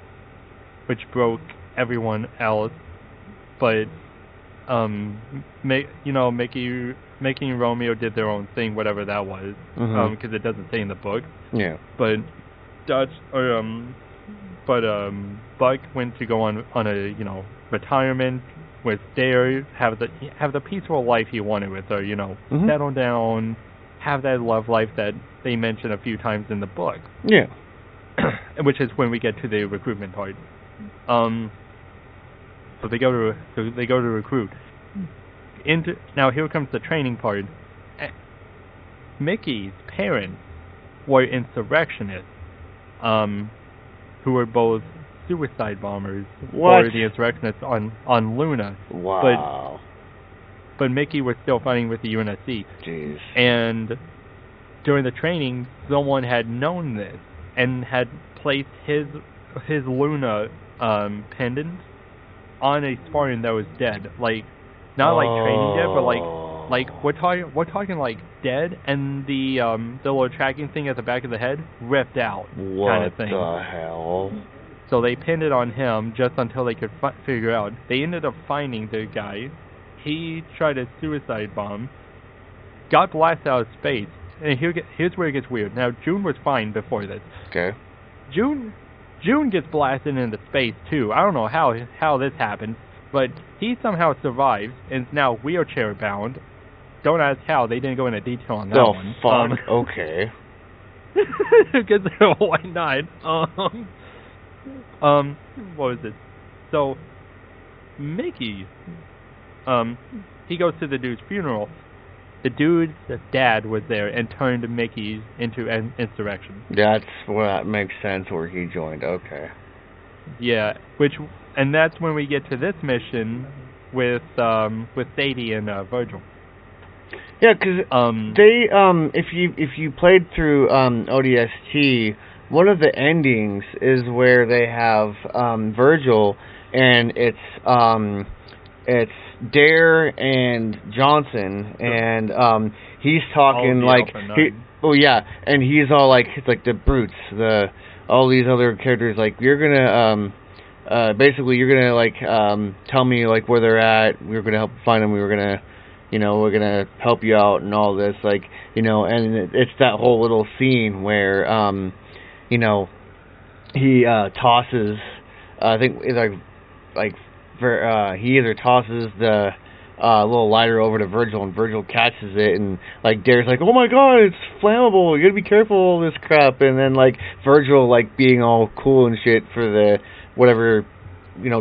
which broke everyone else. But Mickey and Romeo did their own thing, whatever that was, because it doesn't say in the book. Yeah. But Buck went to go on a retirement with Dare, have the peaceful life he wanted with her, settle down, have that love life that they mention a few times in the book. Yeah. Which is when we get to the recruitment part. So they go to recruit. Now here comes the training part. Mickey's parents were insurrectionists, who were both suicide bombers for the insurrectionists on Luna. Wow. But Mickey was still fighting with the UNSC. Jeez. And during the training, someone had known this and had placed his Luna pendant on a Spartan that was dead. Like, not like training dead, but like we're talking like dead, and the little tracking thing at the back of the head ripped out, kind of thing. What the hell? So they pinned it on him just until they could figure out. They ended up finding the guy. He tried a suicide bomb, got blasted out of space, and here's where it gets weird. Now, June was fine before this. Okay. June gets blasted into space too. I don't know how this happened, but he somehow survives and is now wheelchair bound. Don't ask how. They didn't go into detail on that one. Oh fuck. Okay. Because why not? What was it? So Mickey, he goes to the dude's funeral. The dude's dad was there and turned Mickey into an insurrection. That's what makes sense where he joined. Okay. Yeah, and that's when we get to this mission with Sadie and Virgil. Yeah, because they if you played through ODST, one of the endings is where they have Virgil, and it's Dare and Johnson, and he's talking and he's all like, it's like the brutes, all these other characters, like, you're gonna basically you're gonna like tell me like where they're at, we're gonna help find them, we're gonna help you out and all this, like, and it's that whole little scene where he tosses, I think it's he either tosses the little lighter over to Virgil, and Virgil catches it, and like Dare's like, oh my god, it's flammable, you gotta be careful, all this crap, and then like Virgil, like being all cool and shit for the whatever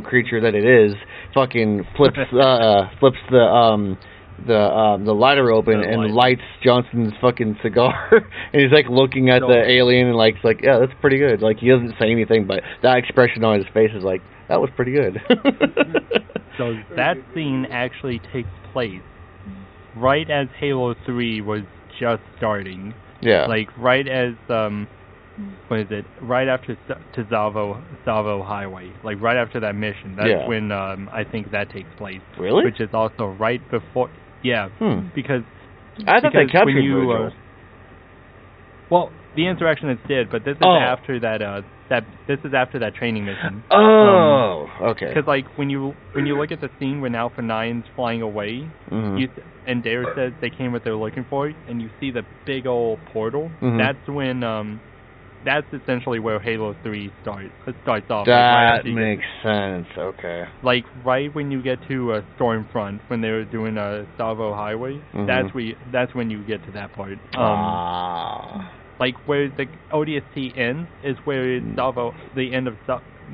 creature that it is, fucking flips the lighter open and lights Johnson's fucking cigar, and he's like looking at the alien and like, yeah, that's pretty good. Like, he doesn't say anything, but that expression on his face is like, that was pretty good. So that scene actually takes place right as Halo 3 was just starting. Yeah. Like right as what is it? Right after Zavo Highway. Like right after that mission. That's when I think that takes place. Really? Which is also right before. Yeah. Because I thought they captured Virgil. Well, the insurrectionists did, but this is after that. This is after that training mission. Oh, okay. Because like when you look at the scene when Alpha 9's flying away, and Dare says they came what they're looking for, and you see the big old portal. That's when that's essentially where Halo 3 starts off. That makes sense. Okay. Like right when you get to Stormfront, when they were doing Salvo Highway, that's when you get to that part. Like where the ODST ends is where Salvo, the end of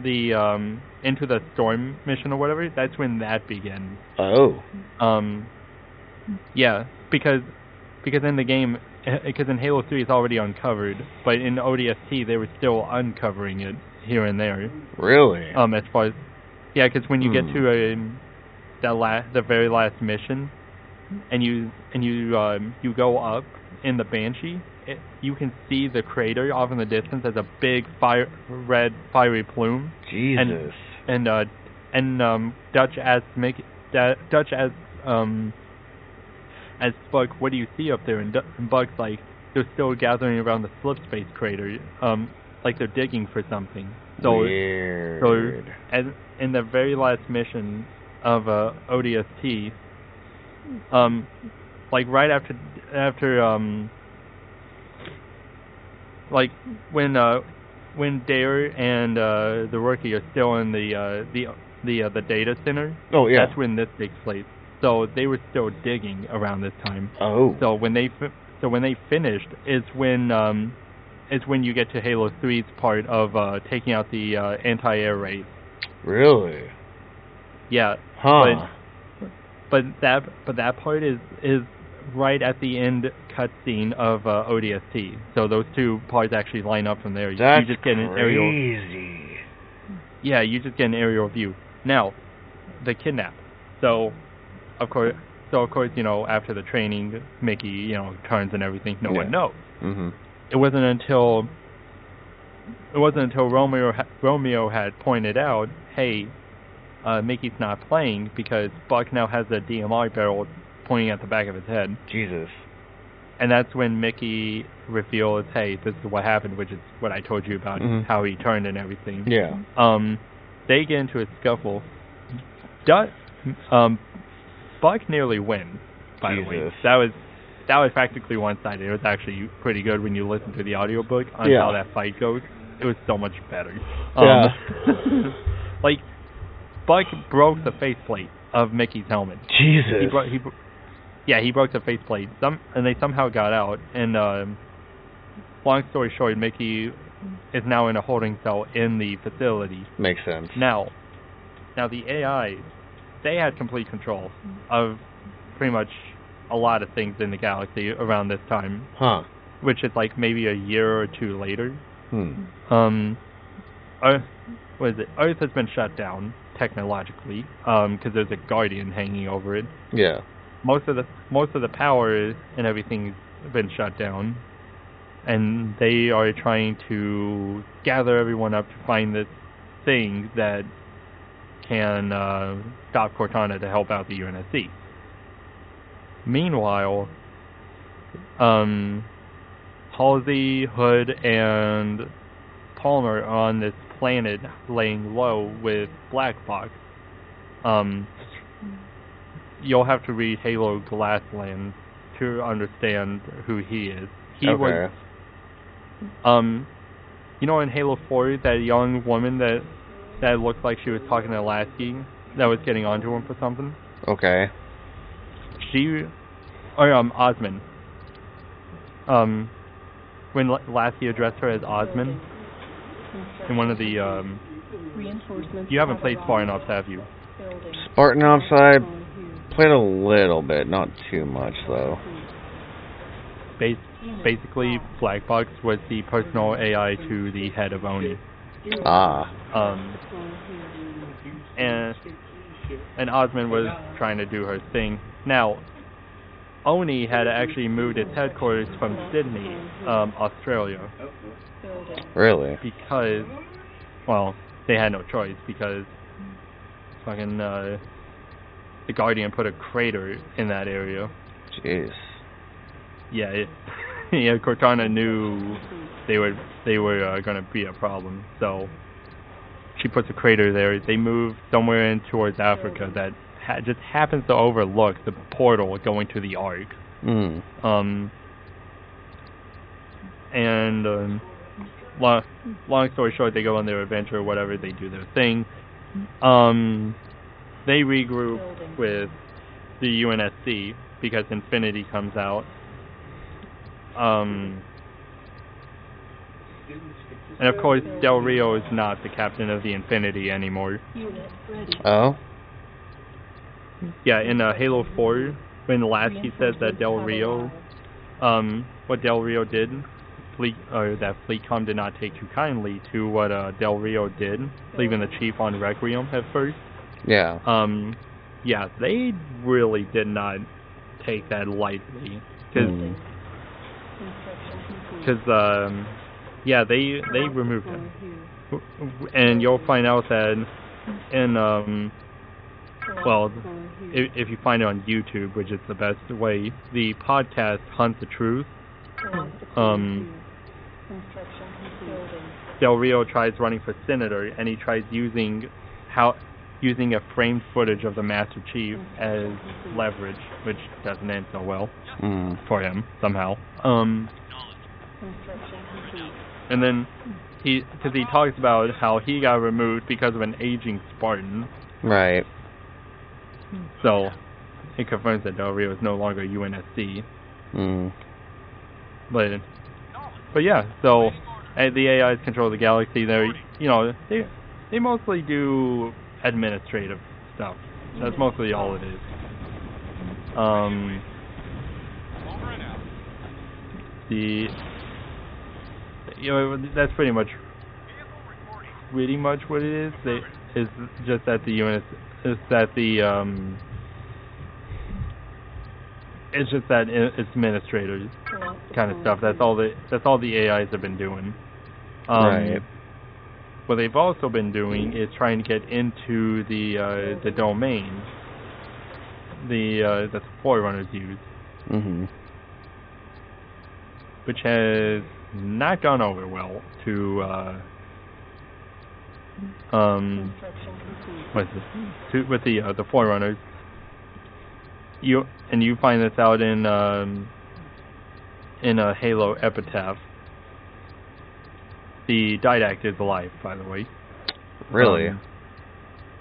the Into the Storm mission or whatever. That's when that begins. Oh. Yeah, because in the game. Because in Halo 3 it's already uncovered, but in ODST they were still uncovering it here and there. Really? As far as because when you get to the very last mission, and you go up in the Banshee, you can see the crater off in the distance as a big red fiery plume. Jesus. And Dutch asks as Buck, what do you see up there? And Buck's like, they're still gathering around the slip space crater, like they're digging for something. So, Weird. so in the very last mission of ODST, like right after like when Dare and the rookie are still in the data center. Oh yeah. That's when this takes place. So they were still digging around this time. Oh. So when they finished is when you get to Halo 3's part of taking out the anti-air raid. Really? Yeah. Huh. But that part is right at the end cutscene of ODST. So those two parts actually line up from there. That's you just get an crazy. aerial. Yeah, you just get an aerial view. Now, the kidnap. So, of course, you know, after the training, Mickey, you know, turns and everything. No one knows. Mm-hmm. It wasn't until Romeo had pointed out, hey, Mickey's not playing because Buck now has a DMR barrel pointing at the back of his head. Jesus. And that's when Mickey reveals, hey, this is what happened, which is what I told you about, how he turned and everything. Yeah. They get into a scuffle. Buck nearly wins, by the way. That was practically one-sided. It was actually pretty good when you listen to the audiobook on how that fight goes. It was so much better. Like, Buck broke the faceplate of Mickey's helmet. Jesus. He broke the faceplate. And they somehow got out. And long story short, Mickey is now in a holding cell in the facility. Makes sense. Now the AI, they had complete control of pretty much a lot of things in the galaxy around this time. Huh. Which is like maybe a year or two later. Earth has been shut down technologically because there's a guardian hanging over it. Yeah. Most of the power and everything's been shut down, and they are trying to gather everyone up to find this thing that can stop Cortana to help out the UNSC. Meanwhile, Halsey, Hood, and Palmer are on this planet laying low with Black Box. You'll have to read Halo Glassland to understand who he is. He was, you know, in Halo 4, that young woman that looked like she was talking to Lasky, that was getting onto him for something. Okay. Osman. When Lasky addressed her as Osman in one of the you haven't played Spartan Ops, have you? Spartan Ops, I played a little bit, not too much though. Basically, Black Box was the personal AI to the head of ONI. And Osman was trying to do her thing. Now, ONI had actually moved its headquarters from Sydney, Australia. Really? Because, well, they had no choice because fucking the Guardian put a crater in that area. Jeez. Yeah, Cortana knew they were gonna be a problem, so she puts a crater there. They move somewhere in towards Africa that just happens to overlook the portal going to the Ark. And long story short, they go on their adventure, whatever, they do their thing. They regroup with the UNSC because Infinity comes out. And of course, Del Rio is not the captain of the Infinity anymore. Oh? Yeah, in Halo 4, when Lasky says that Del Rio, what Del Rio did, that Fleetcom did not take too kindly to what Del Rio did, leaving the chief on Requiem at first. Yeah. Yeah, they really did not take that lightly, yeah, they removed him, and you'll find out that in well, if you find it on YouTube, which is the best way, the podcast Hunt the Truth, Construction complete. Del Rio tries running for senator, and he tries using a framed footage of the Master Chief as leverage, which doesn't end so well for him somehow. Construction complete. And then because he talks about how he got removed because of an aging Spartan. Right. So it confirms that Del Rio is no longer UNSC. But yeah, so the AIs control the galaxy. They mostly do administrative stuff. That's mostly all it is. That's pretty much what it is. Is just that the units is that the it's just that it's administrators kind of stuff. That's all the AIs have been doing. Right. What they've also been doing is trying to get into the domain that the Forerunners use, which has not gone over well to with the Forerunners. You find this out in a Halo Epitaph. The Didact is alive, by the way. Really?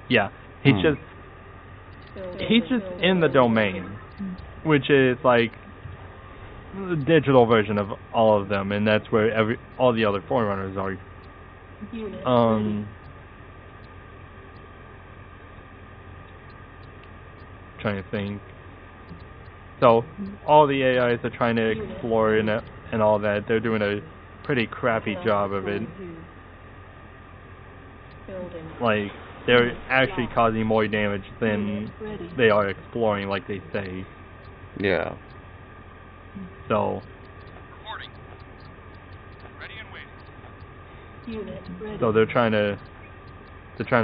Yeah. He's just in the domain, which is like the digital version of all of them, and that's where all the other Forerunners are. Trying to think. So all the AIs are trying to explore and all that. They're doing a pretty crappy job of it. Like, they're actually causing more damage than they are exploring, like they say. Yeah. So. Reporting. Ready and waiting. So they're trying to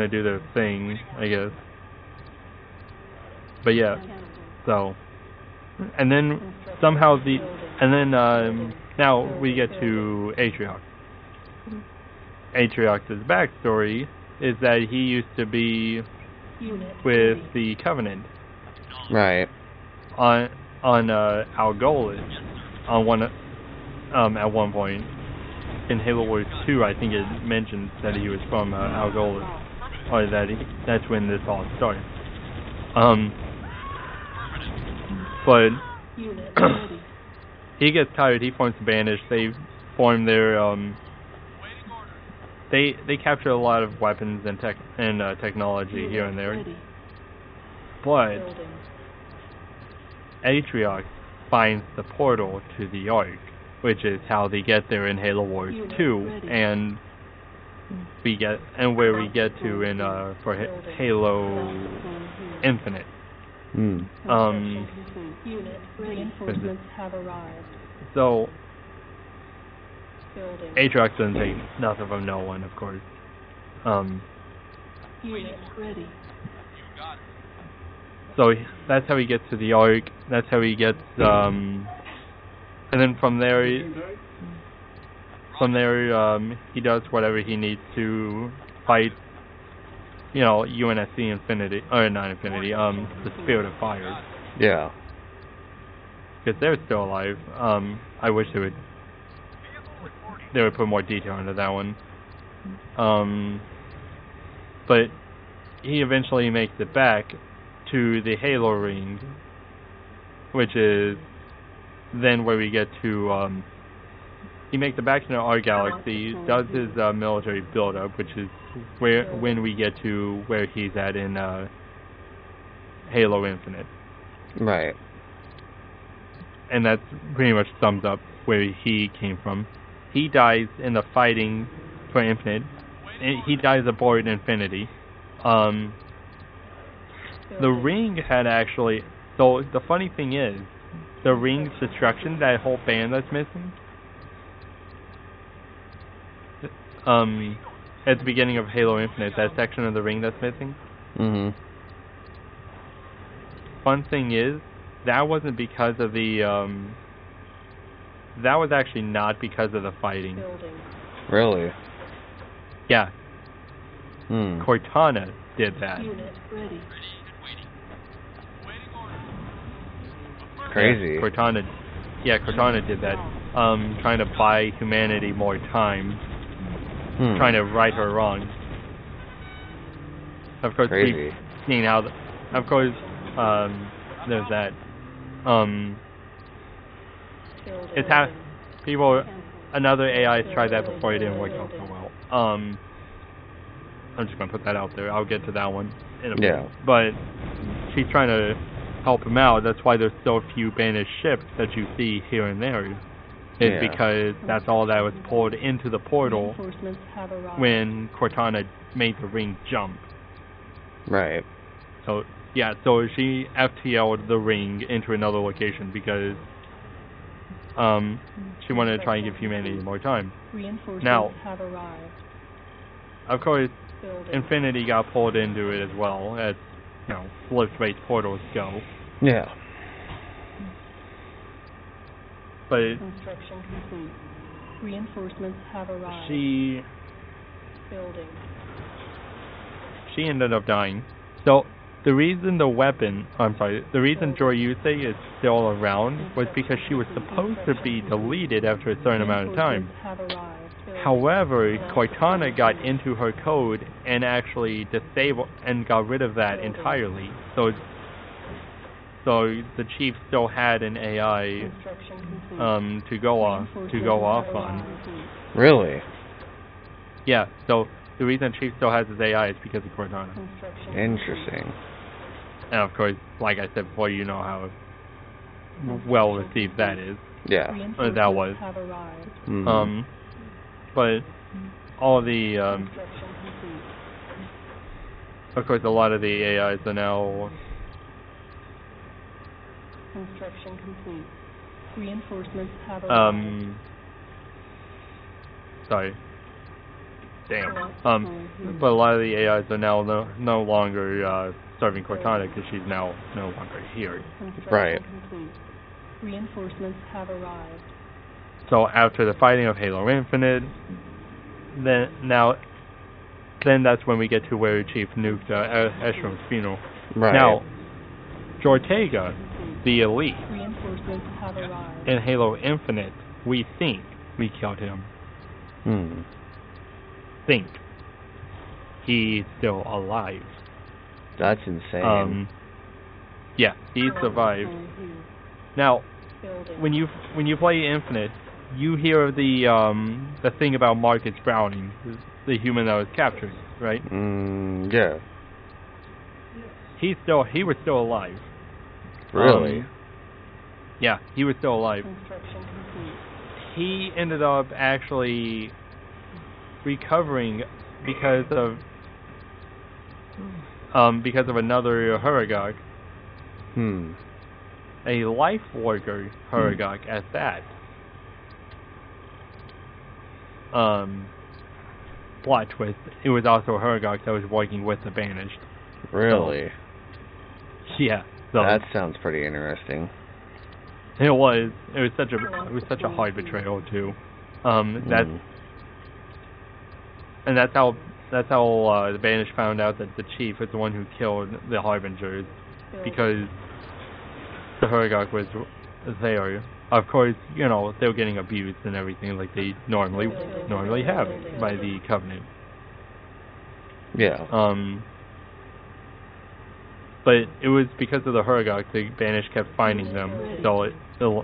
do their thing, I guess. But yeah. So. And then somehow now we get to Atriox. Atriox's backstory is that he used to be with the Covenant. Right. On Algolis at one point. In Halo Wars 2, I think it mentions that he was from Algolis, or that's when this all started. But he gets tired. He forms a bandage. They form their They capture a lot of weapons and technology here and there. But Atriox finds the portal to the Ark, which is how they get there in Halo Wars 2, and where we get to in for Halo Infinite. Reinforcements have arrived. So Atriox doesn't take nothing from no one, of course. Unit ready. So that's how he gets to the Ark. That's how he gets and then from there he does whatever he needs to fight, UNSC Infinity, or not Infinity, the Spirit of Fire. Yeah. Because they're still alive. I wish they would put more detail into that one. But he eventually makes it back to the Halo Ring, which is then where we get to, he makes it back to our galaxy, does his military build-up, which is when we get to where he's at in Halo Infinite. Right. And that pretty much sums up where he came from. He dies in the fighting for Infinite. He dies aboard Infinity. The ring had actually... So, the funny thing is, the ring's destruction, that whole band that's missing, at the beginning of Halo Infinite, that section of the ring that's missing. Fun thing is, that wasn't because of the that was actually not because of the fighting. Building. Really? Yeah, Hmm. Cortana did that. Unit ready. Crazy. Yeah, Cortana did that. Trying to buy humanity more time. Hmm. Trying to right her wrong. Of course, Crazy. we've seen how. Of course, there's that. It's how people. Another AI tried that before. It didn't work out so well. I'm just gonna put that out there. I'll get to that one in a minute. Yeah. But she's trying to help him out. That's why there's so few banished ships that you see here and there. It's Yeah. because that's all that was pulled into the portal Reinforcements have arrived. when Cortana made the ring jump. Right. So yeah, so she FTL'd the ring into another location because she wanted to try and give humanity more time. Reinforcements Now, have arrived. of course, Building. Infinity got pulled into it as well, as lift-based portals go. Yeah. But Construction complete. Reinforcements have arrived. she Building. ended up dying. So the reason the reason Joryusei is still around was because she was supposed to be deleted after a certain amount of time. Reinforcements have arrived. Building. However, Cortana got into her code and actually disabled and got rid of that entirely. So the chief still had an AI Construction complete. to go off Reinforcements on. have arrived. Really? Yeah. So the reason chief still has his AI is because of Cortana. Construction Interesting. And of course, like I said before, you know how well received that is. Yeah. complete. That was. Reinforcements have arrived. Mhm. But all the Construction complete. of course, a lot of the AIs are now Construction complete. Reinforcements have arrived. sorry. Damn. But a lot of the AIs are now no longer serving Cortana because she's now no longer here. Construction Right. complete. Reinforcements have arrived. So after the fighting of Halo Infinite, then that's when we get to where Chief nuked Estrom's funeral. Right. Now, Jortega, the elite, Reinforcements have arrived. in Halo Infinite, we think we killed him. Hmm. Think. He's still alive. That's insane. Yeah, he survived. Now, Building. when you play Infinite, you hear the thing about Marcus Browning, the human that was captured, right? Yeah. He was still alive. Really? Yeah, he was still alive. Construction complete. He ended up actually recovering because of another Huragok, Hmm. a life worker Huragok at that. Plot twist, it was also a Huragok that was working with the Banished. Really? Yeah. So That sounds pretty interesting. it was such a hard betrayal too. That's how the Banished found out that the chief is the one who killed the Harbingers, because the Huragok was there. Of course, they were getting abused and everything like they normally have by the Covenant. Yeah. But it was because of the Huragok the Banished kept finding them. So the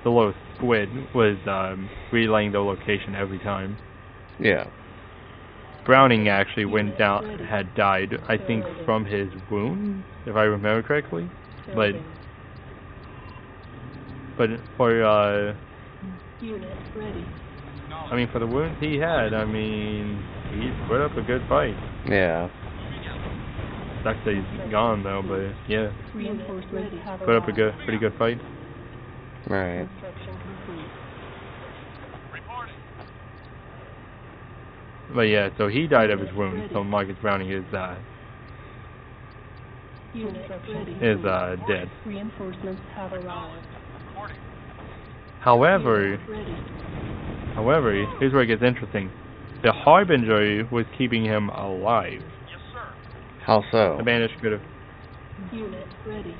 little squid was relaying the location every time. Yeah. Browning actually had died, I think, from his wound, if I remember correctly. But for Unit ready. for the wounds he had, he put up a good fight. Yeah. Sucks that he's gone though, but yeah, Reinforcements have put up a arrived. pretty good fight. Right. Construction complete. Reporting. But yeah, so he died of his wounds. So Marcus Browning is Unit ready. dead. Reinforcements have arrived. Reporting. However, Ready. here's where it gets interesting. The Harbinger was keeping him alive. Yes, sir. How so? The Banished could have. Unit ready.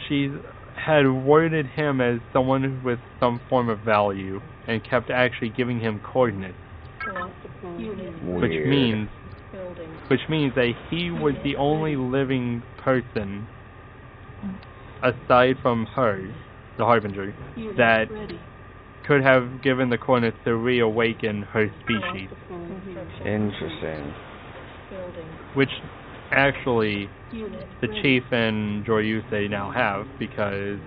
She had worded him as someone with some form of value and kept actually giving him coordinates, Unit Weird. which means that he was the only living person aside from her, the Harbinger, Unit that ready. could have given the coordinates to reawaken her species, Interesting. Building. which actually Unit the ready. chief and Joyuse they now have because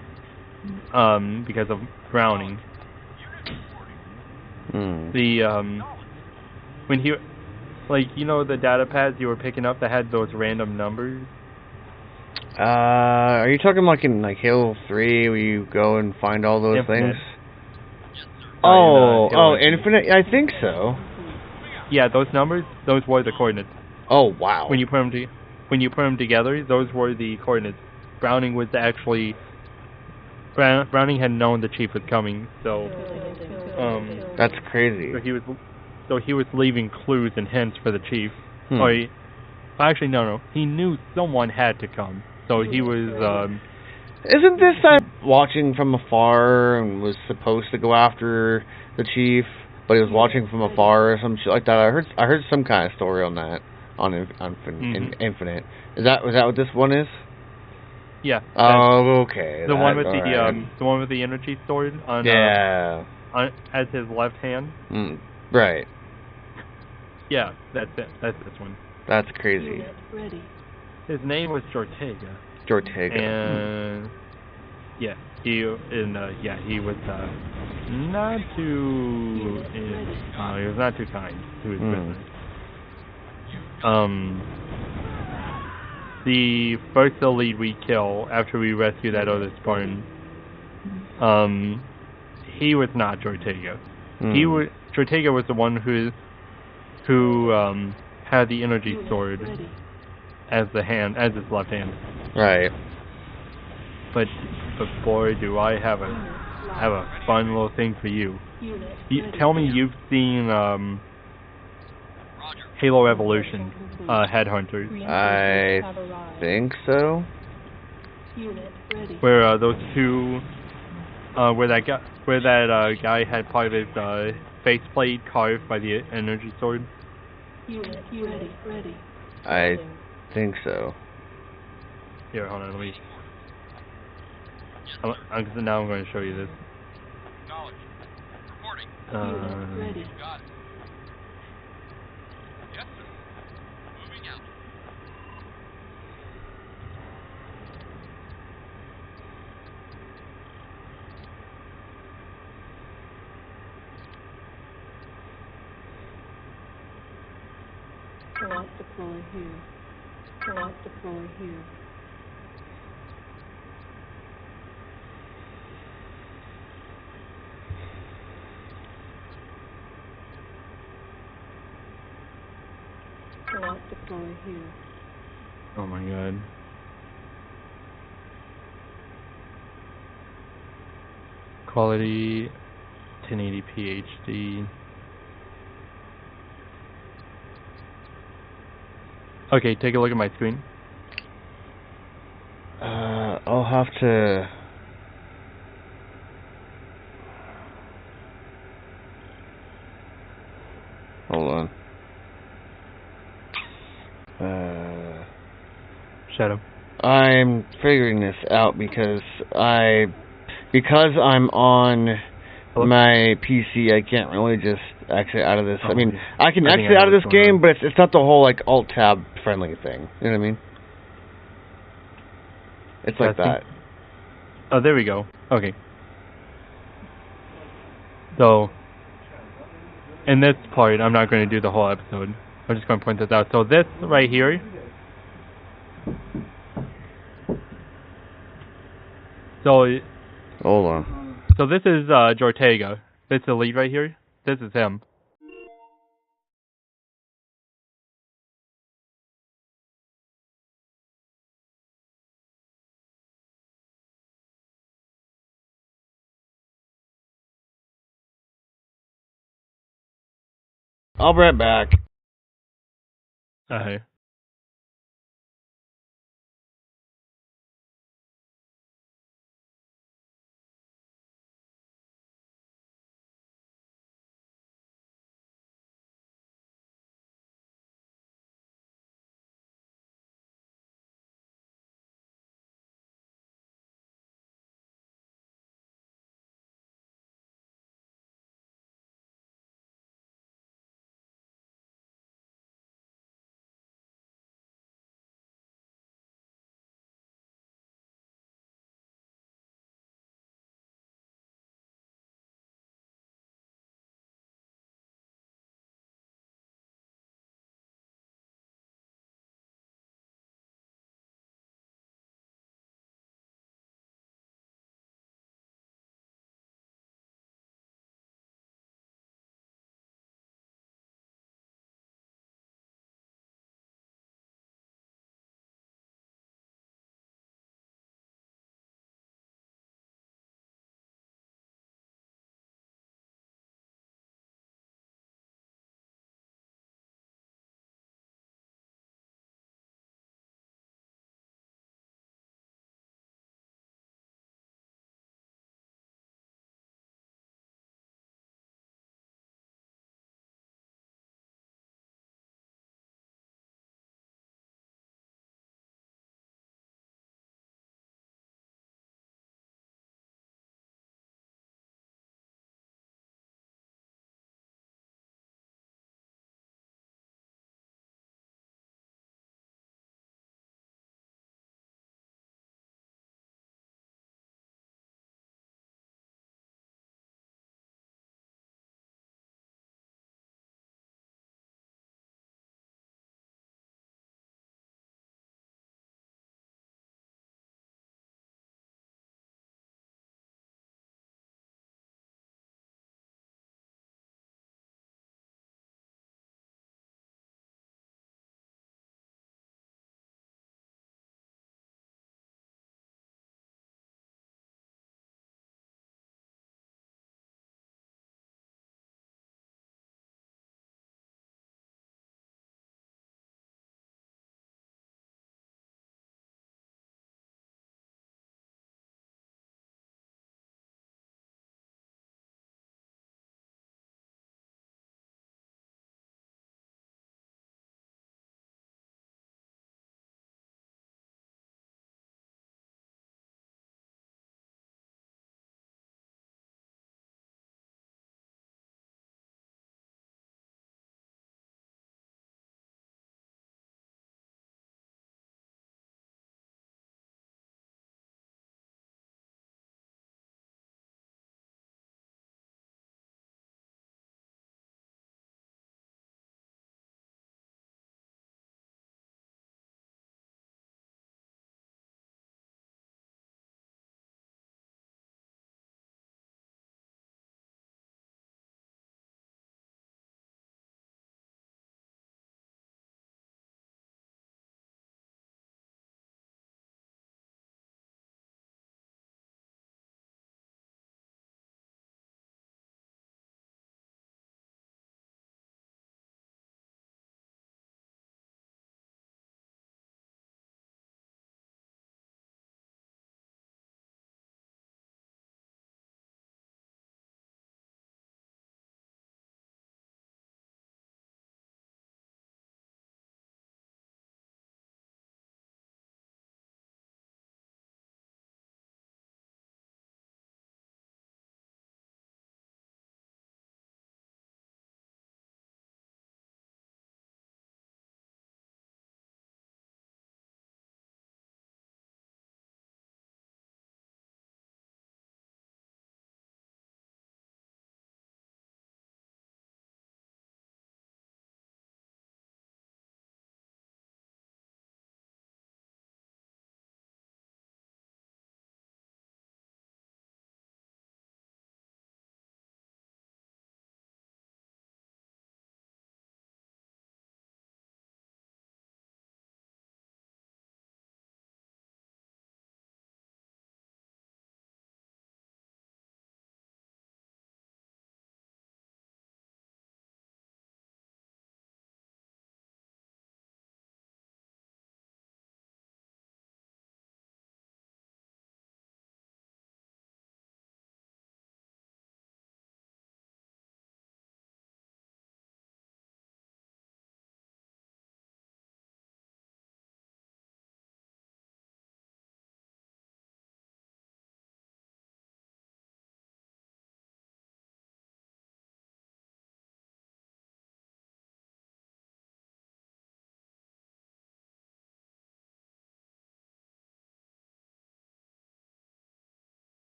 of drowning. Hmm. The when he, like, you know, the data pads you were picking up that had those random numbers. Are you talking like in like Halo 3 where you go and find all those Infinite. things? Oh, Oh, in, Infinite? I think so. Yeah, those numbers, those were the coordinates. Oh, wow. When you put them together, those were the coordinates. Browning was actually Browning had known the chief was coming, so That's crazy. so he was leaving clues and hints for the chief. Hmm. Actually, no, he knew someone had to come, so he was Isn't this that watching from afar and was supposed to go after the chief, but he was watching from afar or some shit like that? I heard some kind of story on that on Infinite. Was that what this one is? yeah. Oh, okay. The one with alright. the one with the energy stored on as his left hand. Right. Yeah, that's it. That's this one. That's crazy. Unit ready. His name was Jortega. Jortega. And he was not too he was not too kind to his business. The first elite we kill after we rescue that other Spartan, he was not Jortega. Jortega was the one who had the energy stored as his left hand. Right. But boy, do I have a fun little thing for you. Tell me you've seen Halo Evolution, Headhunters. I think so. Unit ready. Where those two, where that guy had part of his faceplate carved by the energy sword. Unit ready. I think so. Here, hold on, let me. Now I'm going to show you this. Knowledge. Reporting. Unit ready. Got it. Yes, sir. Moving out. Lock deploy here. Lock deploy here. Lock deploy here. Oh my god. Quality 1080p HD. Okay, take a look at my screen. I'll have to. Hold on. Shadow. I'm figuring this out because I'm on my PC. I can't really just exit out of this. I mean, I can exit out of this game, but it's not the whole like alt tab friendly thing. You know what I mean? It's like that. Oh, there we go. Okay. So, in this part, I'm not going to do the whole episode. I'm just going to point this out. So this right here. So. Hold on. So this is Jortega. This elite right here. This is him. I'll be right back. Okay.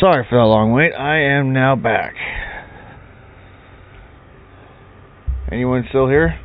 Sorry for the long wait. I am now back. Anyone still here?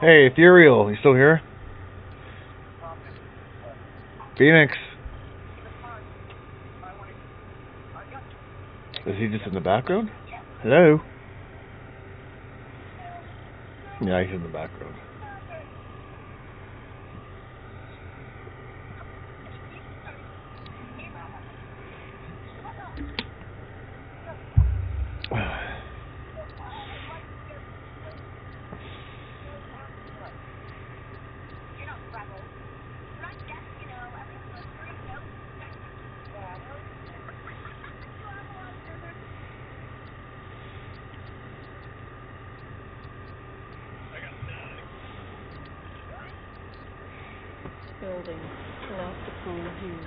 Hey, Ethereal, you still here? Phoenix. Is he just in the background? Hello? Yeah, he's in the background. Building. Lost upon view.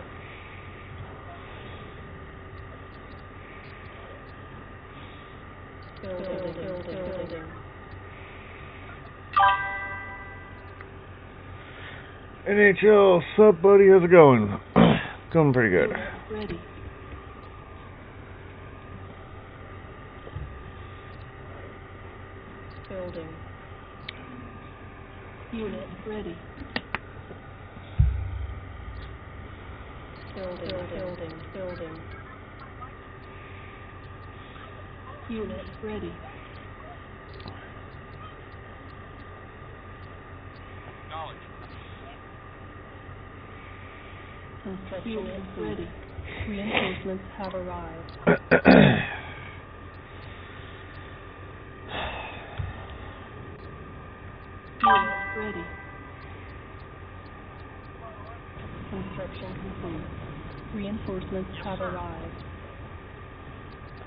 Building. NHL, sup buddy, how's it going? Going pretty good. Ready. Building. Unit ready. Building. Unit ready. Knowledge. Construction unit ready. Reinforcements have arrived. Unit ready. Construction complete. Reinforcements have arrived.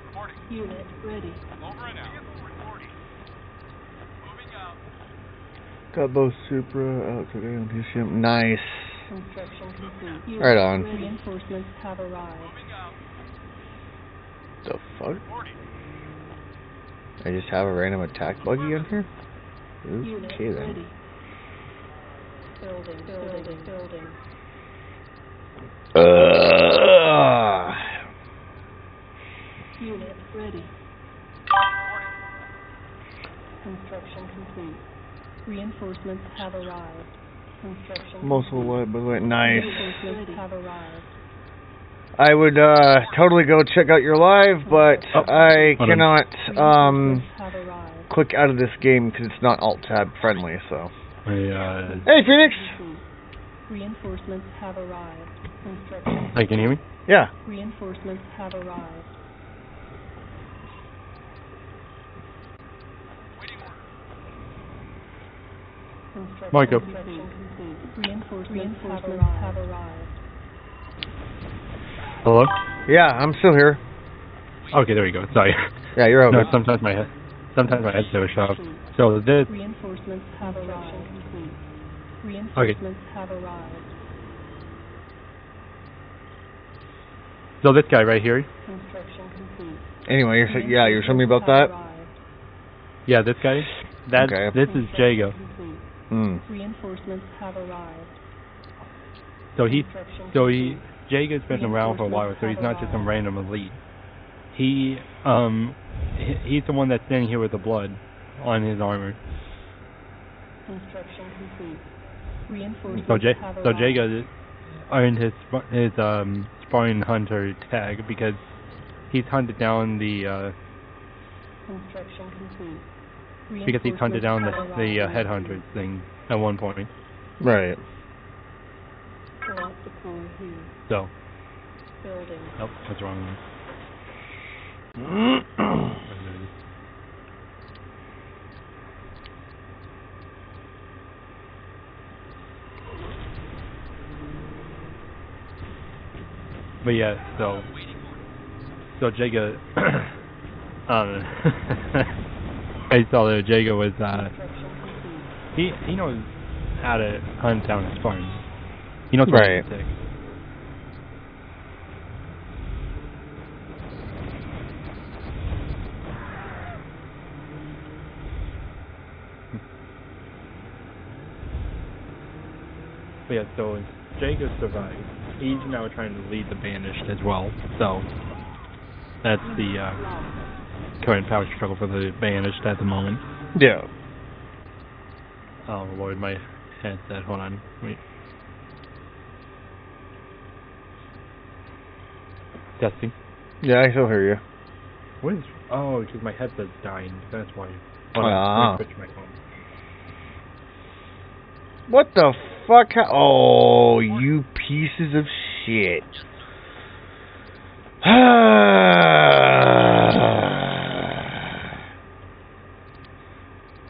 Reporting. Unit ready. Over and out. Reporting. Moving out. Got both Supra out today on his ship. Nice. Construction complete. Unit Right on. ready. Reinforcements have arrived. Moving out. The fuck? Reporting. I just have a random attack buggy on here? Unit Okay then. ready. Building. Unit ready. Construction complete. Reinforcements have arrived. Construction Muscle complete. light, by the way. Nice. Reinforcements have arrived. I would totally go check out your live, but I hold on. cannot Reinforcements have arrived. click out of this game because it's not alt tab friendly. So. I, Hey, Phoenix. Complete. Reinforcements have arrived. Construction. hey, can you hear me? Yeah. Reinforcements have arrived. Waiting order. Construction Michael. complete. Reinforcements have arrived. Hello? Yeah, I'm still here. Okay, there we go. Sorry. Yeah, you're over. No, sometimes my headset was shut off. So this. Reinforcements have arrived. Complete. Reinforcements have arrived. So this guy right here. Construction complete. Anyway, you're showing me about that. Yeah, this guy. That Okay. This is Jago. Complete. Hmm. Reinforcements have arrived. Jago's been around for a while, so he's not just some random elite. He's the one that's standing here with the blood on his armor. Construction complete. Reinforcements So have so arrived. Jaga earned his sparring hunter tag because he's hunted down the Construction complete. because he's hunted down the Reinforcements have arrived. headhunters thing at one point. Right. Select deploy here. So, Building. oh, what's wrong? But yeah, so Jaga, I saw that Jaga was he knows how to hunt down his farm. He knows what Right. to take. But yeah, so Jaga survived. He's now trying to lead the Banished as well. So that's the current power struggle for the Banished at the moment. Yeah. Oh Lord, my headset. Hold on. Wait. Testing. Yeah, I still hear you. What is? Oh, because my headset's dying. That's why. Ah. Let me switch my phone. What the fuck? Oh, you pieces of shit.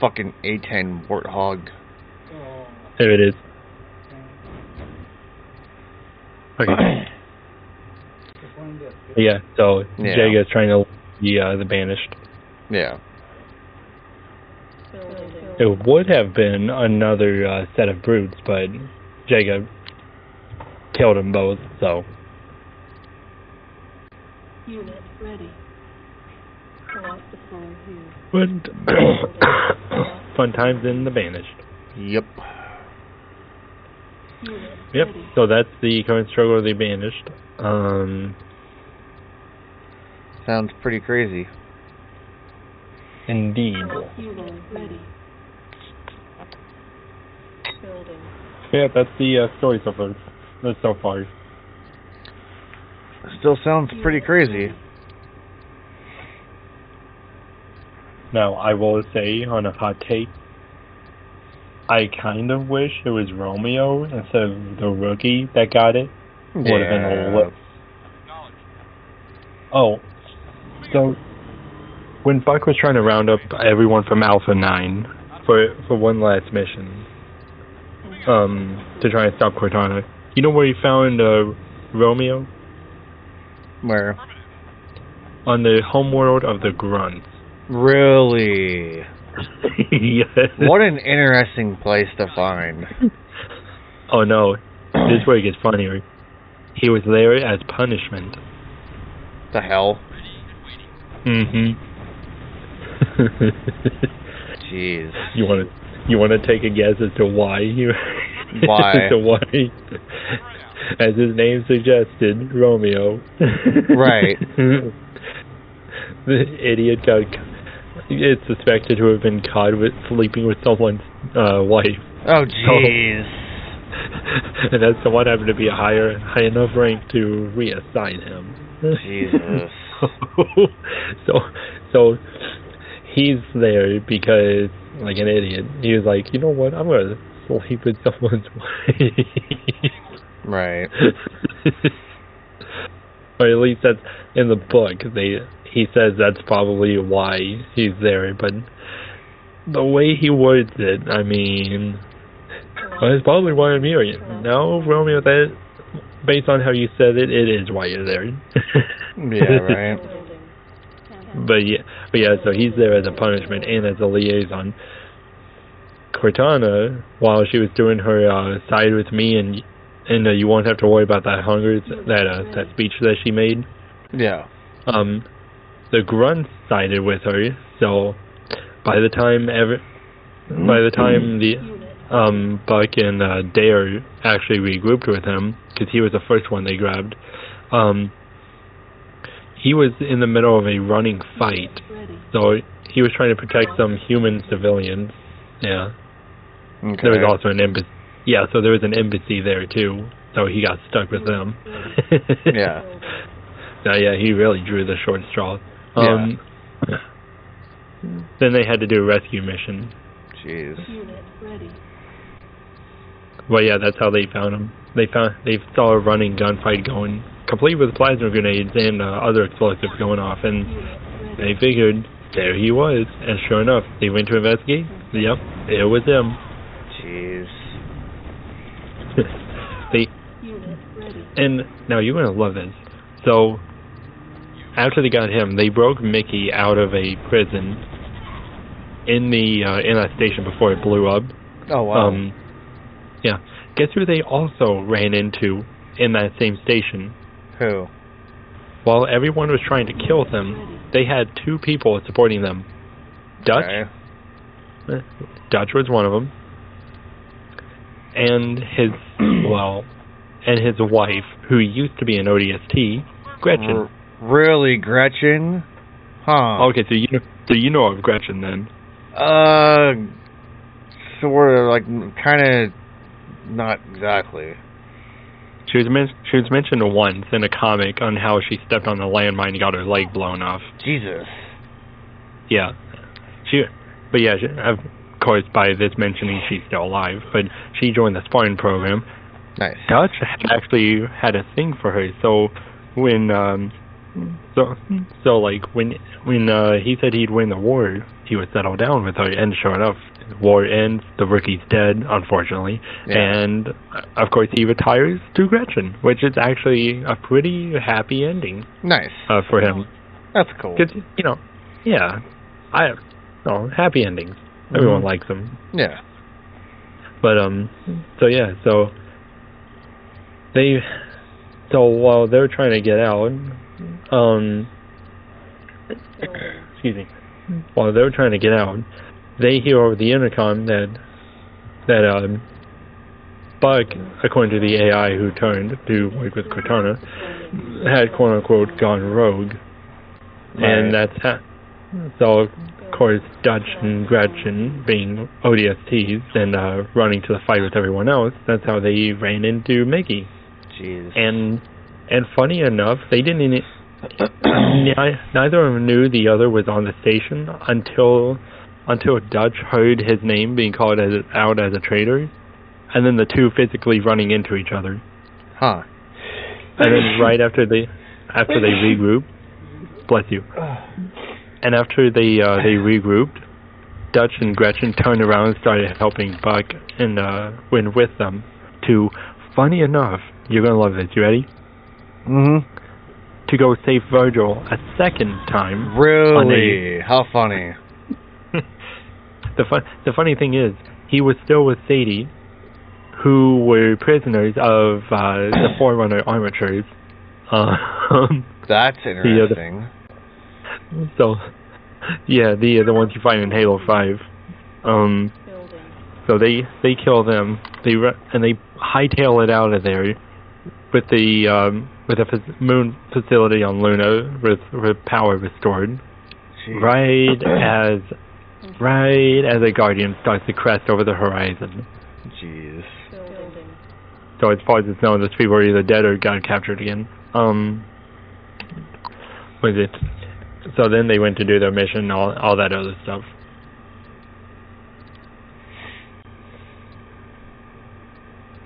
Fucking A10 warthog. Oh, There it is. Okay. just wanted to Yeah. So Yeah. Jaga's trying to lead the Banished. Yeah. Building. It would have been another set of brutes, but Jaga killed them both. So. Unit ready. Select deploy here. But fun times in the Banished. Yep. Unit Yep. ready. So that's the current struggle of the Banished. Sounds pretty crazy. Indeed. Unit ready. Building. Yeah, that's the story so far. That's so far. Still sounds pretty crazy. Now, I will say on a hot take, I kind of wish it was Romeo instead of the rookie that got it. Would have been a little. Oh, so when Buck was trying to round up everyone from Alpha 9 for one last mission, to try and stop Cortana, you know where he found Romeo? Where? On the homeworld of the Grunts. Really? Yes. What an interesting place to find. Oh no, this is where it gets funnier. He was there as punishment. The hell? Mm-hmm. Jeez. You want to take a guess as to why he? Why? As to why? As his name suggested, Romeo. Right. The idiot is suspected to have been caught with sleeping with someone's wife. Oh, jeez. And that someone happened to be high enough rank to reassign him. Jesus. So he's there because, like an idiot, he was like, you know what, I'm gonna sleep with someone's wife. Right. Or at least that's in the book. He says that's probably why he's there, but the way he words it, I mean, well, it's probably why I'm here. No, Romeo, that based on how you said it, it is why you're there. Yeah, right. But yeah, so he's there as a punishment and as a liaison. Cortana, while she was doing her side with me, and you won't have to worry about that hunger, that speech that she made. Yeah. The Grunts sided with her, so by the time the Buck and Dare actually regrouped with him, because he was the first one they grabbed, he was in the middle of a running fight, so he was trying to protect some human civilians. Yeah. Okay. There was also an Yeah, so there was an embassy there too, so he got stuck with them. Yeah. So yeah, he really drew the short straw. Then they had to do a rescue mission. Jeez. Unit ready. Well, yeah, that's how they found him. They saw a running gunfight going, complete with plasma grenades and other explosives going off, and they figured there he was. And sure enough, they went to investigate. Yep, it was him. Jeez. And now you're gonna love this. So after they got him, they broke Mickey out of a prison in that station before it blew up. Oh wow. Yeah. Guess who they also ran into in that same station? Who? While everyone was trying to kill them, they had two people supporting them. Dutch. Okay. Dutch was one of them. And his wife, who used to be an ODST, Gretchen. Really, Gretchen? Huh. Okay, so you know of Gretchen then. Sort of, like, kind of, not exactly. She was mentioned once in a comic on how she stepped on a landmine and got her leg blown off. Jesus. Yeah. Of course, by this mentioning, she's still alive, but she joined the Spartan program. Nice. Dutch actually had a thing for her, so when he said he'd win the war, he would settle down with her, and sure enough, the war ends, the rookie's dead, unfortunately, and of course he retires to Gretchen, which is actually a pretty happy ending. Nice. For him. That's cool. Because, happy endings. Everyone likes them. Yeah. But, so while they're trying to get out, while they're trying to get out, they hear over the intercom that Buck, according to the AI who turned to work with Cortana, had quote unquote gone rogue. Right. And that's so of course Dutch and Gretchen, being ODSTs and running to the fight with everyone else, that's how they ran into Mickey. Jeez. And funny enough, they didn't neither of them knew the other was on the station until Dutch heard his name being called out as a traitor, and then the two physically running into each other. Huh. And then right after they regrouped, bless you. And after they regrouped, Dutch and Gretchen turned around and started helping Buck and went with them to, funny enough, you're gonna love this, you ready? To go save Virgil a second time. Really? How funny. The funny thing is, he was still with Sadie, who were prisoners of the Forerunner armatures. That's interesting. So, yeah, the ones you find in Halo 5. So they kill them. They hightail it out of there with the moon facility on Luna with power restored. Jeez. Right as a Guardian starts to crest over the horizon. Jeez. So as far as it's known, those people are either dead or got captured again. So then they went to do their mission, all that other stuff.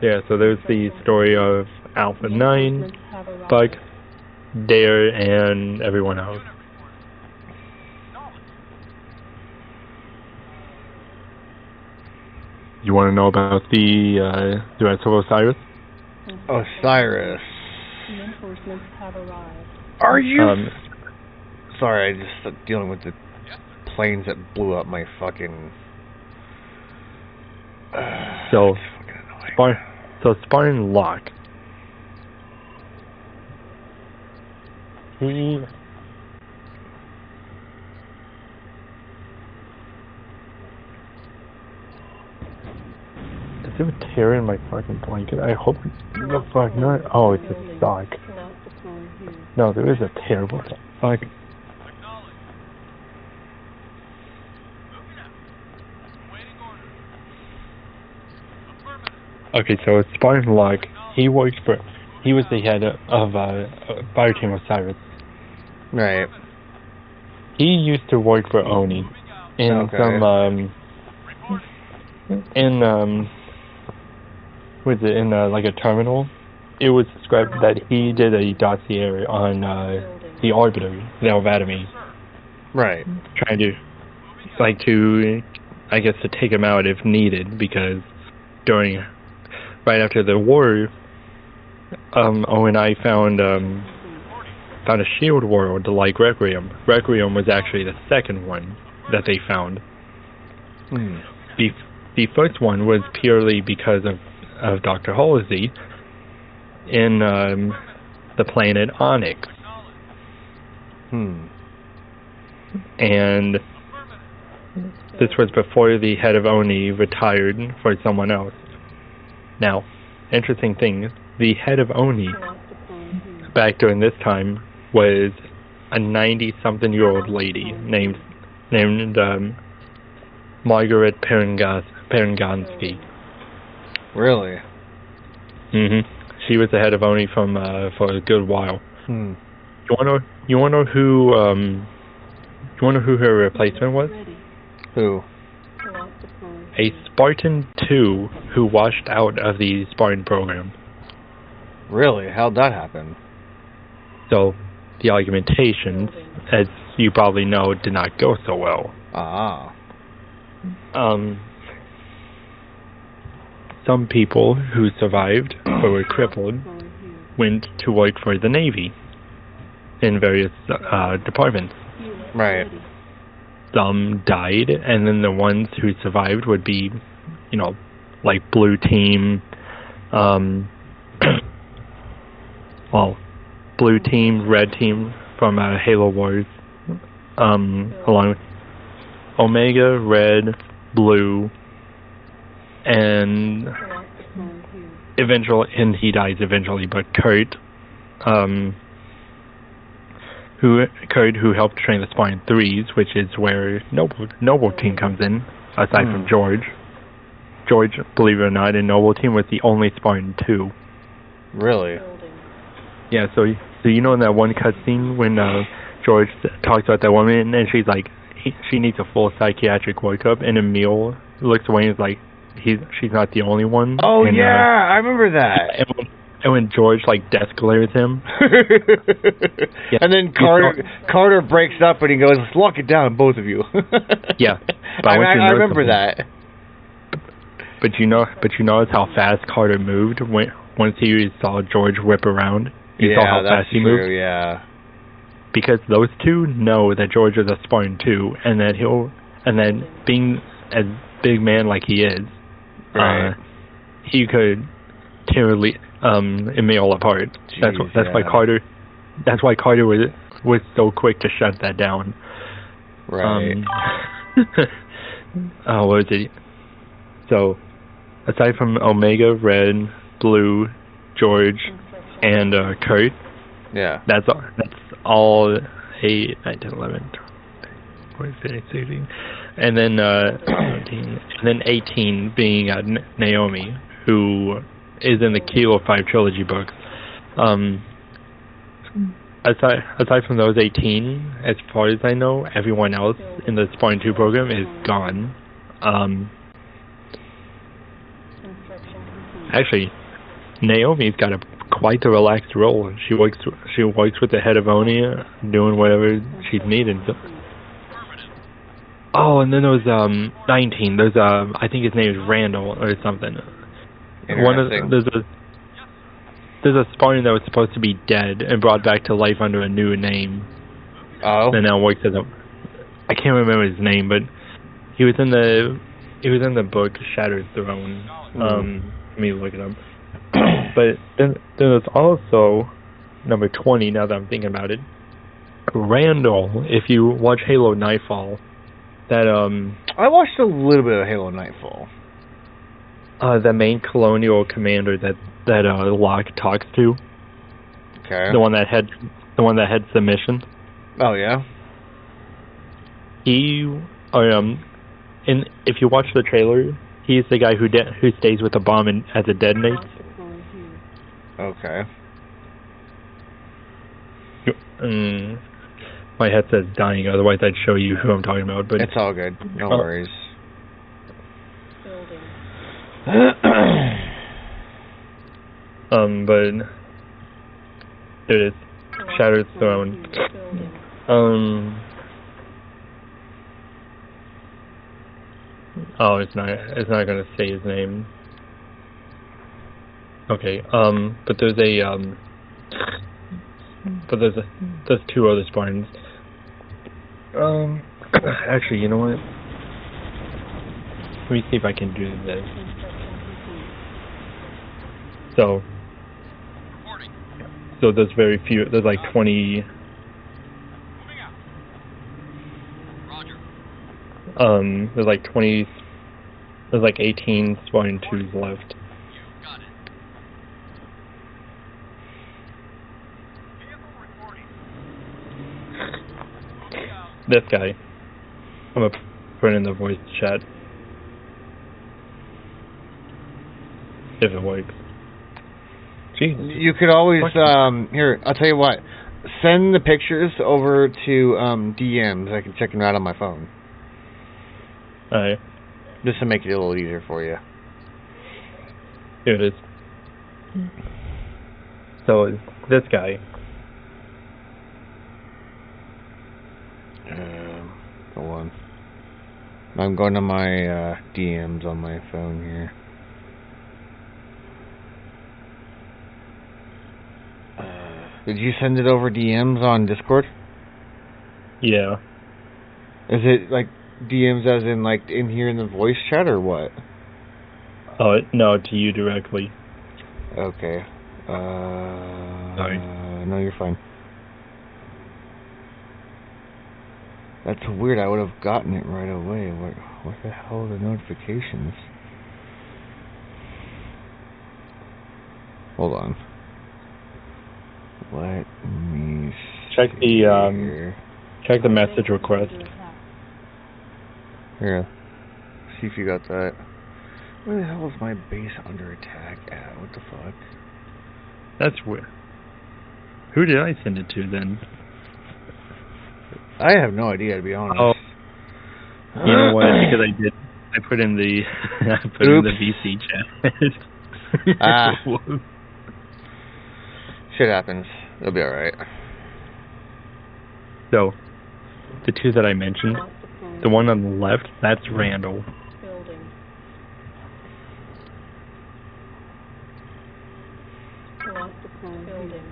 Yeah, so there's the story of Alpha 9, Buck, Dare, and everyone else. You want to know about the rest of Osiris? Osiris. Reinforcements have arrived. Are you... Sorry, I just dealing with the planes that blew up my fucking... So Spartan Locke. Is there a tear in my fucking blanket? I hope the fuck not. Oh, it's a sock. No, there is a terrible fuck. Okay, so Spartan Locke, he was the head of Fire Team Osiris. Right. He used to work for Oni in like a terminal. It was described that he did a dossier on the Arbiter, the Alvatomy. Right. Trying to, I guess, to take him out if needed, because right after the war, ONI found a shield world like Requiem. Requiem was actually the second one that they found. The first one was purely because of Dr. Halsey in the planet Onyx. And this was before the head of Oni retired for someone else. Now, interesting thing, the head of Oni back during this time was a 90-something-year-old lady named Margaret Perengansky. Really? She was the head of Oni for a good while. You wanna know who her replacement was? Who? A Spartan 2 who washed out of the Spartan program. Really? How'd that happen? So, the argumentations, as you probably know, did not go so well. Some people who survived or were crippled went to work for the Navy in various departments. Right. Some died, and then the ones who survived would be, like Blue Team, Blue Team, Red Team from Halo Wars, along with Omega, Red, Blue, and he dies eventually, but Kurt, who helped train the Spartan 3s, which is where Noble Team comes in, aside from George. George, believe it or not, in Noble Team was the only Spartan 2. Really? Yeah, so in that one cutscene when George talks about that woman, and she's like, she needs a full psychiatric workup, and Emil looks away and is like, she's not the only one. Oh, and, I remember that. And when George, death glares him. Yeah. And then Carter breaks up and he goes, let's lock it down, both of you. Yeah. I remember that. But you notice how fast Carter moved once he saw George whip around? You saw how fast he moved? Yeah. Because those two know that George is a Spartan too, and that being a big man like he is, right. He could tear Emil apart. Jeez, that's why Carter was so quick to shut that down. Right. What was it? So, aside from Omega, Red, Blue, George, and Kurt, that's all 8, 9, 10, 11, 12, 14, 15, 16, and then 17, and then 18 being Naomi, who is in the Kilo 5 trilogy books. Aside from those 18, as far as I know, everyone else in the Spartan 2 program is gone. Actually, Naomi's got quite a relaxed role. She works with the head of Oni, doing whatever she's needed. Oh, and then there was 19. There's I think his name is Randall or something. There's a Spartan that was supposed to be dead and brought back to life under a new name. Oh. And now works as I can't remember his name, but he was in the book Shattered Throne. Let me look it up. But then there's also number 20. Now that I'm thinking about it, Randall. If you watch Halo Nightfall, that I watched a little bit of Halo Nightfall. The main colonial commander that Locke talks to. Okay. The one that heads the mission. Oh yeah. He, if you watch the trailer, He's the guy who stays with the bomb and as it detonates. Okay. My headset's dying, otherwise I'd show you who I'm talking about. But it's all good. No worries. But there it is. Shattered Throne. Oh, it's not gonna say his name. Okay. But there's two other Spartans. Actually, you know what? Let me see if I can do this. So there's very few. There's like 20. Moving out. Roger. There's like 20. There's like 18 Spartan 2s left. You got it. Vehicle reporting. Moving out. This guy. I'm gonna put it in the voice chat. If it works. Jeez. You could always, here, I'll tell you what. Send the pictures over to DMs. I can check them out on my phone. Alright. Just to make it a little easier for you. Here it is. So, this guy. Hold on. I'm going to my DMs on my phone here. Did you send it over DMs on Discord? Yeah. Is it like DMs as in like in here in the voice chat or what? Oh, no, to you directly. Okay. Sorry. No, you're fine. That's weird. I would have gotten it right away. What the hell are the notifications? Hold on. Let me check the message request. Here. See if you got that. Where the hell is my base under attack at? What the fuck? That's weird. Who did I send it to then? I have no idea, to be honest. Oh. You know what? Because I put in the in the VC chat. Shit happens. It'll be alright. So, the two that I mentioned, the one on the left, that's Randall. Building. Building.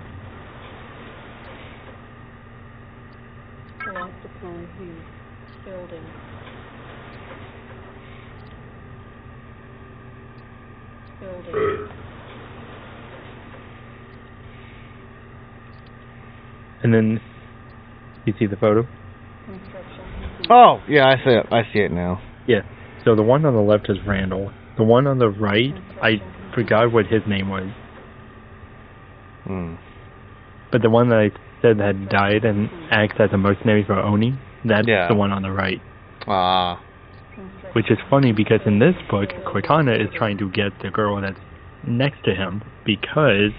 Building. Building. And then, you see the photo? Oh, yeah, I see it. I see it now. Yeah. So the one on the left is Randall. The one on the right, I forgot what his name was. But the one that I said had died and acts as a mercenary for Oni, that's the one on the right. Ah. Which is funny because in this book, Cortana is trying to get the girl that's next to him because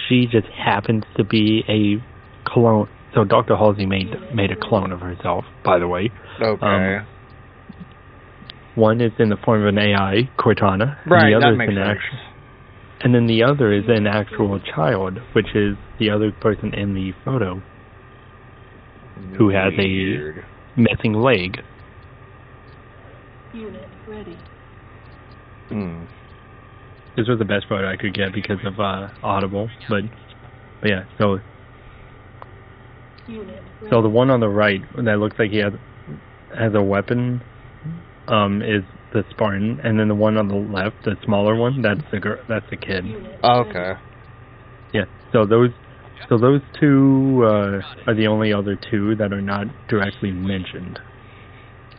she just happens to be a clone. So Dr. Halsey made a clone of herself, by the way. Okay. One is in the form of an AI, Cortana. Right, and the other that makes sense. And then the other is an actual child, which is the other person in the photo, who has a missing leg. Unit ready. This was the best photo I could get because of Audible, but yeah. So the one on the right that looks like he has a weapon is the Spartan, and then the one on the left, the smaller one, that's the kid. Okay. Yeah. So those two are the only other two that are not directly mentioned.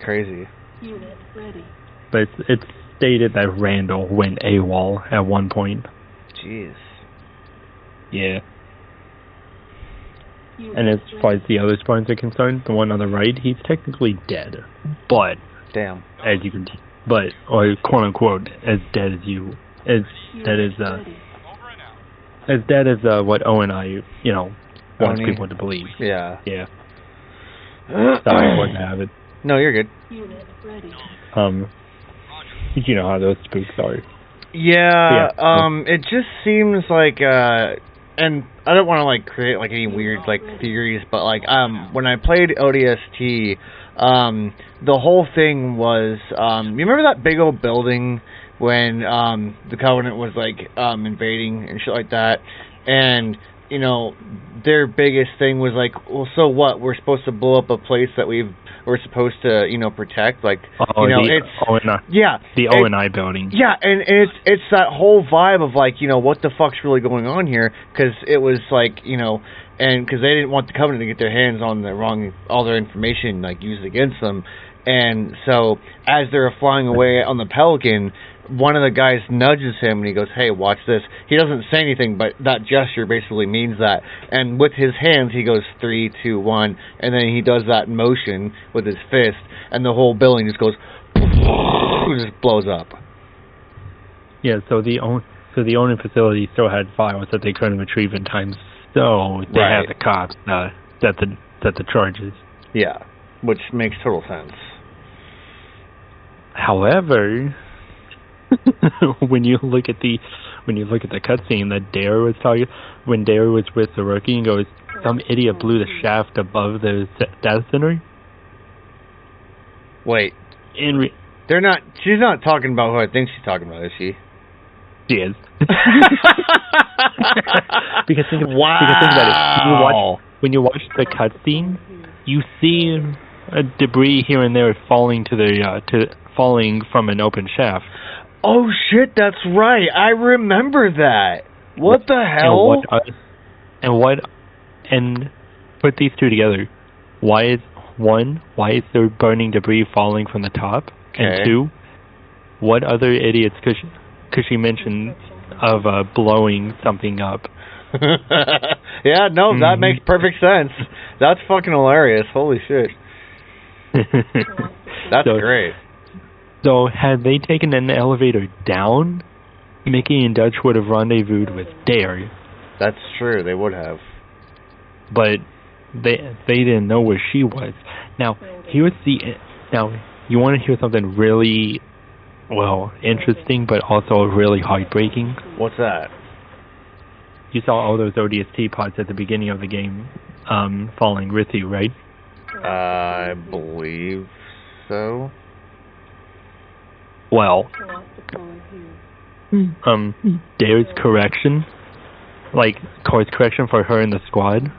Crazy. Unit ready. But it's stated that Randall went AWOL at one point. Jeez. Yeah. And as far as the other Spartans are concerned, the one on the right, he's technically dead. But damn, as you can but or quote unquote as dead as you, as dead as what ONI wants people to believe. Yeah. Yeah. Sorry, I wouldn't have it. No, you're good. Unit ready. You know how those spooks are. Yeah. It just seems like and I don't want to like create like any weird like theories, but like when I played ODST, the whole thing was you remember that big old building when the Covenant was like invading and shit like that, and their biggest thing was like, well, so what? We're supposed to blow up a place that we're supposed to protect, like the ONI building. Yeah, and it's that whole vibe of like what the fuck's really going on here, because it was like and because they didn't want the Covenant to get their hands on all their information like used against them, and so as they're flying away on the Pelican, one of the guys nudges him and he goes, "Hey, watch this." He doesn't say anything, but that gesture basically means that. And with his hands, he goes 3, 2, 1, and then he does that motion with his fist, and the whole building just goes, just blows up. Yeah. So the owning facility still had files that they couldn't retrieve in time, so they had the cops set the charges. Yeah, which makes total sense. However, when you look at the cutscene that Dare was talking, when Dare was with the rookie and goes, some idiot blew the shaft above the data center. Wait, they're not. She's not talking about who I think she's talking about, is she? She is. Because think about it. When you watch the cutscene, you see debris here and there falling falling from an open shaft. Oh shit, that's right. I remember that. What the hell? And put these two together. Why is there burning debris falling from the top? Okay. And 2, what other idiots could she mention of blowing something up? Yeah, no, that makes perfect sense. That's fucking hilarious. Holy shit. That's great. So, had they taken an elevator down, Mickey and Dutch would have rendezvoused with Dare. That's true, they would have. But they didn't know where she was. Now, you want to hear something really, interesting, but also really heartbreaking? What's that? You saw all those ODST pods at the beginning of the game falling with you, right? I believe so. Well, Dare's correction, course correction for her and the squad,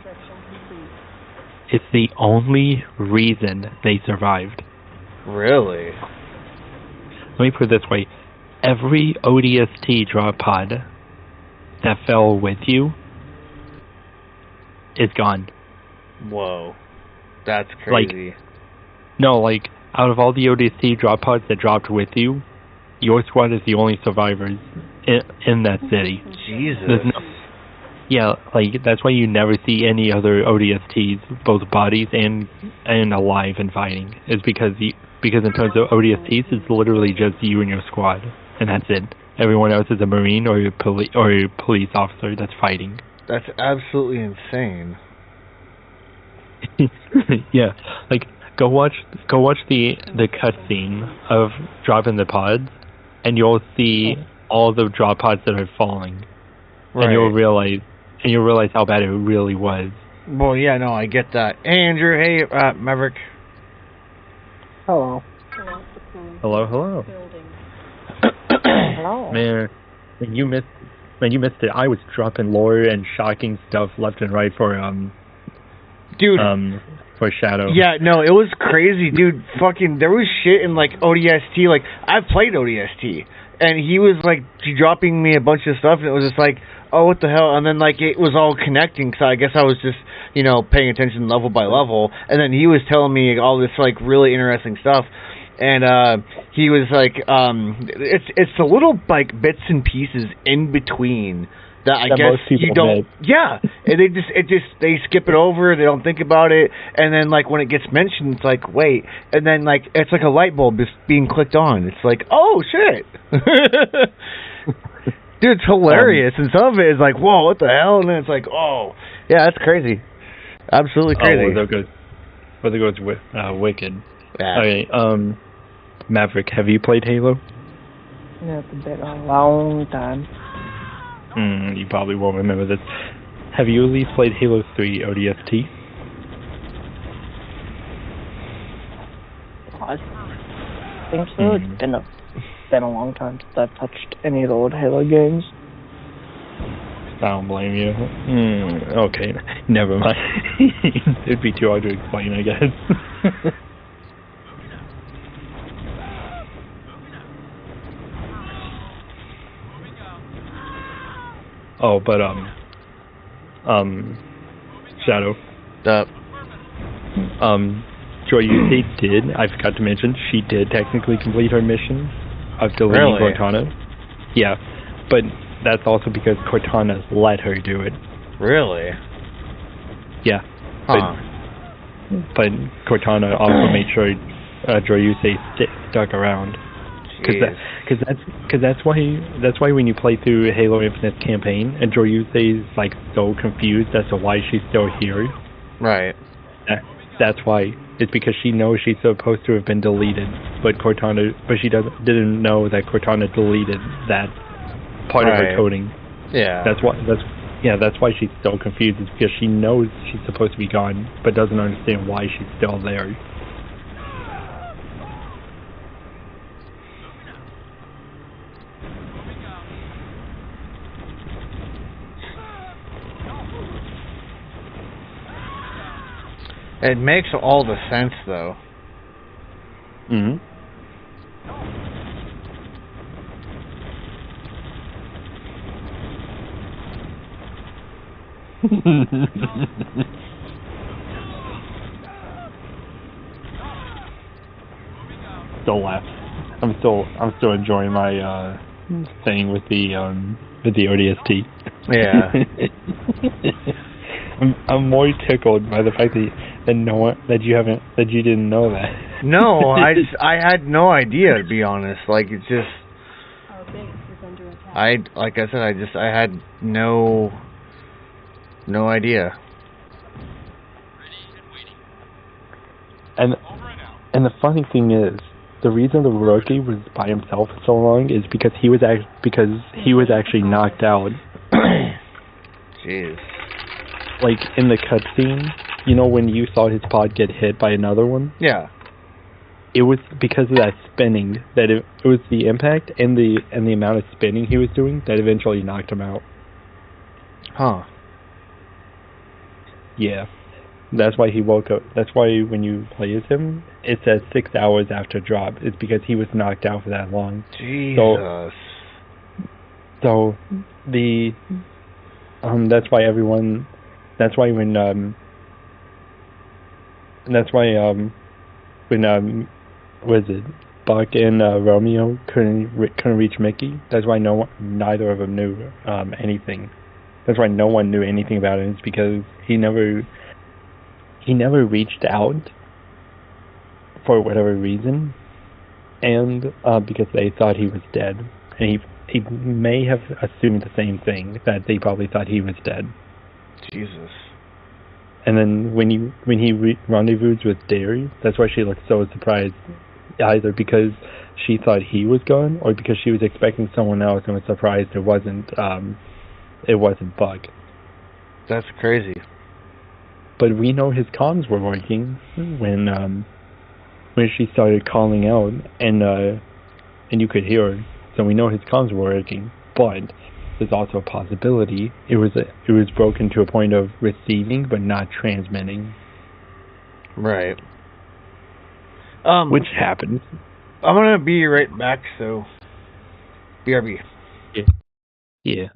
is the only reason they survived. Really? Let me put it this way. Every ODST drop pod that fell with you is gone. Whoa. That's crazy. Out of all the ODST drop pods that dropped with you, your squad is the only survivors in that city. Jesus. That's why you never see any other ODSTs, both bodies and alive and fighting. Is because in terms of ODSTs, it's literally just you and your squad, and that's it. Everyone else is a Marine or a police officer that's fighting. That's absolutely insane. Yeah, go watch the cutscene of dropping the pods, and you'll see all the drop pods that are falling, right. and you'll realize how bad it really was. Well, yeah, no, I get that. Hey, Andrew. Hey, Maverick. Hello. Hello. Hello. Man, when you missed it. I was dropping lore and shocking stuff left and right for for Shadow. Yeah, no, it was crazy, dude. Fucking, there was shit in ODST. I've played ODST, and he was dropping me a bunch of stuff, and it was just oh, what the hell? And then it was all connecting. So I guess I was just paying attention level by level, and then he was telling me all this really interesting stuff. And he was it's the little bits and pieces in between that I That guess most people you don't. miss. Yeah, and they skip it over. They don't think about it, and then like when it gets mentioned, it's like wait, and then like it's like a light bulb just being clicked on. It's like oh shit, dude, it's hilarious, and some of it is like whoa, what the hell, and then it's like oh yeah, that's crazy, absolutely crazy. There goes Wicked. Yeah. Okay, Maverick, have you played Halo? Yeah, it's been a long time. You probably won't remember this. Have you at least played Halo 3 ODST? I think so. It's been a long time since I've touched any of the old Halo games. I don't blame you. Okay, never mind. It'd be too hard to explain, I guess. Oh, but Shadow. Joy Uche did. I forgot to mention she did technically complete her mission of deleting Really? Cortana. Yeah, but that's also because Cortana let her do it. Really? Yeah. Huh. But Cortana also made sure Joy Uche stuck around. Because that's why when you play through Halo Infinite's campaign and Joy Uche is like so confused as to why she's still here. Right. That's why. It's because she knows she's supposed to have been deleted, but she didn't know that Cortana deleted that part of her coding. Yeah. That's why she's so confused. It's because she knows she's supposed to be gone, but doesn't understand why she's still there. It makes all the sense, though. Mm-hmm. Still laugh. I'm still enjoying my thing with the ODST. Yeah. I'm more tickled by the fact that you didn't know that. No, I had no idea, to be honest. Like it's just Our base is under attack. I had no idea. And the funny thing is, the reason the rookie was by himself for so long is because he was actually knocked out. Jeez. Like in the cutscene, you know when you saw his pod get hit by another one? Yeah. It was because of that spinning that it was the impact and the amount of spinning he was doing that eventually knocked him out. Huh. Yeah. That's why he woke up. That's why when you play as him, it says 6 hours after drop. It's because he was knocked out for that long. Jesus. So the that's why everyone. That's why when was it Buck and Romeo couldn't reach Mickey. That's why neither of them knew anything. That's why no one knew anything about it. It's because he never reached out for whatever reason, and because they thought he was dead, and he may have assumed the same thing, that they probably thought he was dead. Jesus. And then when he rendezvoused with Derry, that's why she looked so surprised, either because she thought he was gone, or because she was expecting someone else and was surprised it wasn't Buck. That's crazy. But we know his comms were working when she started calling out, and you could hear her. So we know his comms were working, but there's also a possibility it was broken to a point of receiving but not transmitting. Right. Which happens. I'm gonna be right back. So, BRB. Yeah.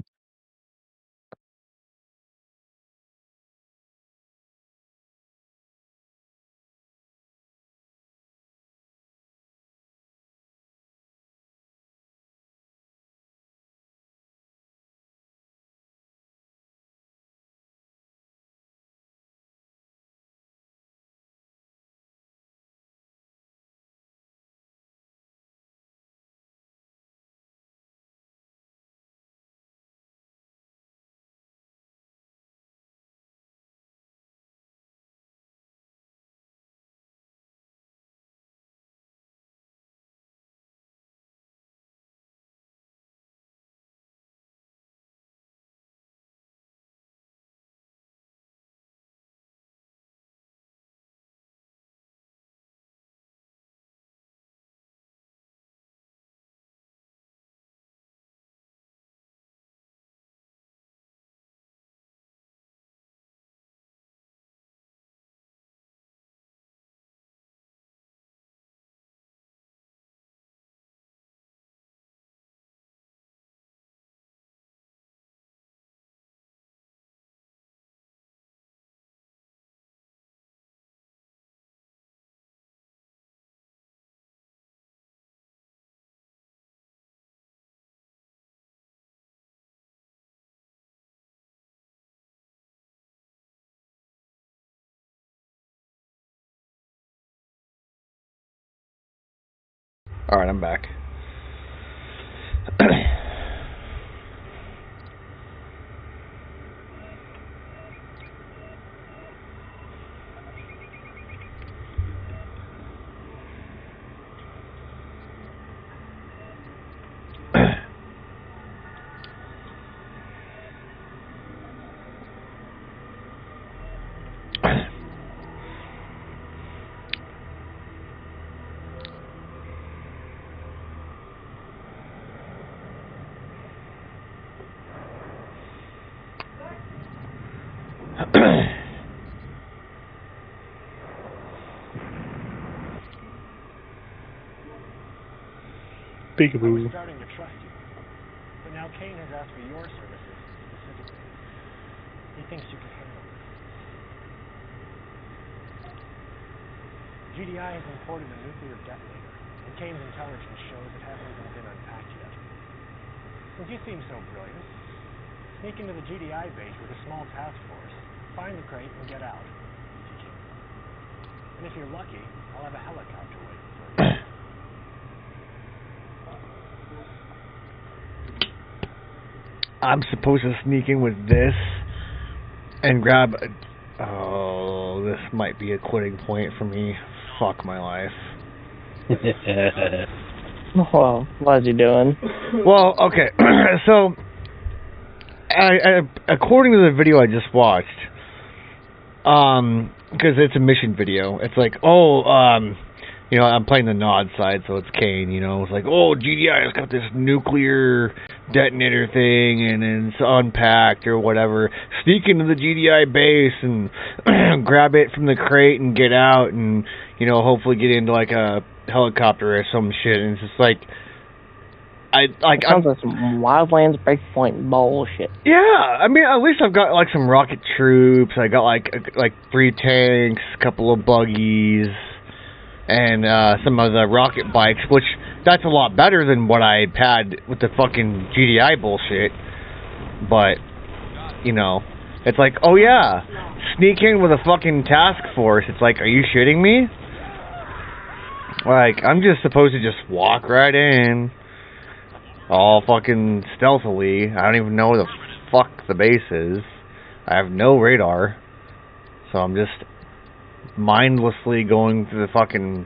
Alright, I'm back. I was starting to trust you, but now Kane has asked for your services specifically. He thinks you can handle this. GDI has imported a nuclear detonator, and Kane's intelligence shows it hasn't even been unpacked yet. Since you seem so brilliant, sneak into the GDI base with a small task force, find the crate, and get out, if you can. And if you're lucky, I'll have a helicopter waiting for you. I'm supposed to sneak in with this and grab a... Oh, this might be a quitting point for me. Fuck my life. Well, what is he doing? Well, okay. So, according to the video I just watched, because it's a mission video, it's like, you know, I'm playing the nod side, so it's Kane, you know, it's like, oh, GDI has got this nuclear detonator thing, and it's unpacked or whatever. Sneak into the GDI base and grab it from the crate and get out, and, you know, hopefully get into, like, a helicopter or some shit, and it's just like, sounds like some Wildlands Breakpoint bullshit. Yeah, I mean, at least I've got, like, some rocket troops, I got, like 3 tanks, a couple of buggies, and some of the rocket bikes, which that's a lot better than what I had with the fucking GDI bullshit. But, you know, it's like, oh yeah, sneak in with a fucking task force. It's like, are you shitting me? Like, I'm just supposed to just walk right in, all fucking stealthily. I don't even know where the fuck the base is. I have no radar. So I'm just mindlessly going through the fucking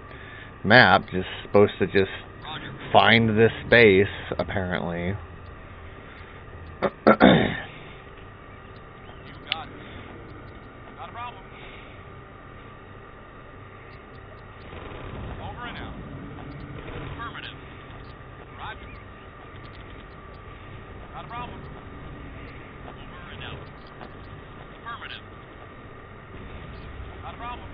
map, just supposed to just find this base, apparently. You got it. Not a problem. Over and out. Affirmative. Roger. Not a problem. Over and out. Affirmative. Not a problem.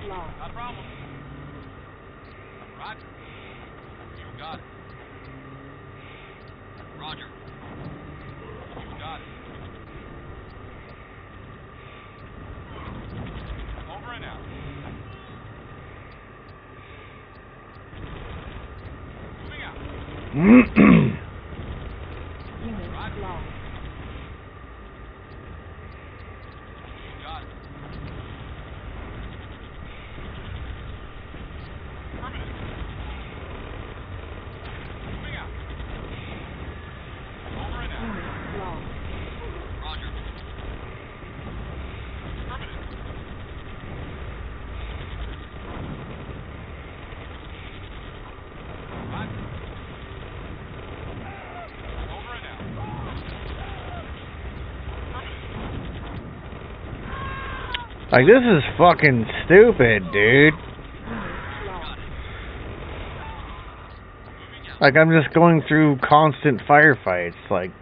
Not a problem. Roger. You got it. Roger. You got it. Over and out. Moving out. Unit lost. You got it. Like, this is fucking stupid, dude. Like, I'm just going through constant firefights. Like,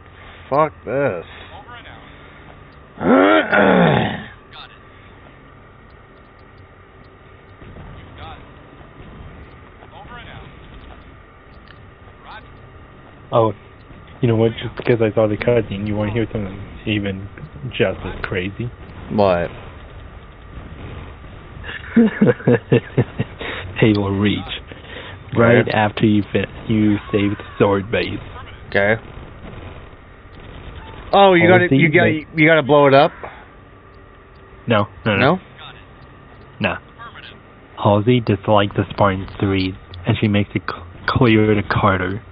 fuck this. Oh, you know what? Just because I saw the cutscene, you want to hear something even just as crazy? What? Halo Reach. Right after you save the sword base. Okay. Oh, you gotta blow it up? No. Nah. Halsey disliked the Spartan 3s, and she makes it clear to Carter.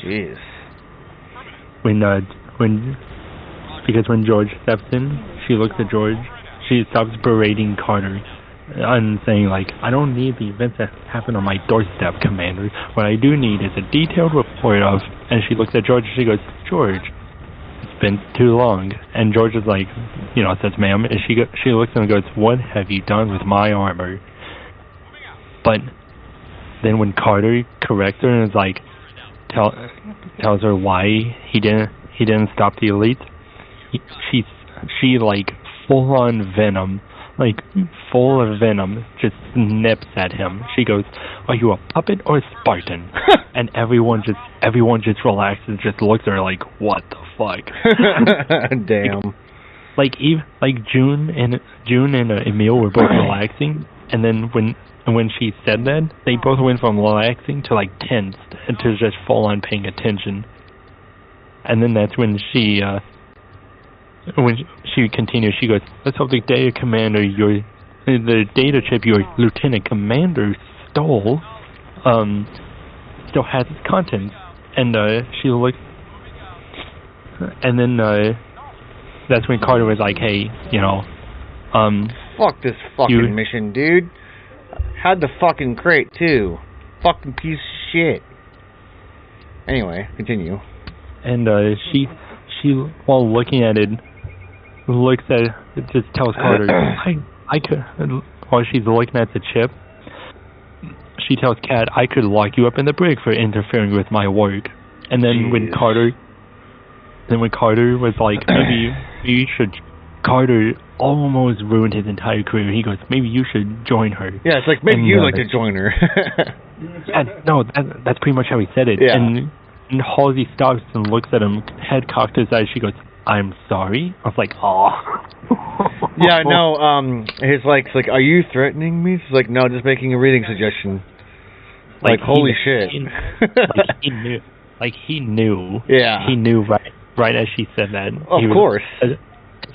Jeez. Because when George steps in, she looks at George. She stops berating Carter and saying, like, I don't need the events that happen on my doorstep, Commander. What I do need is a detailed report of... And she looks at George and she goes, George, it's been too long. And George is like, says, ma'am. And she looks at him and goes, what have you done with my armor? But then when Carter corrects her and is like, tells her why he didn't stop the elites, she like full on venom, like full of venom, just snips at him. She goes, are you a puppet or a Spartan? And everyone just relaxes and just looks at her like, what the fuck? Damn. Like June and Emil were both relaxing, and then when she said that, they both went from relaxing to like tense and to just full on paying attention. And then that's when she continues. She goes, let's hope the data commander, the data chip your lieutenant commander stole, still has its contents. And she looked, and then that's when Carter was like, hey, fuck this fucking mission, dude. Had the fucking crate too. Fucking piece of shit. Anyway, continue. And she while looking at it, just tells Carter, I could, while she's looking at the chip, she tells Kat, I could lock you up in the brig for interfering with my work. And then when Carter was like, maybe you should, Carter almost ruined his entire career. He goes, maybe you should join her. Yeah, it's like, maybe you'd like to join her. No, that's pretty much how he said it. Yeah. And Halsey stops and looks at him, head cocked to his eyes. She goes, I'm sorry? I was like, oh. Yeah, no, it's like, are you threatening me? She's like, no, just making a reading suggestion. Like holy shit. He knew. Yeah. He knew right as she said that. Of course.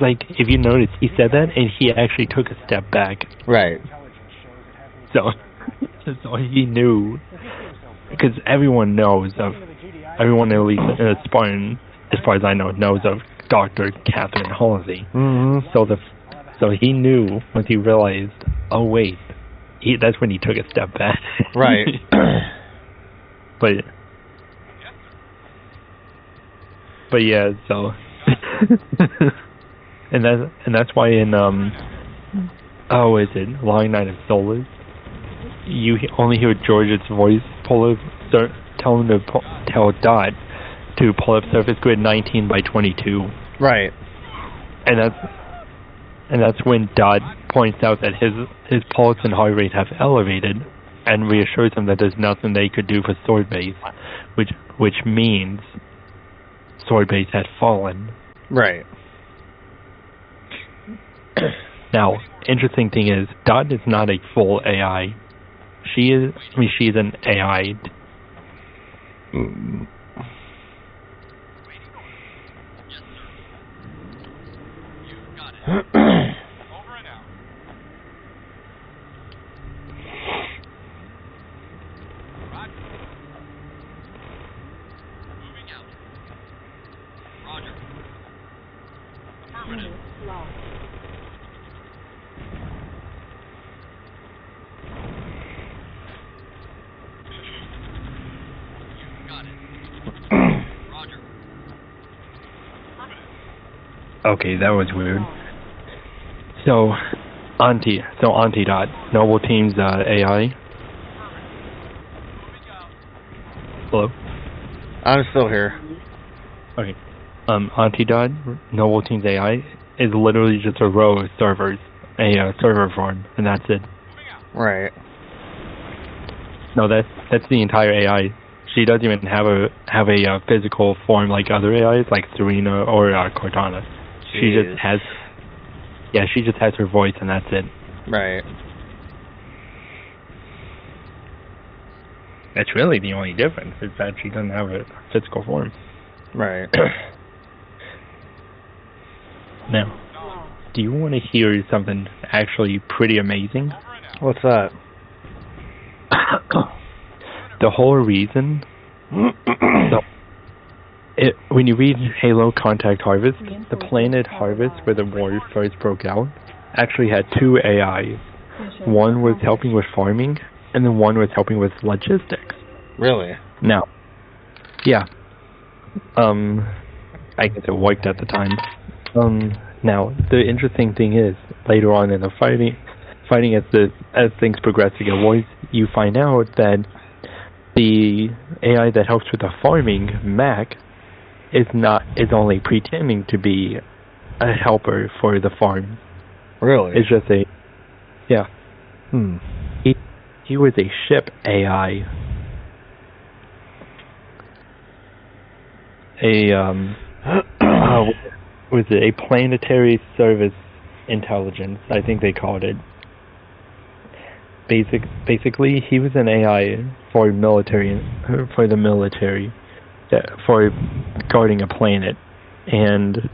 Like, if you notice, he said that, and he actually took a step back. Right. So he knew. Because everyone at least Spartan, as far as I know, knows of Dr. Catherine Halsey. Mm-hmm. So he knew once he realized, oh wait, that's when he took a step back. Right. But yeah, so and that's why in Long Night of Souls, you only hear George's voice tell him to tell Dot to pull up surface grid 19 by 22. Right. And that's when Dot points out that his pulse and heart rate have elevated, and reassures him that there's nothing they could do for Sword Base, which means Sword Base had fallen. Right. Now, interesting thing is, Dot is not a full AI. She's an AI. Over and out. Roger. Moving out. Roger. Affirmative. Lost. Got it. Roger. Affirmative. Okay, that was weird. So, Antidot, Noble Team's AI. Hello? I'm still here. Okay. Antidot, Noble Team's AI, is literally just a row of servers, a server farm, and that's it. Right. No, that's the entire AI. She doesn't even have a physical form like other AIs, like Serena or Cortana. Jeez. She just has her voice, and that's it. Right. That's really the only difference, is that she doesn't have a physical form. Right. Now, do you want to hear something actually pretty amazing? What's that? The whole reason... when you read Halo Contact Harvest, the planet Harvest where the war first broke out actually had two AIs. One was helping with farming, and then one was helping with logistics. Really? Now, yeah. I guess it worked at the time. Now, the interesting thing is, later on in the fighting as things progress to get worse, you find out that the AI that helps with the farming, Mac, is only pretending to be a helper for the farm. Really? It's just He was a ship AI. Was it a planetary service intelligence? I think they called it. Basically, he was an AI for the military, for guarding a planet, and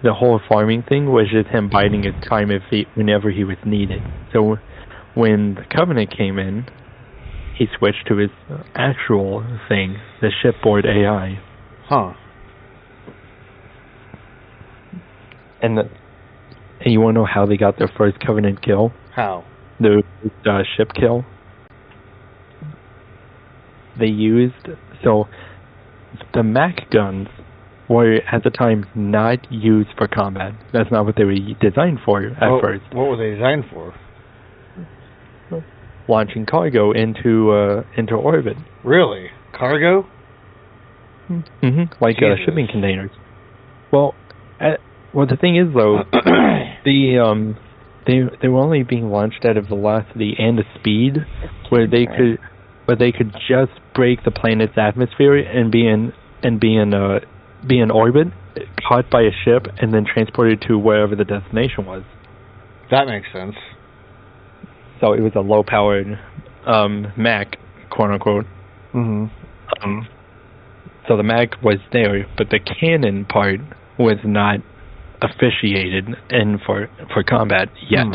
the whole farming thing was just him biding his time whenever he was needed. So when the Covenant came in, he switched to his actual thing, the shipboard AI. Huh. And you want to know how they got their first Covenant kill? How? The ship kill? They used... So, the Mac guns were, at the time, not used for combat. That's not what they were designed for at first. What were they designed for? Launching cargo into orbit. Really? Cargo? Mm-hmm. Like shipping containers. Well, the thing is though, they were only being launched at a velocity and a speed where they could just break the planet's atmosphere and be in orbit, caught by a ship, and then transported to wherever the destination was. That makes sense. So it was a low-powered Mac, quote-unquote. Mm-hmm. So the Mac was there, but the cannon part was not officiated in for combat yet.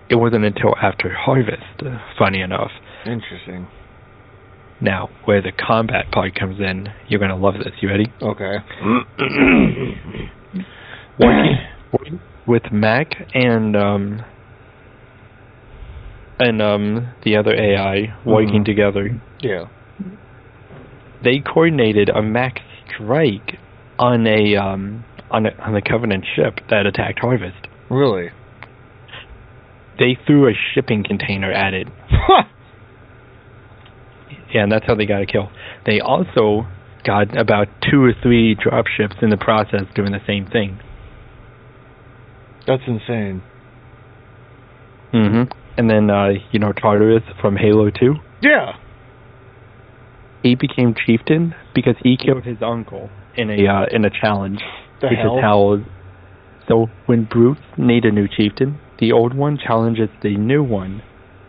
It wasn't until after Harvest, funny enough. Interesting. Now, where the combat part comes in, you're going to love this. You ready? Okay. Working with Mac and the other AI working together. Yeah. They coordinated a Mac strike on the Covenant ship that attacked Harvest. Really? They threw a shipping container at it. Yeah, and that's how they got a kill. They also got about 2 or 3 dropships in the process doing the same thing. That's insane. Mm-hmm. And then, Tartarus from Halo 2? Yeah. He became chieftain because he killed his uncle in a challenge. The which hell? Is how. So when brutes need a new chieftain, the old one challenges the new one.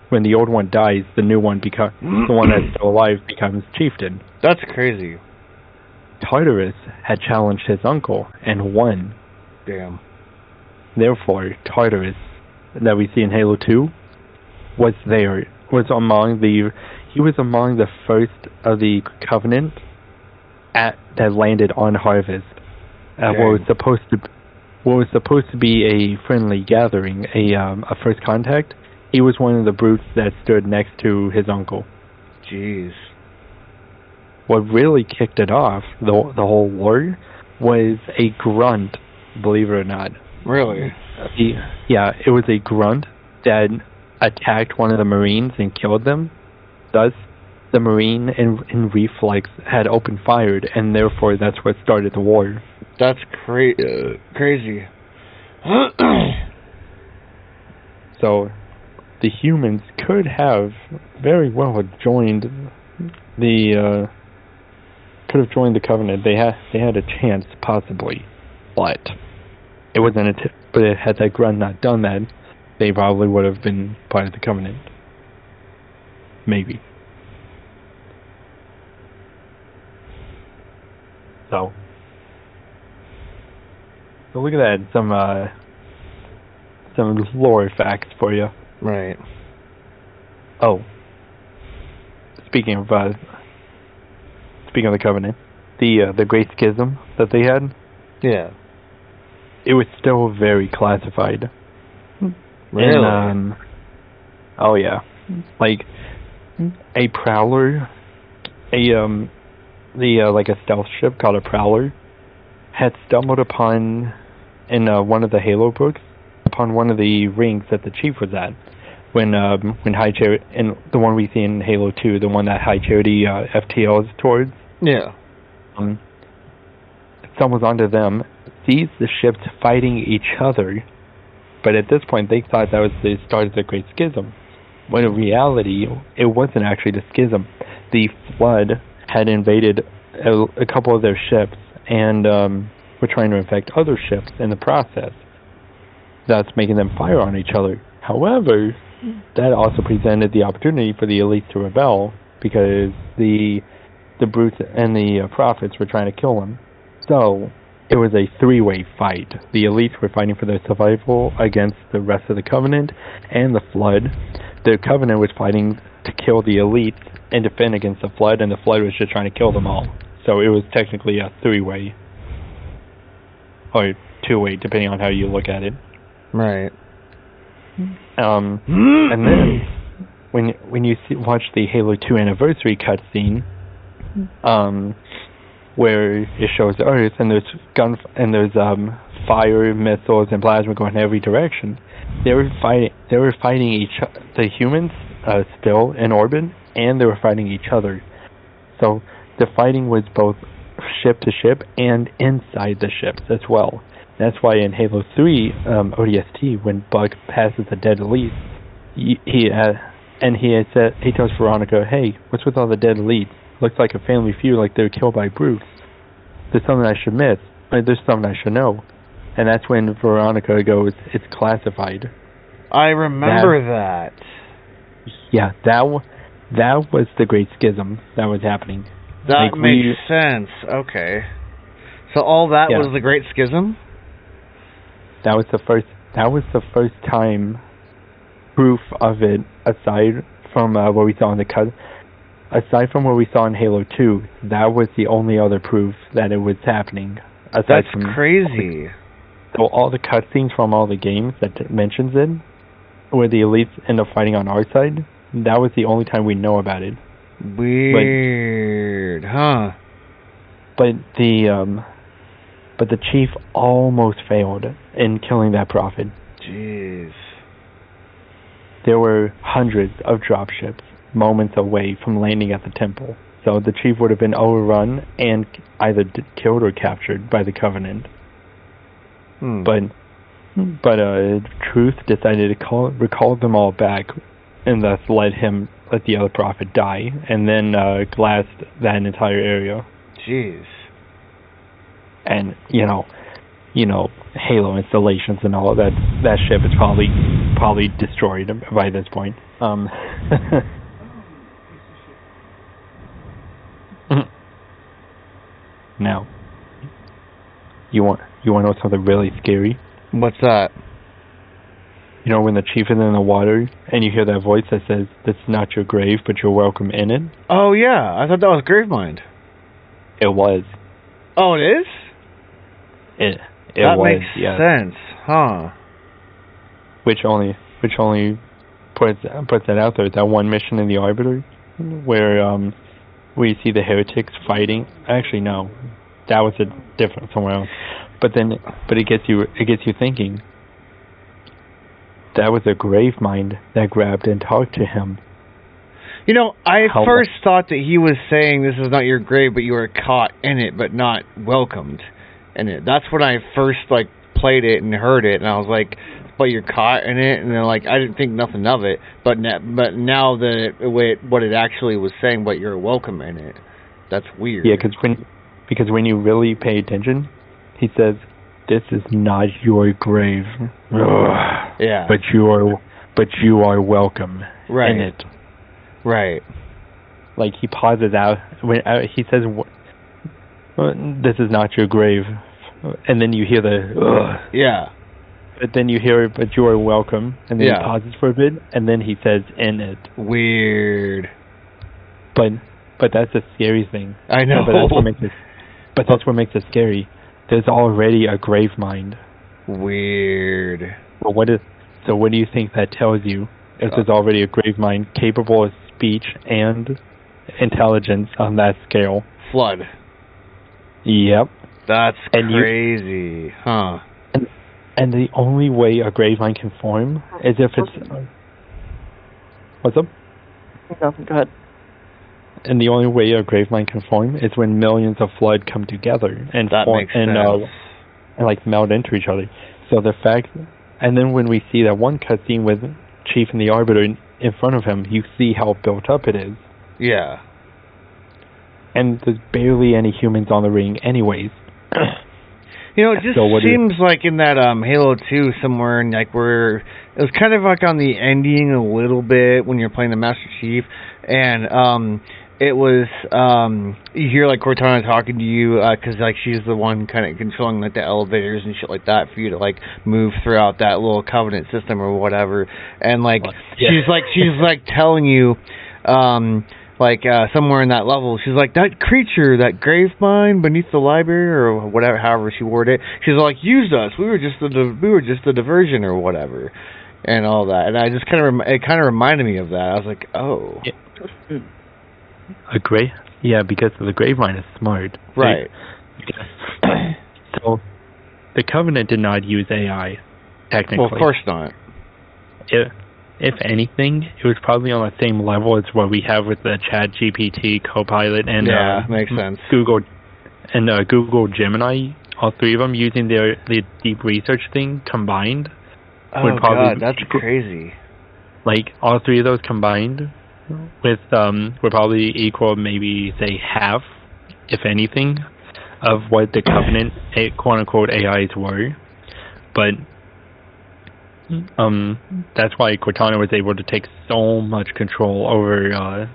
When the old one dies, the new one the one that's still alive becomes chieftain. That's crazy. Tartarus had challenged his uncle and won. Damn. Therefore, Tartarus, that we see in Halo 2, was among the first of the Covenant that landed on Harvest. What was supposed to be a friendly gathering, a first contact. He was one of the brutes that stood next to his uncle. Jeez. What really kicked it off, the whole war, was a grunt, believe it or not, Really? Yeah, it was a grunt that attacked one of the Marines and killed them. Thus, the Marine in reflex had opened fire, and therefore that's what started the war. That's crazy. So, the humans could have very well joined the Covenant. They had a chance, possibly, but it wasn't. But had that grunt not done that, they probably would have been part of the Covenant. Maybe. So look at that. Some lore facts for you. Right. Oh. Speaking of the Covenant, the Great Schism that they had. Yeah. It was still very classified. Really? And, oh yeah, like a Prowler, like a stealth ship called a Prowler, had stumbled upon in one of the Halo books upon one of the rings that the Chief was at when High Charity, and the one we see in Halo 2, the one that High Charity FTL is towards. Yeah. Stumbles onto them, sees the ships fighting each other, but at this point they thought that was the start of the Great Schism, when in reality it wasn't actually the schism. The Flood had invaded a couple of their ships and were trying to infect other ships in the process, thus making them fire on each other. However, that also presented the opportunity for the elites to rebel, because the brutes and the prophets were trying to kill them. So it was a three-way fight. The elites were fighting for their survival against the rest of the Covenant and the Flood. The Covenant was fighting to kill the elites and defend against the Flood, and the Flood was just trying to kill them all. So it was technically a three-way, or two-way, depending on how you look at it. Right. And then when you watch the Halo 2 anniversary cutscene, where it shows Earth and there's fire, missiles, and plasma going in every direction, they were fighting the humans still in orbit, and they were fighting each other. So the fighting was both ship to ship and inside the ships as well. That's why in Halo 3 ODST, when Buck passes the dead elite, he tells Veronica, "Hey, what's with all the dead elites? Looks like a family feud, like they were killed by brutes. There's something I should miss. There's something I should know." And that's when Veronica goes, "It's classified." I remember that. Yeah, that was the Great Schism that was happening. That makes sense. Okay. So all that was the Great Schism? That was the first time proof of it, aside from what we saw in the cut. Aside from what we saw in Halo 2, that was the only other proof that it was happening. That's crazy. So all the cutscenes from all the games that mentions it, where the elites end up fighting on our side, that was the only time we know about it. Weird, huh? But the Chief almost failed in killing that prophet. Jeez. There were hundreds of dropships moments away from landing at the temple, so the Chief would have been overrun and either killed or captured by the Covenant. But Truth decided to recall them all back, and thus let the other prophet die, and then glassed that entire area. Jeez. And Halo installations and all of that. That ship is probably destroyed by this point. Now, you want to know something really scary? What's that? You know when the Chief is in the water and you hear that voice that says, "It's not your grave, but you're welcome in it"? Oh yeah, I thought that was Gravemind. It was. Oh, it is? It that was, makes sense, huh? Which only puts that out there. That one mission in the Arbiter where we see the heretics fighting. Actually, no, that was somewhere else. But it gets you thinking. That was a grave mind that grabbed and talked to him. You know, I first thought that he was saying this is not your grave, but you were caught in it, but not welcomed in it. That's when I first like played it and heard it, and I was like, but you're caught in it, and then like I didn't think nothing of it. But now what it actually was saying, but you're welcome in it. That's weird. Yeah, because when you really pay attention, he says, "This is not your grave." Yeah. But you are welcome in it. Right. Like he pauses out when he says, "This is not your grave," and then you hear the yeah. But then you hear, "But you are welcome," and then he pauses for a bit, and then he says, "In it." Weird. But that's a scary thing. I know. But that's what makes it scary. There's already a grave mind. Weird. Well, what do you think that tells you? If there's already a grave mind capable of speech and intelligence on that scale. Flood. Yep. That's crazy. Huh. And the only way a grave mind can form is if it's... What's up? Go ahead. And the only way a grave mind can form is when millions of flood come together and form and like meld into each other. So the fact... And then when we see that one cutscene with Chief and the Arbiter in front of him, you see how built up it is. Yeah. And there's barely any humans on the ring anyways. You know, it just seems like in that Halo 2 somewhere, like where it was kind of like on the ending a little bit when you're playing the Master Chief, and it was you hear like Cortana talking to you because like she's the one kind of controlling like the elevators and shit like that for you to like move throughout that little Covenant system or whatever, and like she's like telling you. Somewhere in that level, she's like, that creature, that grave mind beneath the library, or whatever, however she worded it. She's like, used us. We were just a diversion or whatever, and all that. And I just it kind of reminded me of that. I was like, oh, because the grave mind is smart, right? So the Covenant did not use AI, technically. Well, of course not. If anything, it was probably on the same level as what we have with the ChatGPT, Copilot, and makes sense. Google Gemini. All three of them using the deep research thing combined. Oh God, that's crazy. Like all three of those combined, would probably equal maybe say half, if anything, of what the Covenant quote unquote AIs were, but. That's why Cortana was able to take so much control over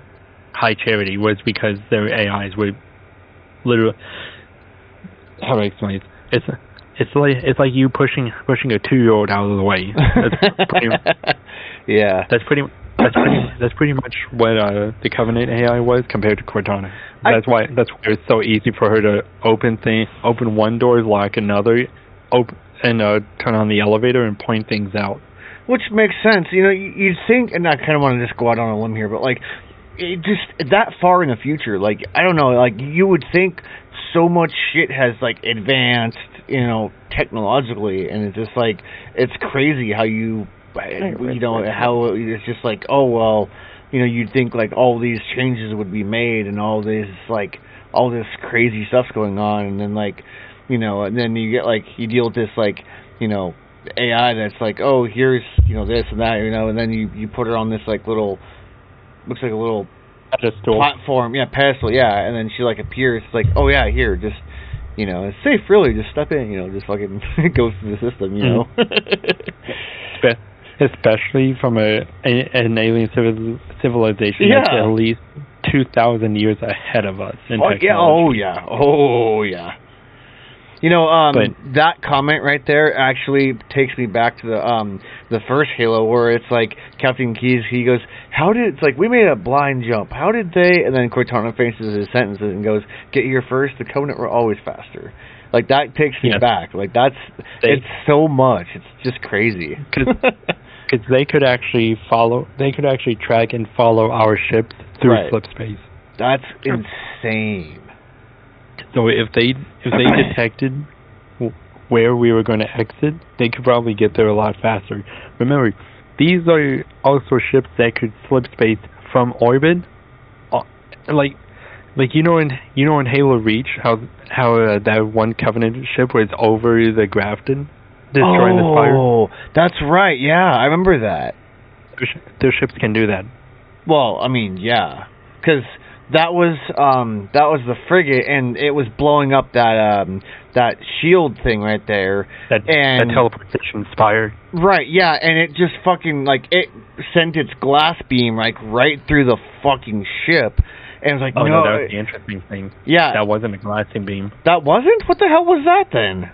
High Charity, was because their AIs were literally... How do I explain it? It's like you pushing a 2-year-old out of the way. That's pretty, yeah. That's pretty much what the Covenant AI was compared to Cortana. That's why it's so easy for her to open one door, lock another, and turn on the elevator and point things out. Which makes sense. You know, you'd think, and I kind of want to just go out on a limb here, but like, it just that far in the future, like, I don't know, like, you would think so much shit has like advanced, you know, technologically, and it's just like, it's crazy how how it's just like, oh well, you know, you'd think like all these changes would be made and all this crazy stuff's going on, and then like, you know, and then you get like, you deal with this like, you know, AI that's like, oh, here's, you know, this and that, you know, and then you put her on this like little, looks like a little pedestal platform, pedestal, and then she like appears, it's like, oh yeah, here, just, you know, it's safe, really, just step in, you know, just fucking go through the system, you know. Especially from an alien civilization that's at least 2,000 years ahead of us in technology. Oh yeah. You know, that comment right there actually takes me back to the first Halo, where it's like Captain Keyes, he goes, it's like, we made a blind jump. How did they? And then Cortana finishes his sentences and goes, get here first. The Covenant were always faster. Like, that takes me back. Like, it's so much. It's just crazy. Because they could actually track and follow our ships through slip space. That's insane. So if they detected where we were going to exit, they could probably get there a lot faster. Remember, these are also ships that could slip space from orbit, like in Halo Reach, how that one Covenant ship was over the Grafton, destroying the Spire. Oh, that's right. Yeah, I remember that. Their ships can do that. Well, I mean, yeah, because that was the frigate, and it was blowing up that shield thing right there. That teleportation spire. Right, yeah, and it just fucking, like, it sent its glass beam, like, right through the fucking ship. And it was like, no, no, that was the interesting thing. Yeah. That wasn't a glassing beam. That wasn't? What the hell was that then?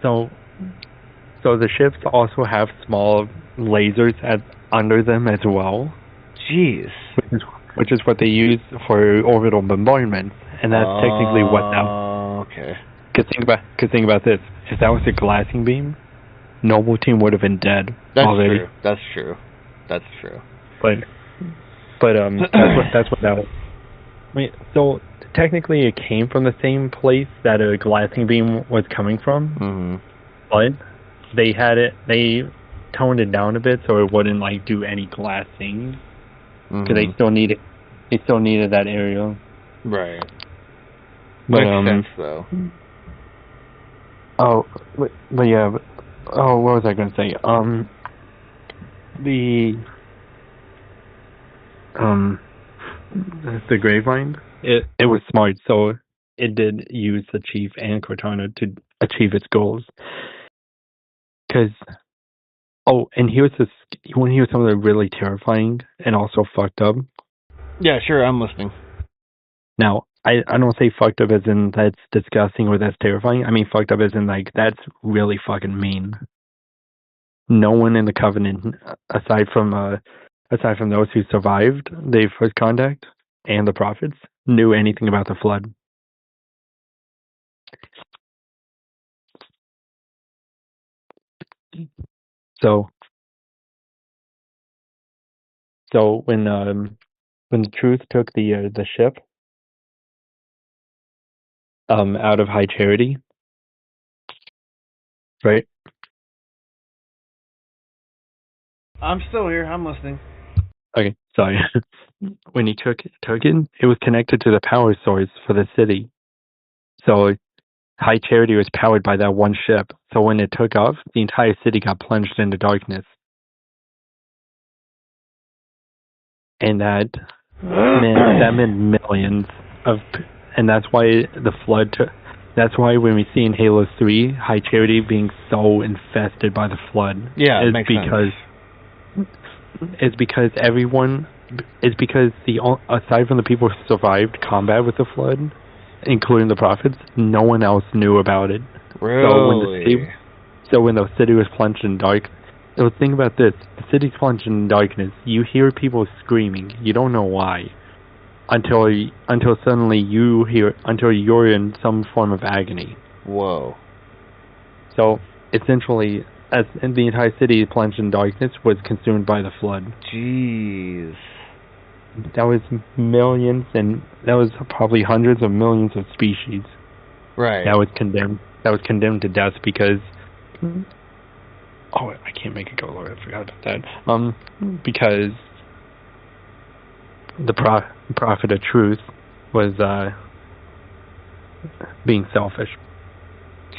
So the ships also have small lasers under them as well. Jeez. Which is what they use for orbital bombardment, and that's technically what that. Okay. Cause think about this. If that was a glassing beam, Noble Team would have been dead already. True. That's true. That's true. But that's what that was. I mean, so technically it came from the same place that a glassing beam was coming from, but they toned it down a bit so it wouldn't like do any glassing, because they still needed that area. Right. But, makes sense though. Oh, what was I gonna say? The Gravemind, it was smart, so it did use the Chief and Cortana to achieve its goals. And here's something really terrifying and also fucked up. Yeah, sure, I'm listening. Now, I don't say fucked up as in that's disgusting or that's terrifying. I mean fucked up as in, like, that's really fucking mean. No one in the Covenant, aside from those who survived the first contact and the prophets, knew anything about the flood. So when the Truth took the ship out of High Charity, right? I'm still here. I'm listening. Okay, sorry. When he took it, it was connected to the power source for the city. So High Charity was powered by that one ship. So when it took off, the entire city got plunged into darkness. And that meant millions of... And that's why the flood... That's why when we see in Halo 3, High Charity being so infested by the flood... Yeah, it makes sense. It's because aside from the people who survived combat with the flood, including the prophets, no one else knew about it. Really? So when the city was plunged in dark, think about this: the city's plunged in darkness. You hear people screaming. You don't know why, until suddenly you're in some form of agony. Whoa. So essentially, as in the entire city plunged in darkness, was consumed by the flood. Jeez. That was millions, and that was probably hundreds of millions of species. Right. That was condemned to death because... Oh, I can't make it go, Lord. I forgot about that. Because the prophet of truth was being selfish.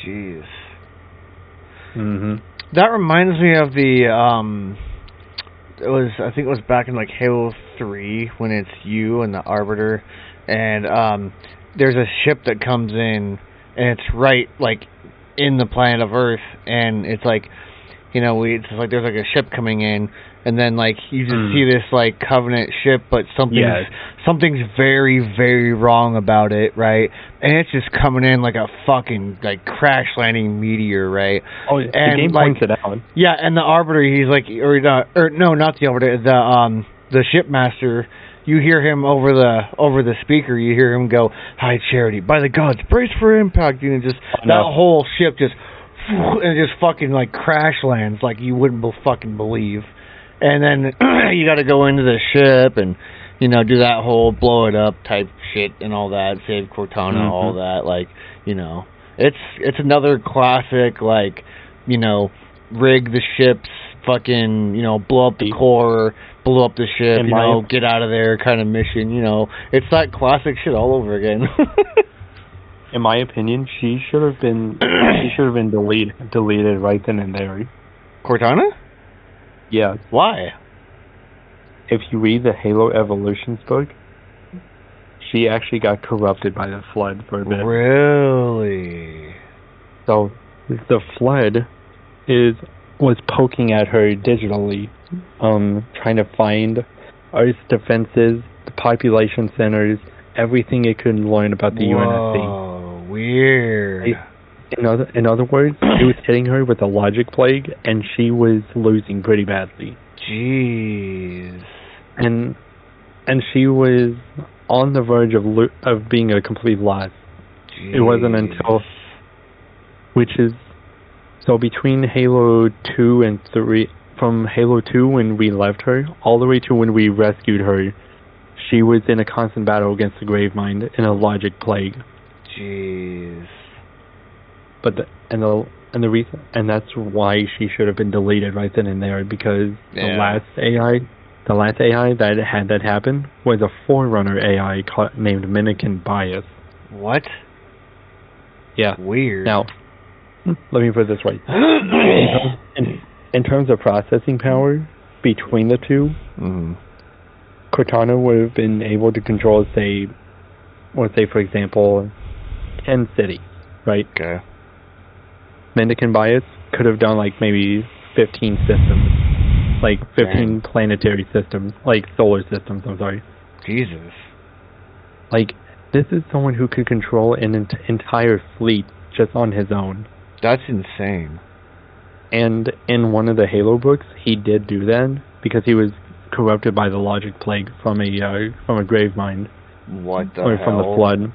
Jeez. Mm-hmm. That reminds me of the I think it was back in like Halo 3 when it's you and the Arbiter, and there's a ship that comes in, and it's right like in the planet of Earth, and it's like, it's like there's like a ship coming in, and then like you just see this like Covenant ship, but something's very, very wrong about it, right? And it's just coming in like a fucking like crash landing meteor, right? Oh, and the game points it out. Yeah, and the Arbiter, he's like, not the Arbiter, the shipmaster. You hear him over the speaker. You hear him go, "High Charity, by the gods, brace for impact!" That whole ship just fucking like crash lands like you wouldn't fucking believe. And then you got to go into the ship and do that whole blow it up type shit and all that, save Cortana, all that, like It's another classic, like, you know, rig the ships, fucking, you know, blow up the core, blow up the ship, you know, get out of there kind of mission, you know. It's that classic shit all over again. In my opinion, she should have been deleted right then and there. Cortana? Yeah. Why? If you read the Halo Evolutions book, she actually got corrupted by the Flood for a bit. Really? So the Flood was poking at her digitally, trying to find Earth's defenses, the population centers, everything it could learn about the UNSC. Weird. In other words, it was hitting her with a logic plague, and she was losing pretty badly. Jeez. And she was on the verge of being a complete loss. Jeez. It wasn't until, so between Halo 2 and 3, from Halo 2 when we left her, all the way to when we rescued her, she was in a constant battle against the Gravemind in a logic plague. Jeez. But the reason, and that's why she should have been deleted right then and there, because the last AI that had that happen was a Forerunner AI named Minikin Bias. What? Yeah. Weird. Now, let me put it this way. in terms of processing power between the two, Cortana would have been able to control, say, for example, 10 cities, right? Okay. Minikin Bias could have done like maybe 15 systems, like 15 planetary systems, like solar systems, I'm sorry. Jesus. Like, this is someone who could control an entire fleet just on his own. That's insane. And in one of the Halo books, he did do that because he was corrupted by the logic plague from a Gravemind. What the or hell? From the Flood.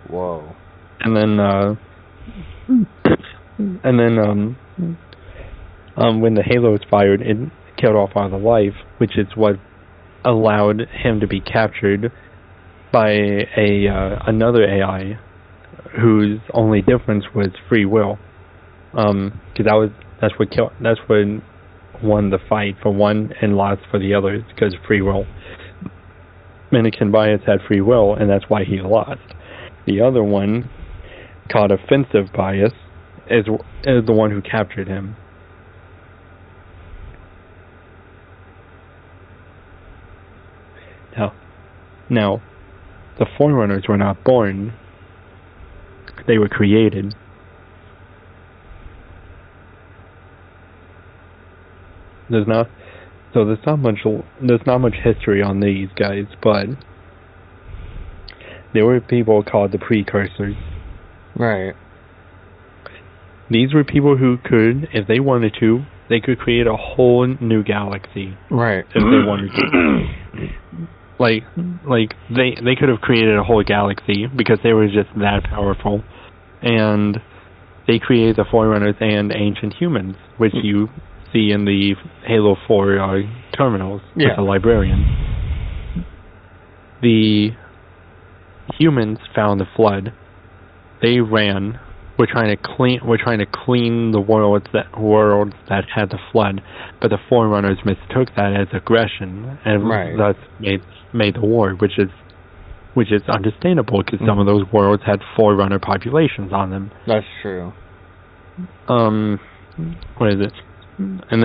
Whoa. And then when the Halo was fired, it killed off all the life, which is what allowed him to be captured by another AI whose only difference was free will. Because that's what won the fight for one and lost for the others, because of free will. Minikin Bias had free will, and that's why he lost. The other one, called Offensive Bias, is the one who captured him. Now, the Forerunners were not born; they were created. There's not much history on these guys, but there were people called the Precursors. Right. These were people who could, if they wanted to, they could create a whole new galaxy. Right. If they wanted to. Like they could have created a whole galaxy because they were just that powerful. And they created the Forerunners and Ancient Humans, which you see in the Halo 4 terminals with the Librarian. The humans found the Flood. They ran. We're trying to clean the worlds that had the Flood, but the Forerunners mistook that as aggression and thus made the war, which is understandable because some of those worlds had Forerunner populations on them. That's true. What is it? And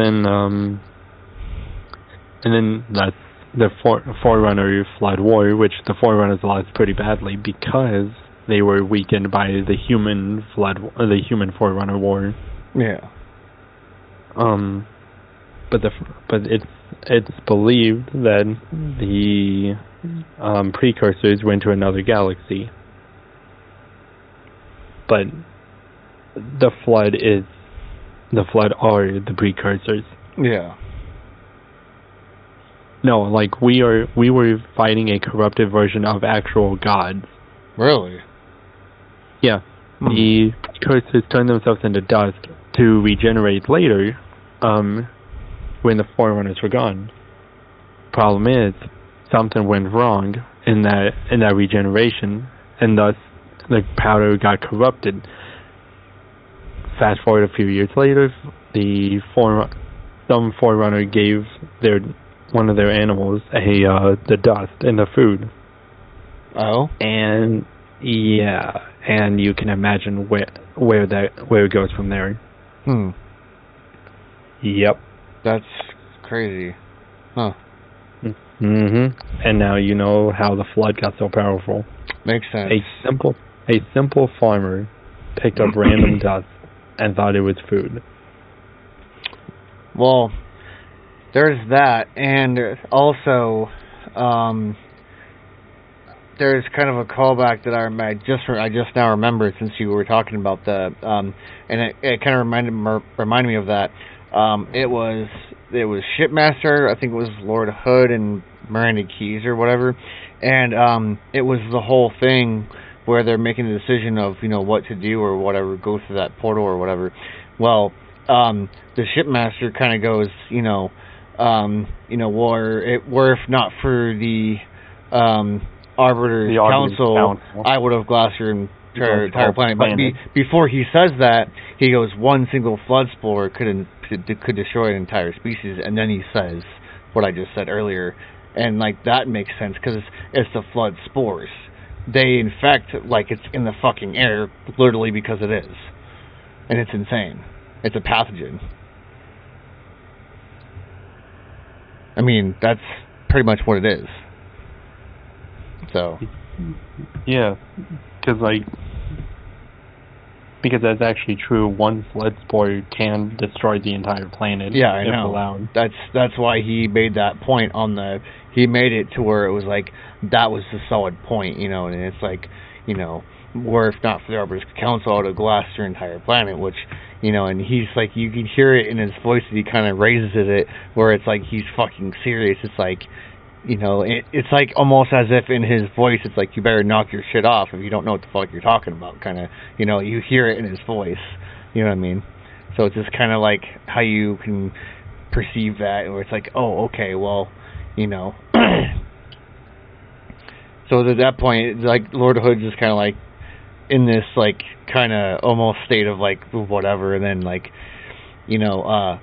then that's the Forerunner Flood War, which the Forerunners lost pretty badly because they were weakened by the human Forerunner War. Yeah. But it's believed that the Precursors went to another galaxy. But the Flood are the Precursors. Yeah. No, like we were fighting a corrupted version of actual gods. Really? Yeah. The Precursors turned themselves into dust to regenerate later, when the Forerunners were gone. Problem is, something went wrong in that regeneration, and thus the powder got corrupted. fast forward a few years later, some forerunner gave one of their animals the dust and the food. Oh. And yeah, and you can imagine where it goes from there. Yep. That's crazy. Huh. And now you know how the flood got so powerful. Makes sense. A simple farmer picked up random dust and thought it was food. Well, there's that, and also, there's kind of a callback that I just now remembered since you were talking about the and it kind of reminded me of that. It was Shipmaster, I think it was Lord Hood and Miranda Keys or whatever, and it was the whole thing where they're making the decision of what to do or whatever, go through that portal or whatever. Well, the Shipmaster kind of goes, were if not for the Arbiter's Council, I would have glassed your entire planet. But before he says that, he goes, one single flood spore could destroy an entire species, and then he says what I just said earlier, and that makes sense because it's the flood spores. They infect it's in the fucking air, literally, because it is, and it's insane. It's a pathogen. I mean, that's pretty much what it is. So. Yeah, because that's actually true. One flood spore can destroy the entire planet. Yeah, I know. If allowed. That's why he made that point he made it to where it was that was the solid point, and it's where if not for the Arbiter's Council, I would have glassed your entire planet, which, and he's you can hear it in his voice that he kind of raises it, where it's he's fucking serious. It's it's almost as if in his voice, it's you better knock your shit off if you don't know what the fuck you're talking about, kind of, you hear it in his voice, you know what I mean? So it's just kind of how you can perceive that, where it's oh, okay, well, so at that point, Lord Hood's just kind of in this kind of almost state of whatever, and then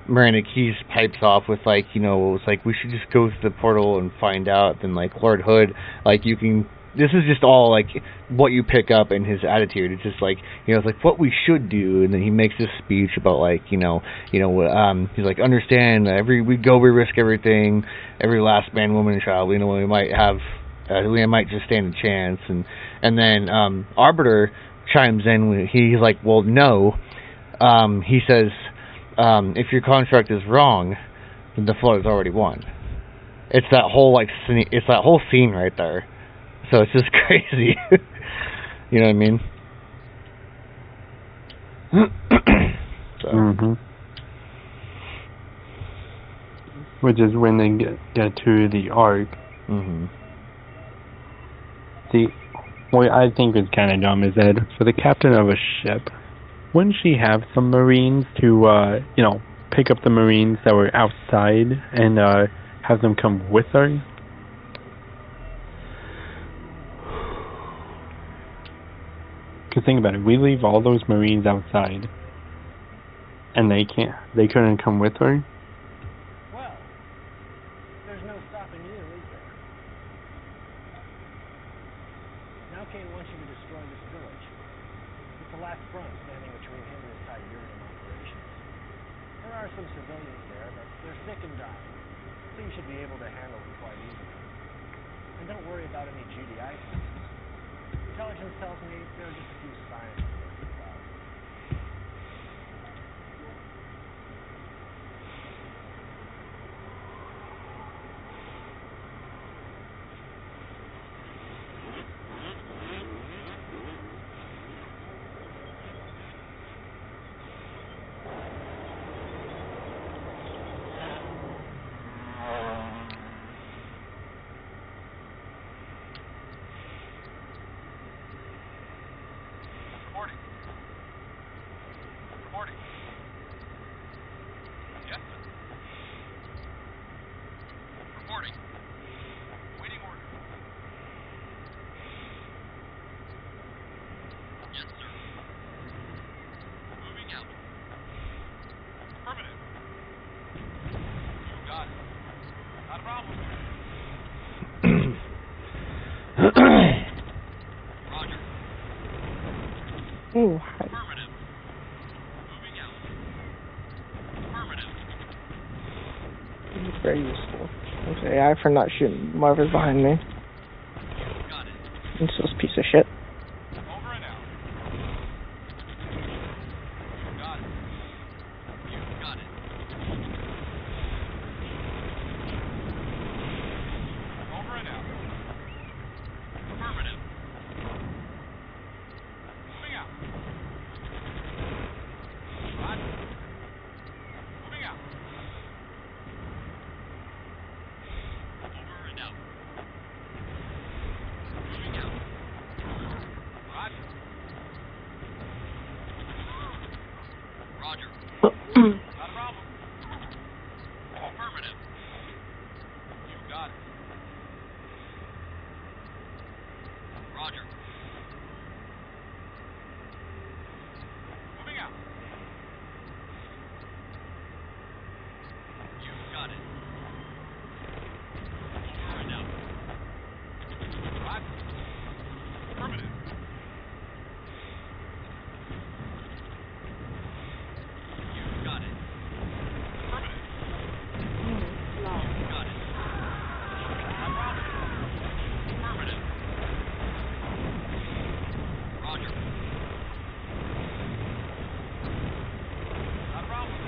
Miranda Keys pipes off with it's we should just go through the portal and find out. Then Lord Hood, you can. This is just all what you pick up in his attitude. It's just it's what we should do, and then he makes this speech about he's understand we risk everything, every last man, woman, and child. We might have. We might just stand a chance, and then Arbiter chimes in when he's well, no. He says, if your contract is wrong, then the flood is already won. It's that whole it's that whole scene right there. So it's just crazy. You know what I mean? So. Which is when they get to the Ark. What I think is kind of dumb is that for the captain of a ship, wouldn't she have some Marines to, pick up the Marines that were outside and have them come with her? Because think about it, we leave all those Marines outside, and they couldn't come with her? Well, there's no stopping you, is there? Now Kane wants you to destroy this village. It's the last front standing between him and his Tiberian operations. There are some civilians there, but they're sick and dying, so you should be able to handle them quite easily. And don't worry about any GDI systems. Intelligence tells me there are just a few scientists lurking about. Reporting. Oh, hi. Affirmative. Moving out. Affirmative. Very useful. Okay, I for not shooting whoever's behind me. Got it. Useless piece of shit. Over and out. Got it. You got it. Over and out. Affirmative. Moving out. Roger. Moving out. Over and out. Moving out. Roger. Roger. Not a problem. Affirmative. You got it. Roger. Moving out. You got it. Over and out. Roger. Affirmative. You got it. Affirmative. Unit lost. Got it. Not a problem. Affirmative. Roger. Not a problem.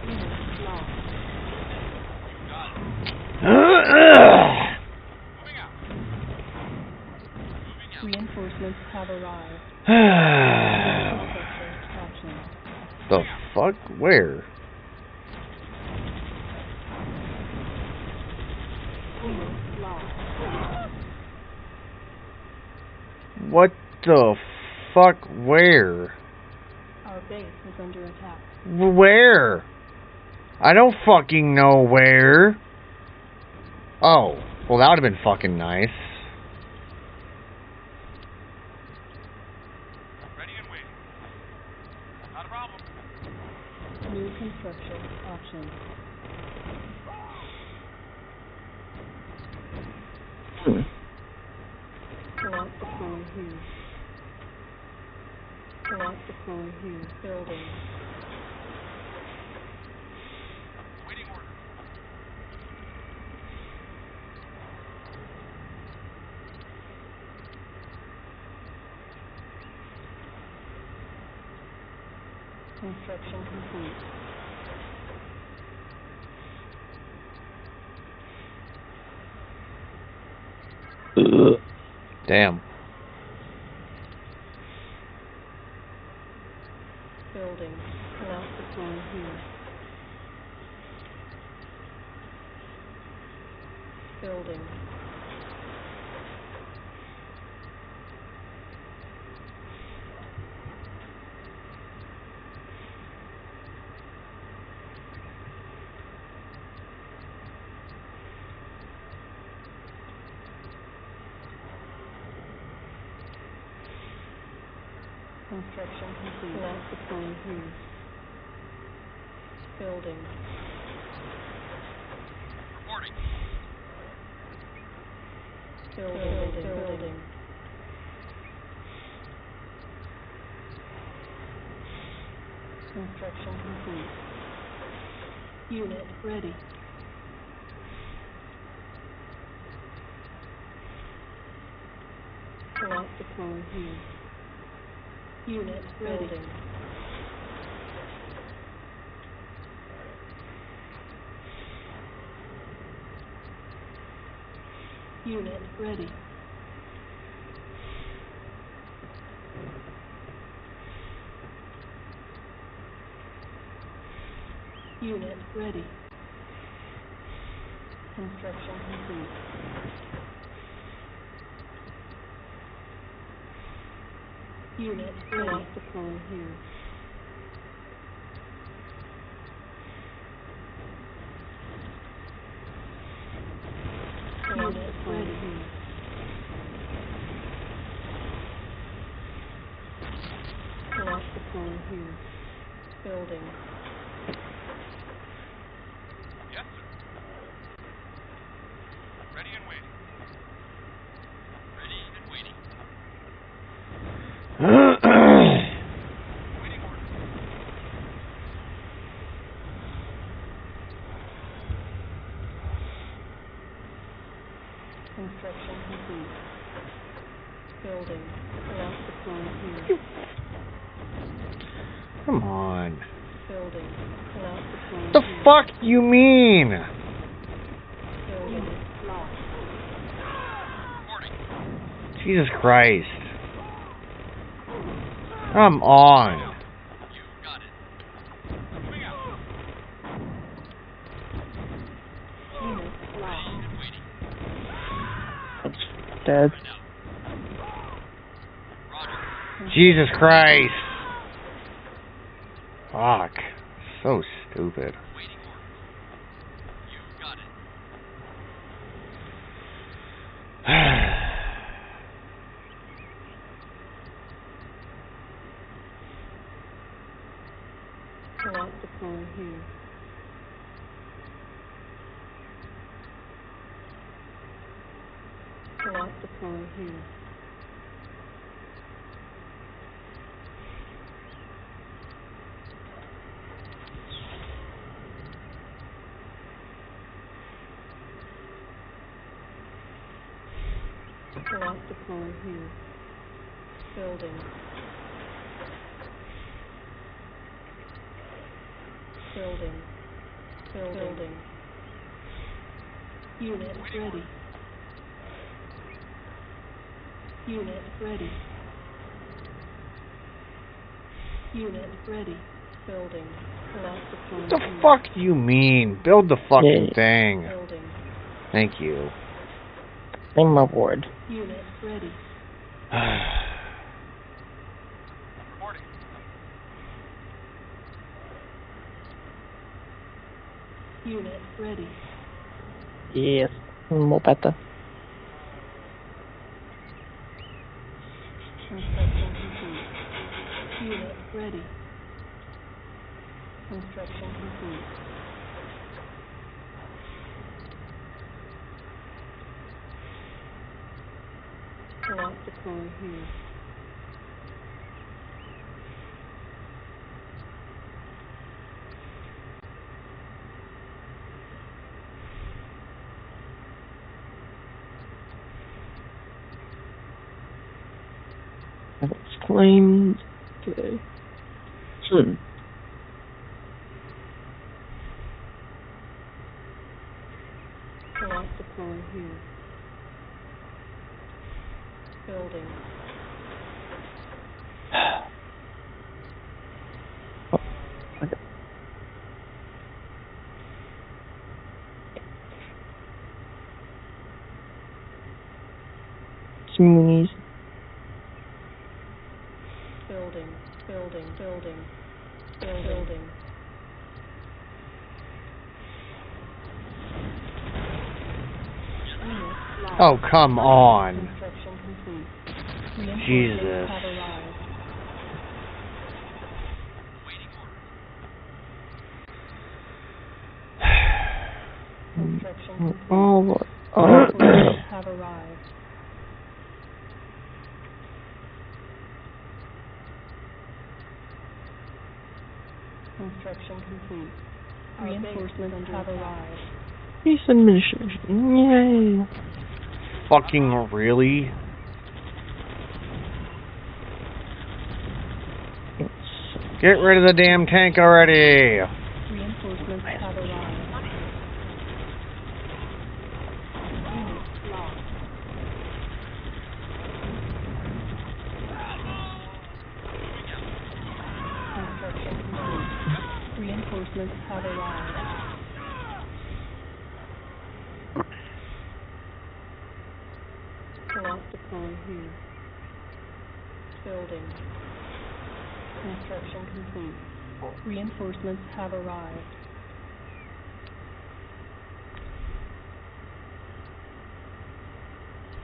Unit lost. You got it. Moving out. Moving out. Reinforcements have arrived. Construction options. The fuck? Where? Unit lost. What the fuck? Where? Our base is under attack. Where? I don't fucking know where. Oh, well that would have been fucking nice. Ready and waiting. Not a problem. New construction options. Select deploy here. Select deploy here. Building. Waiting order. Construction complete. Damn. Building. Select deploy here. Building. Construction complete. Select deploy here. Building. Reporting. Building. Construction complete. Unit ready. Select deploy here. Unit ready. Unit ready. Unit ready. Construction complete. Unit ready. Deploy here. Unit ready here. Select deploy here. Building. Yes, sir. Ready and waiting. Ready and waiting. Construction complete. Building. Collapse deployed here. Come on. Building. Collapse deployed The here. fuck you mean? Building. Locked. Jesus Christ. Come on. Unit locked. It's dead. Jesus Christ. Fuck. So stupid. Collapse deployed here. Collapse deployed here. Collapse deployed here. Building. Building. Building. Unit ready. Unit ready. Unit ready. Building. Collapse deployed What the here. fuck do you mean? Build the fucking Yeah. thing. Building. Thank you. Same reward. Unit ready. Unit ready. Yes. More better. Construction complete. Unit ready. Construction complete. Collapse deployed here. I've exclaimed. Okay. Collapse deployed here. Building. Okay. Sneeze. Building. Building. Building. Building. Unit locked. Oh, come on. Construction complete. Jesus. Reinforcements have arrived. Construction complete. Oh, Lord. Reinforcements have arrived. Construction complete. Reinforcements have arrived. Peace administration. Yay. Fucking really? Get rid of the damn tank already! Reinforcements have arrived. Unit lost. Construction complete. Reinforcements have arrived. Collapse deployed here. Building. Construction complete. Reinforcements have arrived.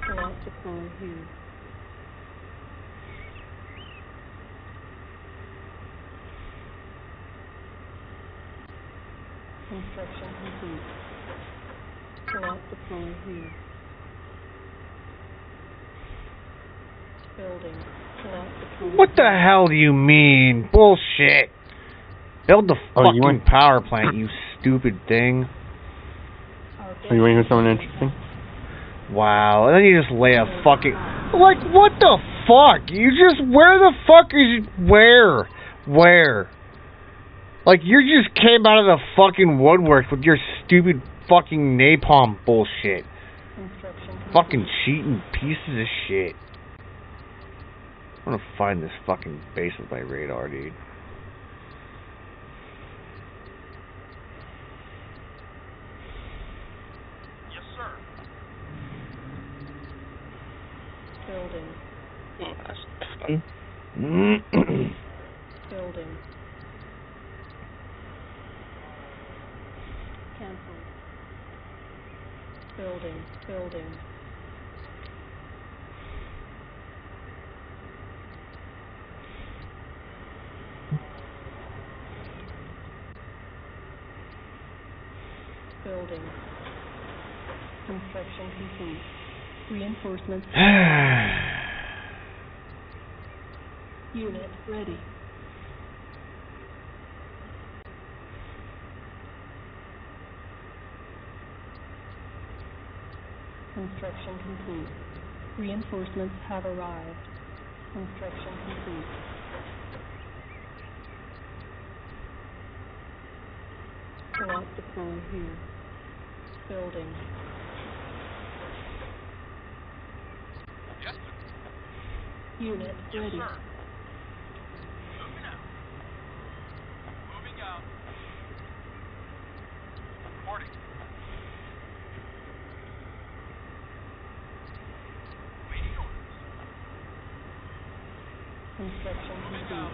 Collapse deployed here. Construction complete. Collapse deployed here. Building. Collapse deployed. What the hell do you mean? Bullshit! Build the Oh, you fucking want- power plant, you stupid thing. Our Are you waiting for base someone is interesting? Wow, and then you just lay a fucking... Like, what the fuck? You just... Where the fuck is... Where? Like, you just came out of the fucking woodwork with your stupid fucking napalm bullshit. Fucking cheating pieces of shit. I'm gonna find this fucking base with my radar, dude. Yes, sir. Building. That's fun. Building. Cancel. Building. Building. Construction complete. Reinforcements. Unit ready. Construction complete. Reinforcements have arrived. Construction complete. Cannot deploy here. Building. Yes, sir. Unit Yes, ready. sir. Moving out. Moving out. Reporting. Waiting orders. Construction Moving complete. out.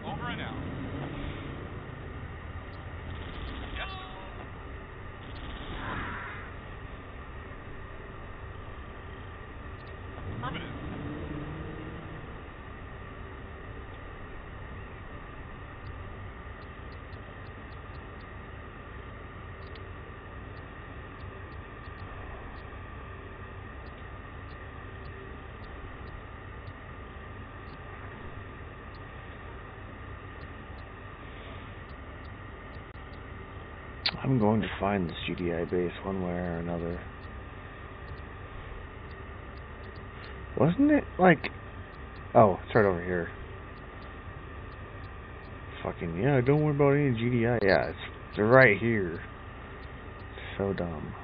Over and out. Yes, sir. Affirmative. I'm going to find this GDI base one way or another. Wasn't it like... Oh, it's right over here. Fucking, yeah, don't worry about any GDI. Yeah, they're right here. So dumb.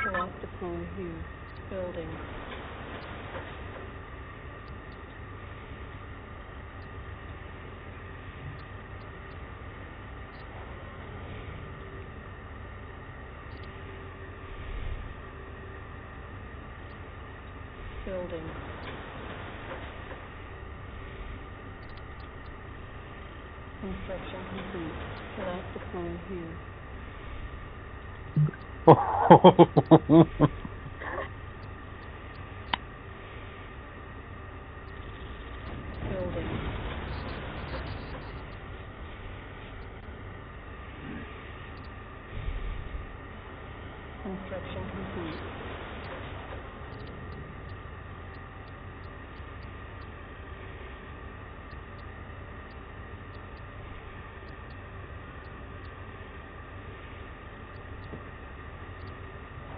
Cannot deploy here. Building. Building. Construction complete. Cannot deploy here. Building. Construction complete.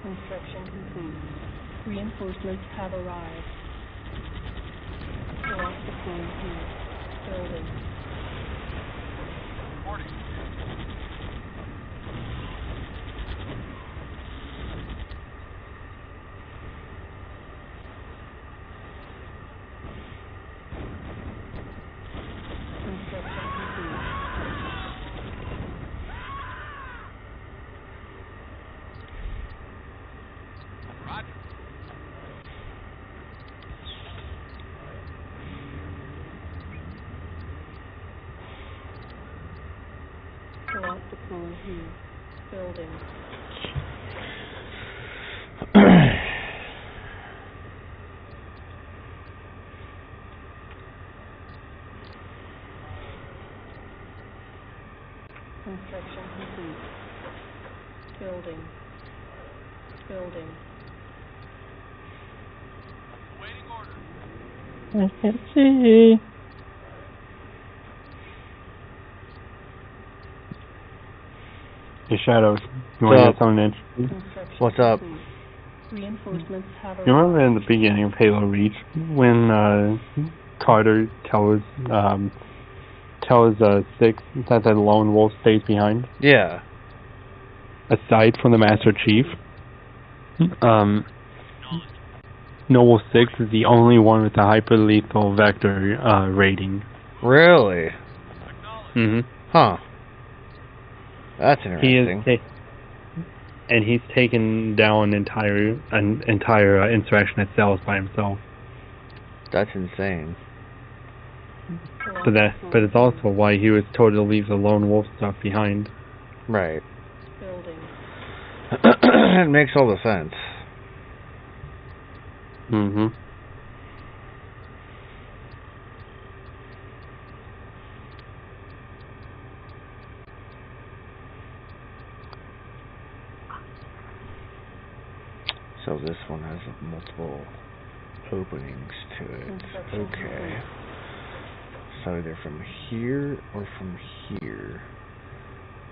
Construction complete. Reinforcements have arrived. Cannot deploy here. Building. Reporting. Construction complete. Roger. Select the pool here. Building. Construction complete. Building. Building. Awaiting order. I can see. The shadows. You want to get something interesting? Construction What's up? complete. Reinforcements have You remember arrived. in the beginning of Halo Reach when Carter tells Six that the lone wolf stays behind? Yeah. Aside from the Master Chief, Noble 6 is the only one with a hyper-lethal vector rating. Really? Mm-hmm. Huh. That's interesting. And he's taken down an entire insurrection at cells by himself. That's insane. But it's also why he was told to leave the lone wolf stuff behind. Right. Building. It makes all the sense. Mm-hmm. So this one has multiple openings to it. Okay. So either from here or from here.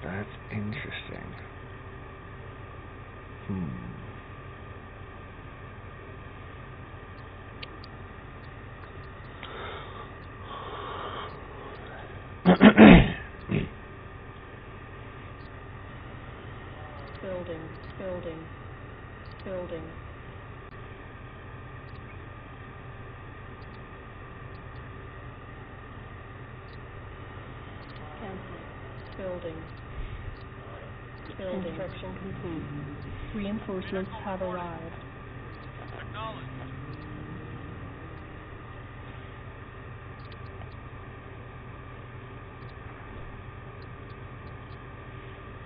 That's interesting. Building. Building. Building. Cancel. Building. Building. Construction complete. Reinforcements have arrived. Acknowledged.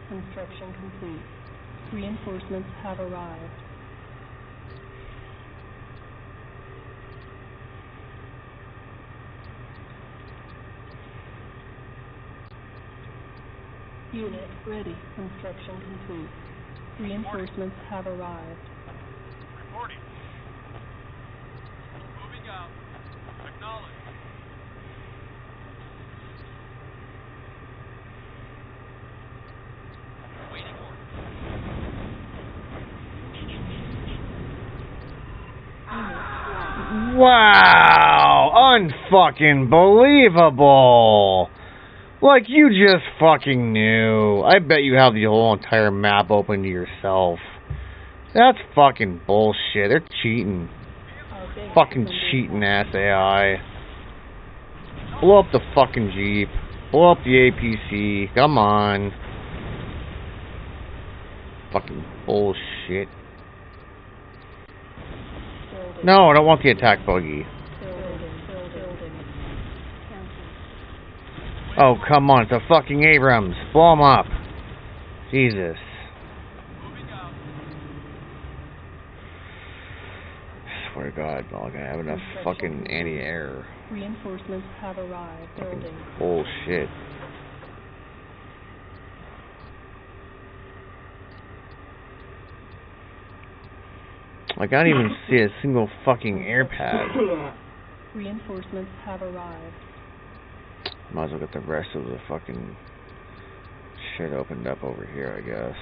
Construction complete. Reinforcements have arrived. Unit ready. Construction complete. Reinforcements have arrived. Reporting. Moving out. Acknowledged. Waiting order. Wow! Unfucking believable! Like you just fucking knew. I bet you have the whole entire map open to yourself. That's fucking bullshit. They're cheating. Fucking cheating ass AI. Blow up the fucking Jeep. Blow up the APC. Come on. Fucking bullshit. No, I don't want the attack buggy. Oh, come on. It's a fucking Abrams. Blow him up. Jesus. I swear to God, I'm not gonna have enough fucking anti-air. Reinforcements have arrived. Building. Bullshit. I can't even see a single fucking air pad. Reinforcements have arrived. Might as well get the rest of the fucking shit opened up over here, I guess.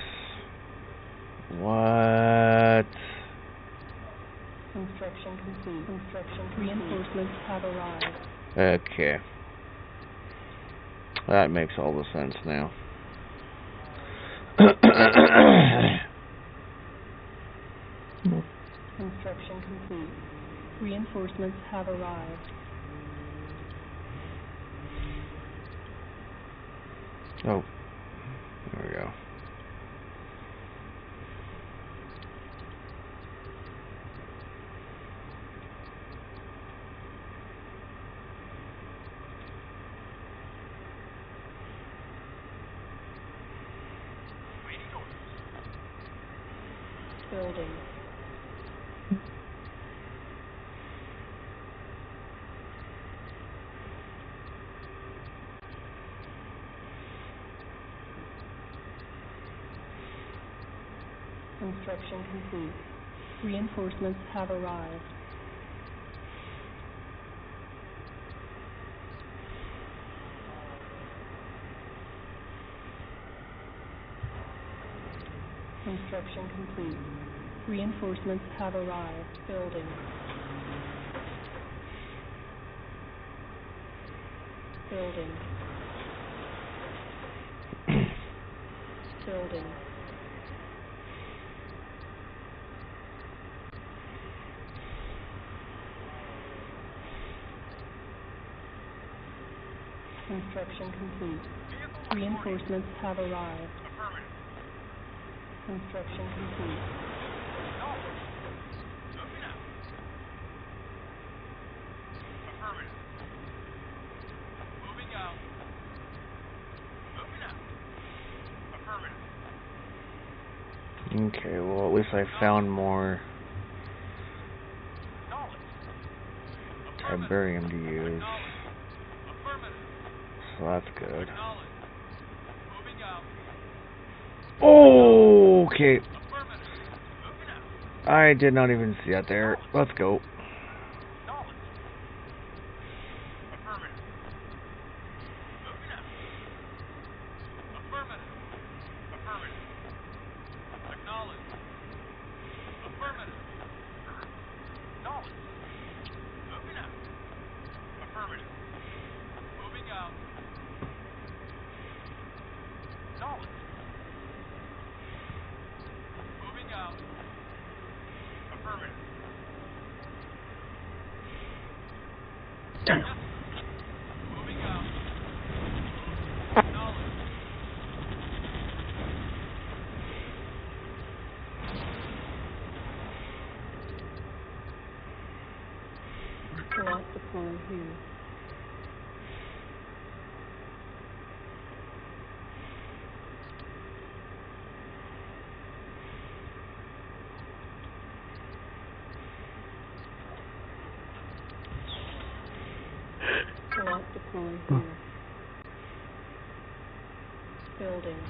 What? Construction complete. Construction complete. Reinforcements have arrived. Okay. That makes all the sense now. Construction complete. Reinforcements have arrived. Oh. There we go. Building. Construction complete. Reinforcements have arrived. Construction complete. Reinforcements have arrived. Building. Building. Building. Construction complete. Reinforcements have arrived. Construction complete. Affirmative. Moving out. Moving out. Affirmative. Okay, well at least I found more Tiberian to use. So that's good. Oh, okay. I did not even see that there. Let's go. Not deployed here. Not deployed here. Building.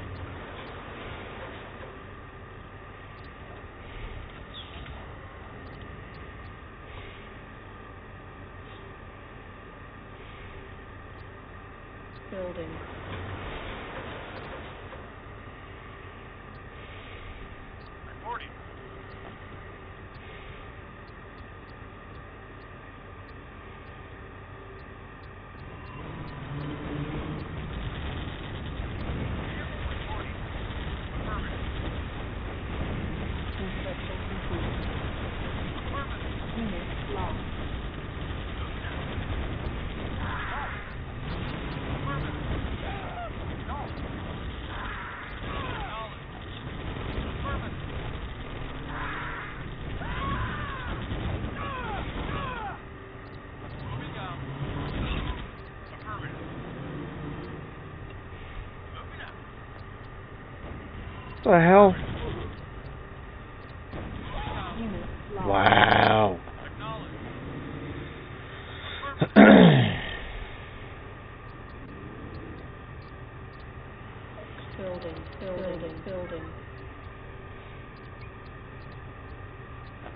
Building. Reporting. Construction complete. Unit lost. What the hell? Unit lost. Wow. Building. Building.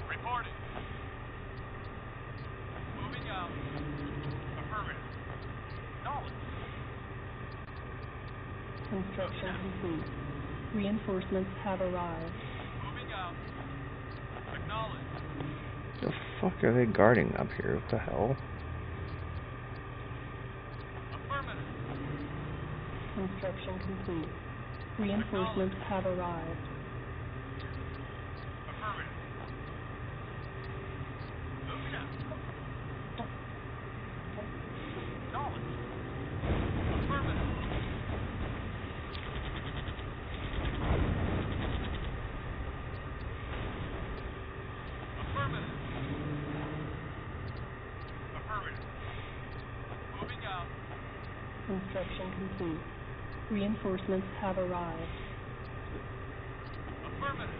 Reporting. Moving out. Affirmative. Knowledge. Construction complete. Reinforcements have arrived. Moving out. Acknowledge. The fuck are they guarding up here? What the hell? Affirmative. Construction complete. Reinforcements have arrived. Affirmative. Moving out. Knowledge. Affirmative. Affirmative. Affirmative. Moving out. Construction complete. Reinforcements have arrived. Affirmative.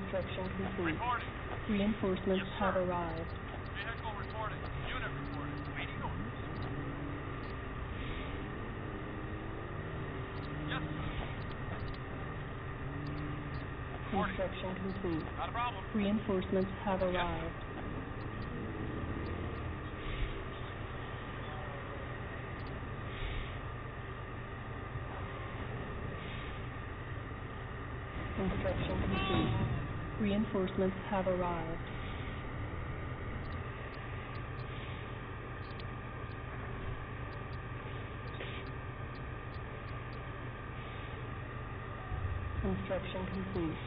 Construction complete. Reporting. Reinforcements have arrived. Vehicle reporting. Unit reporting. Waiting orders. Yes, sir. Reporting. Construction complete. Not a problem. Reinforcements have arrived. Construction complete. Reinforcements have arrived. Construction complete.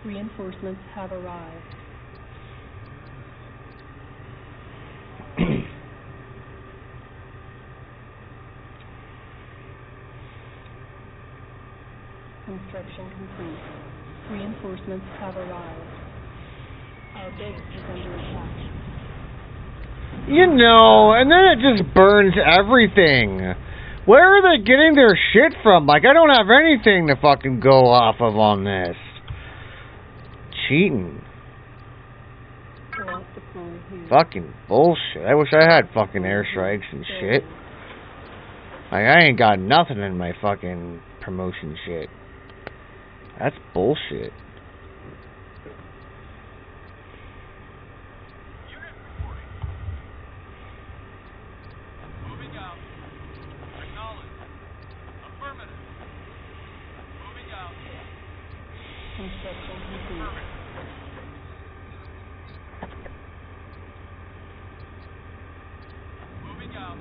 Reinforcements have arrived. Construction complete. Reinforcements have arrived. Our base is under attack. You know, and then it just burns everything. Where are they getting their shit from? Like, I don't have anything to fucking go off of on this. Cheating. Lost deploy here. Fucking bullshit. I wish I had fucking airstrikes and shit. Like, I ain't got nothing in my fucking promotion shit. That's bullshit. Unit reporting. Moving out. Acknowledged. Affirmative. Moving out. Construction complete. Moving out.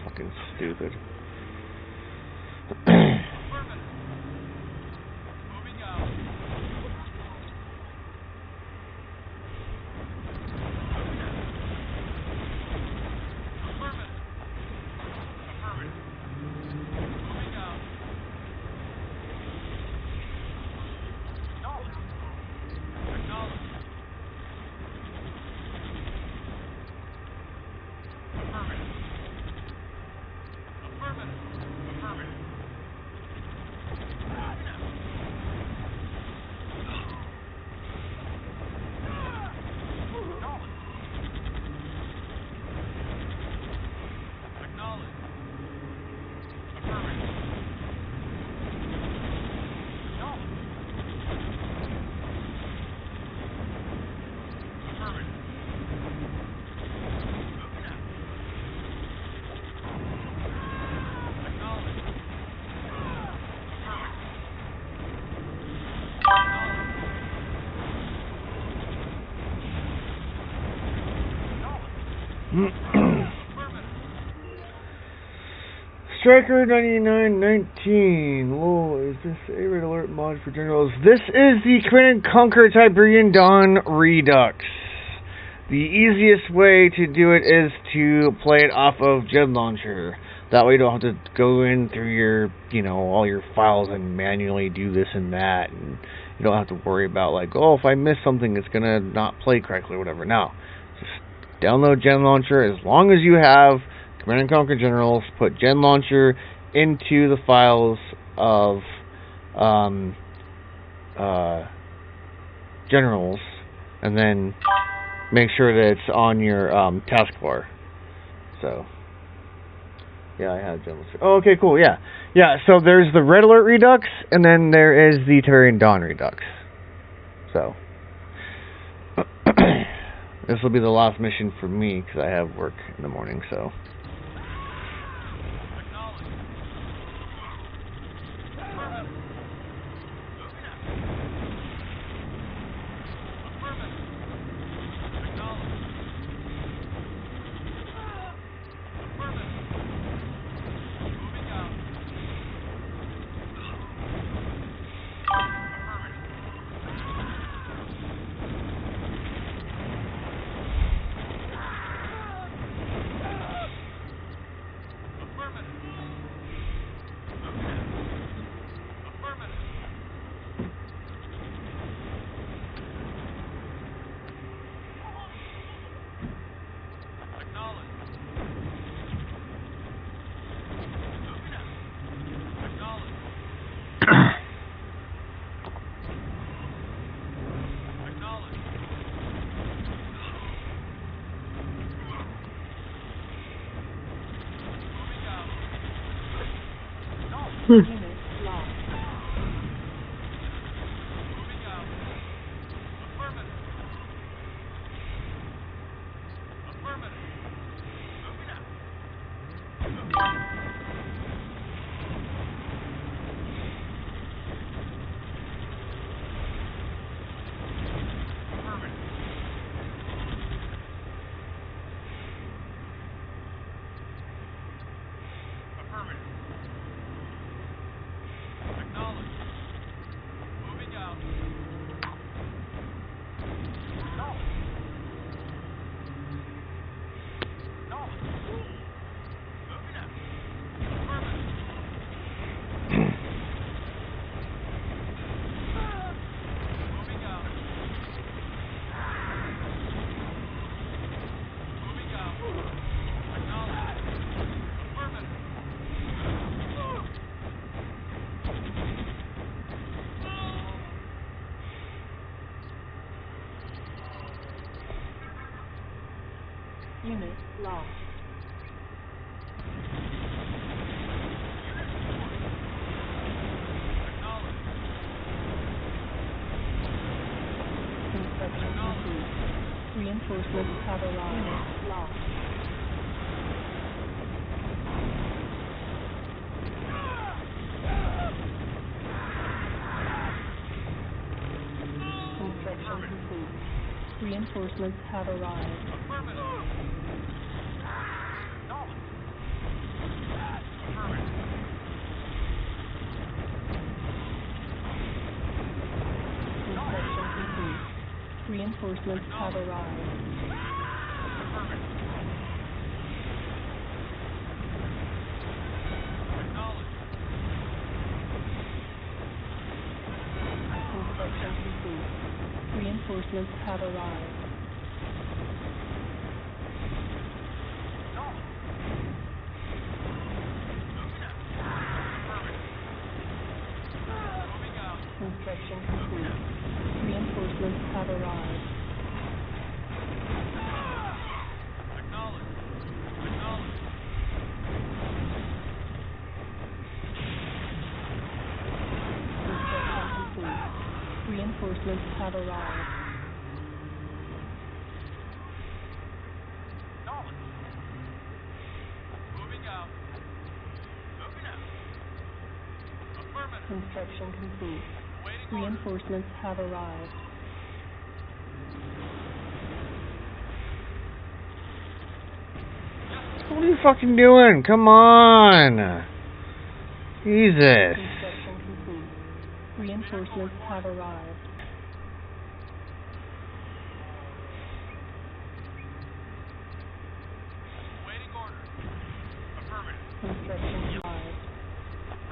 Fucking stupid. Striker 9919. Whoa, is this a red alert mod for generals? This is the Command & Conquer Tiberian Dawn Redux. The easiest way to do it is to play it off of Gen Launcher. That way you don't have to go in through your, all your files and manually do this and that. And you don't have to worry about like, oh, if I miss something, it's going to not play correctly or whatever. No. Just download Gen Launcher. As long as you have Command & Conquer Generals, put Gen Launcher into the files of Generals, and then make sure that it's on your taskbar. So, yeah, I have Generals. Oh, okay, cool, yeah. Yeah, so there's the Red Alert Redux, and then there is the Tiberian Dawn Redux. So, this will be the last mission for me, because I have work in the morning, so. Unit lost. Unit lost. Construction complete. Reinforcements have arrived. Unit lost. Construction complete. Reinforcements have arrived. Construction complete. Reinforcements have arrived. Construction complete. Reinforcements have arrived. Construction complete. Reinforcements have arrived. Construction complete. Reinforcements have arrived. Construction complete. Reinforcements have arrived. What are you fucking doing? Come on! Jesus. Construction complete. Reinforcements have arrived. Waiting order. Affirmative. Construction arrived.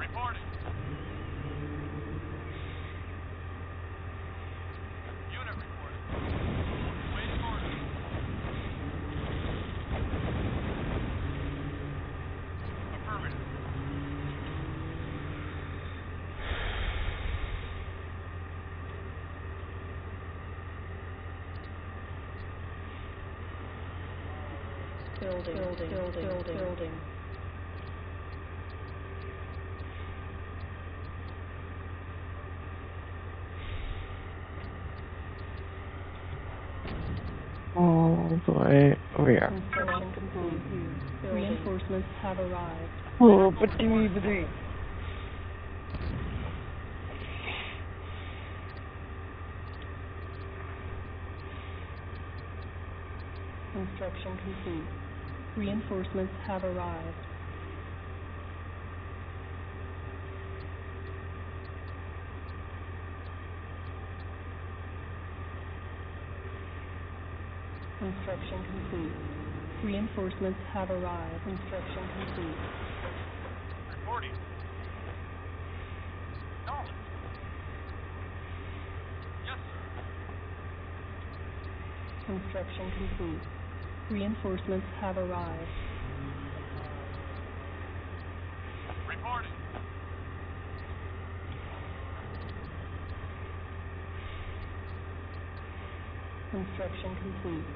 Reporting. Unit reporting. Waiting order. Affirmative. Building. All the way over here. Construction complete. Reinforcements have arrived. Oh, but give me the day. Construction complete. Reinforcements have arrived. Construction complete. Reinforcements have arrived. Construction complete. Reporting. Knowledge. Yes, sir. Construction complete. Reinforcements have arrived. Reporting. Construction complete.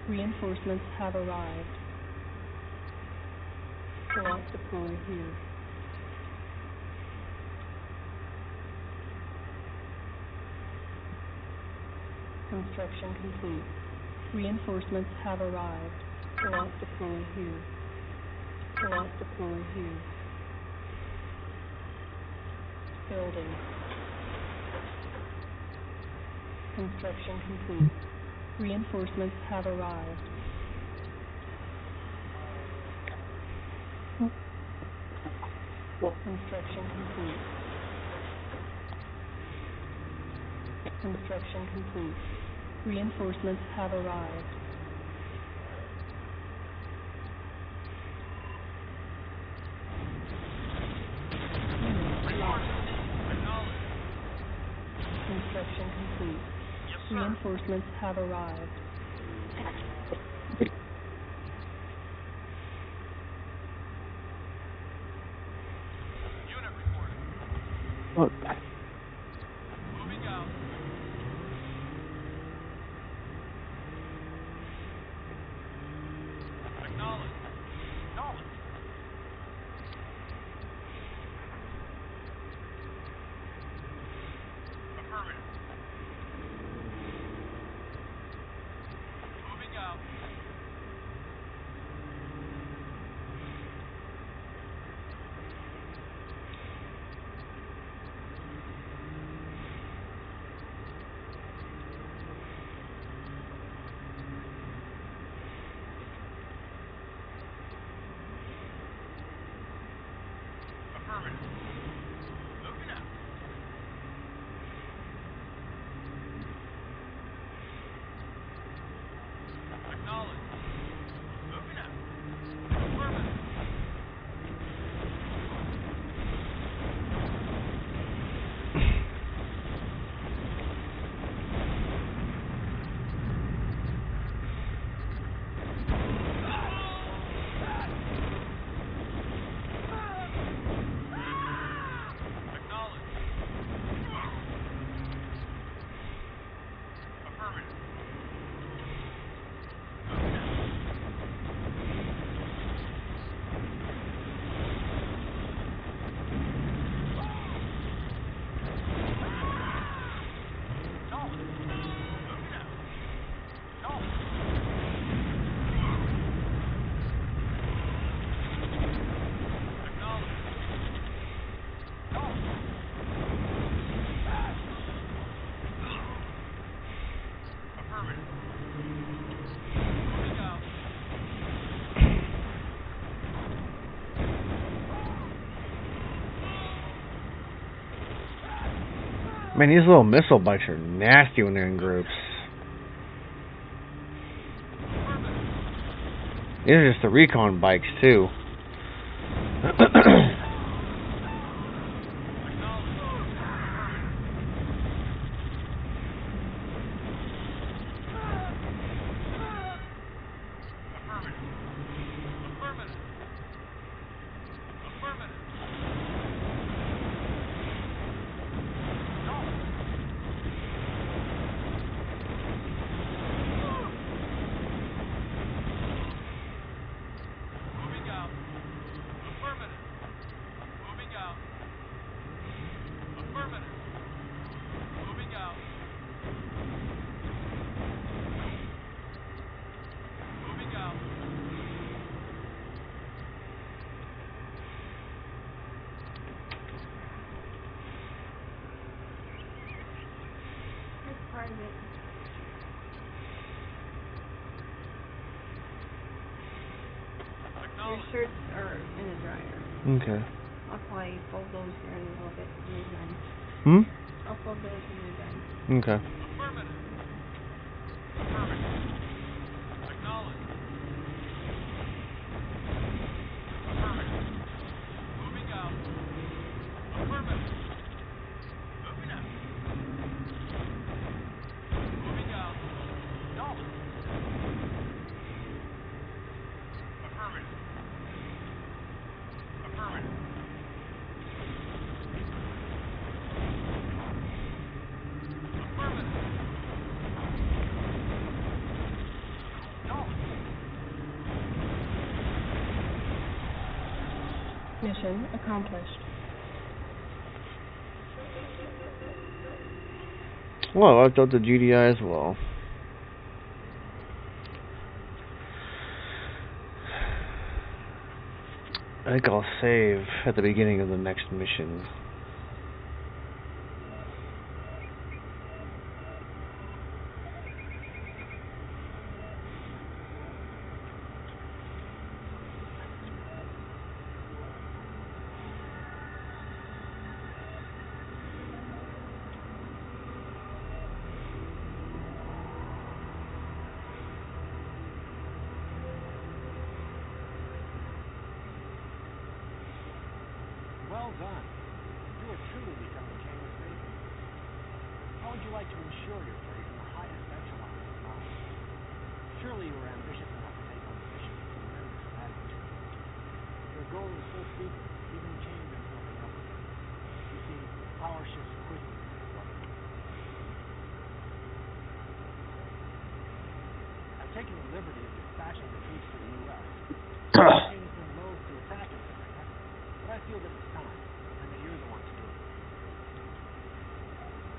Reinforcements have arrived. Slot deploy here. Construction complete. Reinforcements have arrived. Slot deploy here. Slot deploy here. Building. Construction complete. Reinforcements have arrived. Construction complete. Construction complete. Reinforcements have arrived. Construction complete. Yes, sir. Reinforcements have arrived. Unit reporting. Look. Moving out. Acknowledge. Knowledge. Affirmative. Moving out. Affirmative. Moving out. Acknowledge. Moving out. Affirmative. Man, these little missile bikes are nasty when they're in groups. These are just the recon bikes, too. Part of it. Your shirts are in the dryer. Okay. I'll probably fold those here in a little bit when you're done. Hmm? I'll fold those when you're done. Okay. Mission accomplished. Well, I've done the GDI as well. I think I'll save at the beginning of the next mission. Well done. You have truly become the king of safety. How would you like to ensure your place in the highest echelon of the mind? Surely you are ambitious enough to take on the mission with tremendous magnitude. Your goal is so secret, even Kane knows nothing of it. You see, power shifts quickly in this level. I've taken the liberty of dispatching the troops to the U.S. Kane has been loath to attack in this area, but I feel that it's time, and that you're the one to do it.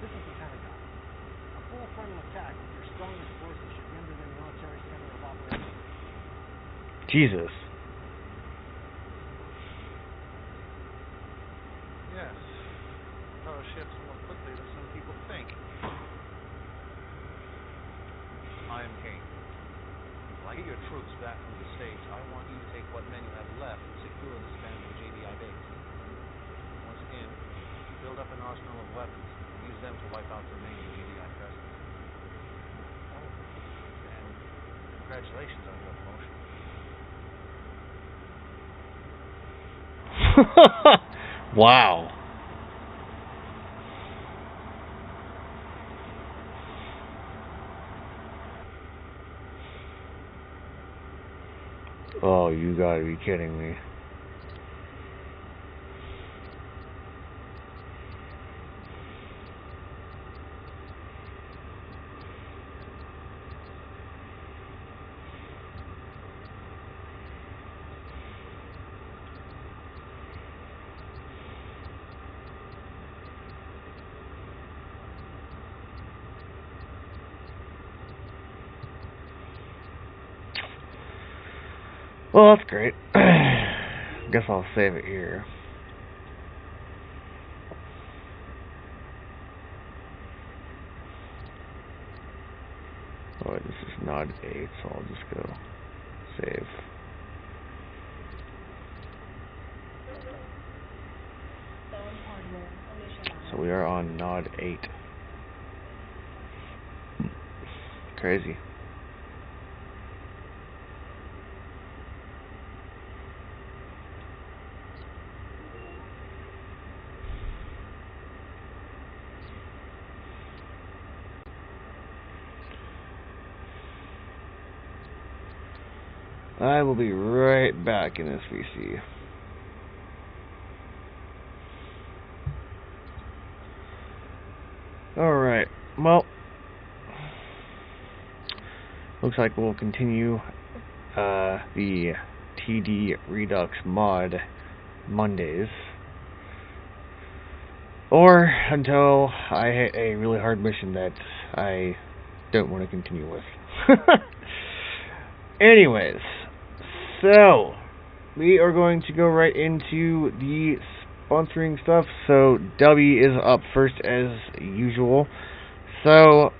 This is the Pentagon. A full frontal attack with your strongest forces should render their military center of operations. Jesus. Yes. Power shifts more quickly than some people think. I am King. When I get your troops back from the States, I want you to take what men you have left and secure the span of the JDI base. Once again, build up an arsenal of weapons and use them to wipe out the remaining JDI presence. Oh, and congratulations on your promotion. Wow. Oh, you gotta be kidding me. Well, that's great. Guess I'll save it here. Oh, this is not 8, so I'll just go save. So we are on on Nod 8. Crazy. I will be right back in SVC. Alright, well, looks like we'll continue the TD Redux mod Mondays, or until I hit a really hard mission that I don't want to continue with. Anyways, so we are going to go right into the sponsoring stuff. So Dubby is up first as usual. So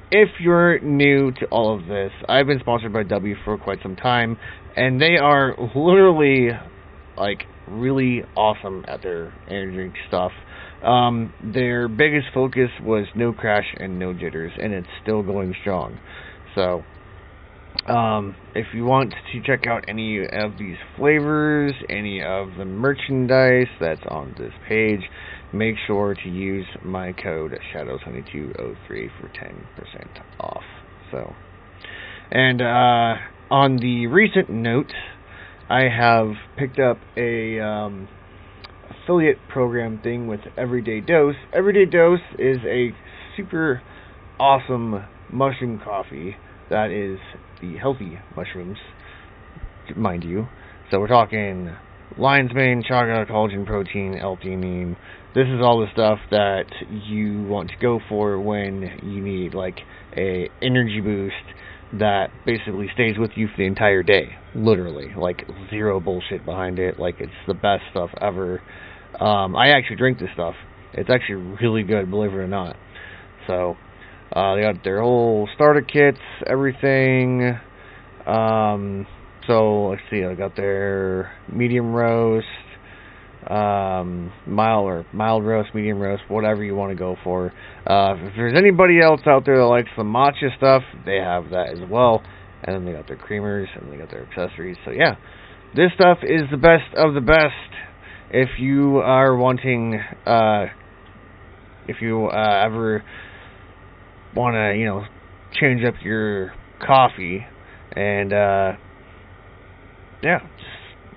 if you're new to all of this, I've been sponsored by Dubby for quite some time, and they are literally like really awesome at their energy drink stuff. Their biggest focus was no crash and no jitters, and it's still going strong. So if you want to check out any of these flavors, any of the merchandise that's on this page, make sure to use my code Shadows2203 for 10% off. So, and on the recent note, I have picked up a affiliate program thing with Everyday Dose. Everyday Dose is a super awesome mushroom coffee that is the healthy mushrooms, mind you. So we're talking lion's mane, chaga, collagen, protein, L-theanine. This is all the stuff that you want to go for when you need like a energy boost that basically stays with you for the entire day. Literally, like zero bullshit behind it. Like it's the best stuff ever. I actually drink this stuff. It's actually really good, believe it or not. So they got their whole starter kits, everything. So let's see, I got their medium roast, mild roast, medium roast, whatever you want to go for. If there's anybody else out there that likes the matcha stuff, they have that as well. And then they got their creamers, and they got their accessories. So yeah, this stuff is the best of the best. If you are wanting, if you ever want to, you know, change up your coffee, and yeah,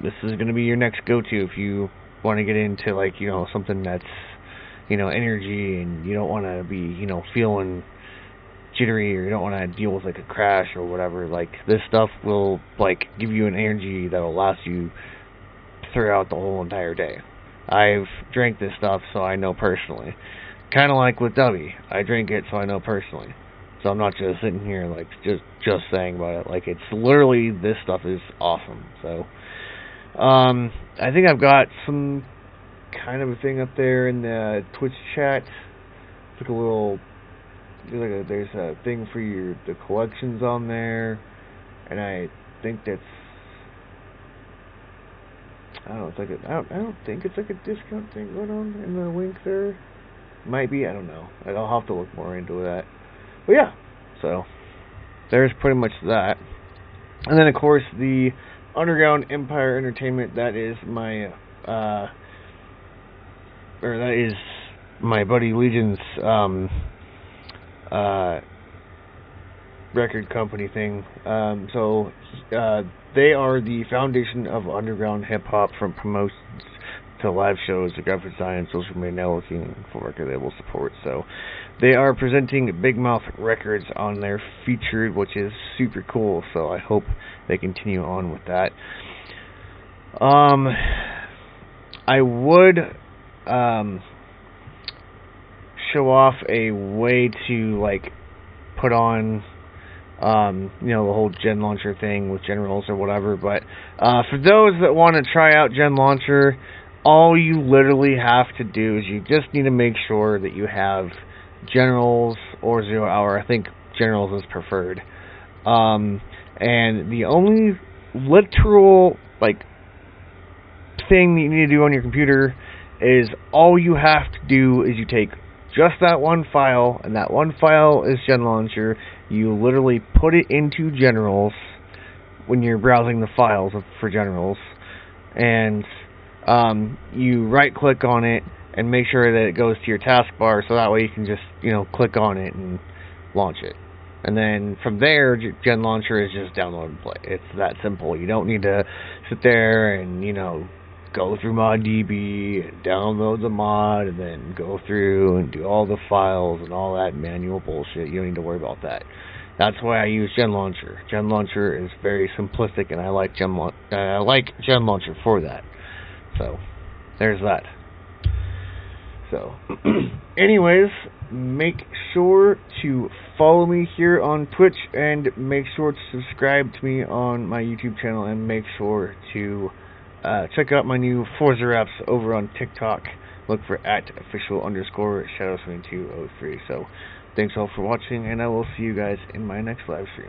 this is going to be your next go-to if you want to get into, like, you know, something that's, you know, energy, and you don't want to be, you know, feeling jittery, or you don't want to deal with like a crash or whatever. Like, this stuff will like give you an energy that will last you throughout the whole entire day. I've drank this stuff, so I know personally. Kind of like with Dubby, I drink it, so I know personally. So I'm not just sitting here like just saying about it. Like, it's literally, this stuff is awesome. So I think I've got some kind of a thing up there in the Twitch chat. It's like a little, there's a thing for the collections on there, and I think that's, I don't know, it's like a, I don't think it's like a discount thing going on in the link there. Might be, I don't know. I'll have to look more into that. But yeah, so there's pretty much that. And then of course the Underground Empire Entertainment, that is my buddy Legion's record company thing. So they are the foundation of underground hip hop, from promotions to live shows to graphic design, social media networking, full record label support. So they are presenting Big Mouth Records on their featured, which is super cool. So I hope they continue on with that. I would show off a way to like put on you know, the whole Gen Launcher thing with generals or whatever, but for those that want to try out Gen Launcher, all you literally have to do is you just need to make sure that you have generals or 0 hour. I think generals is preferred. And the only literal like thing that you need to do on your computer is, all you have to do is you take just that one file, and that one file is Gen Launcher. You literally put it into Generals when you're browsing the files for Generals, and you right-click on it and make sure that it goes to your taskbar, so that way you can just, click on it and launch it. And then from there, Gen Launcher is just download and play. It's that simple. You don't need to sit there and, go through ModDB and download the mod and then go through and do all the files and all that manual bullshit. You don't need to worry about that. That's why I use Gen Launcher. Gen Launcher is very simplistic, and I like Gen Launcher for that. So, there's that. So, anyways, make sure to follow me here on Twitch, and make sure to subscribe to me on my YouTube channel, and make sure to check out my new Forza apps over on TikTok. Look for @official_Shadow7203. So, thanks all for watching, and I will see you guys in my next live stream.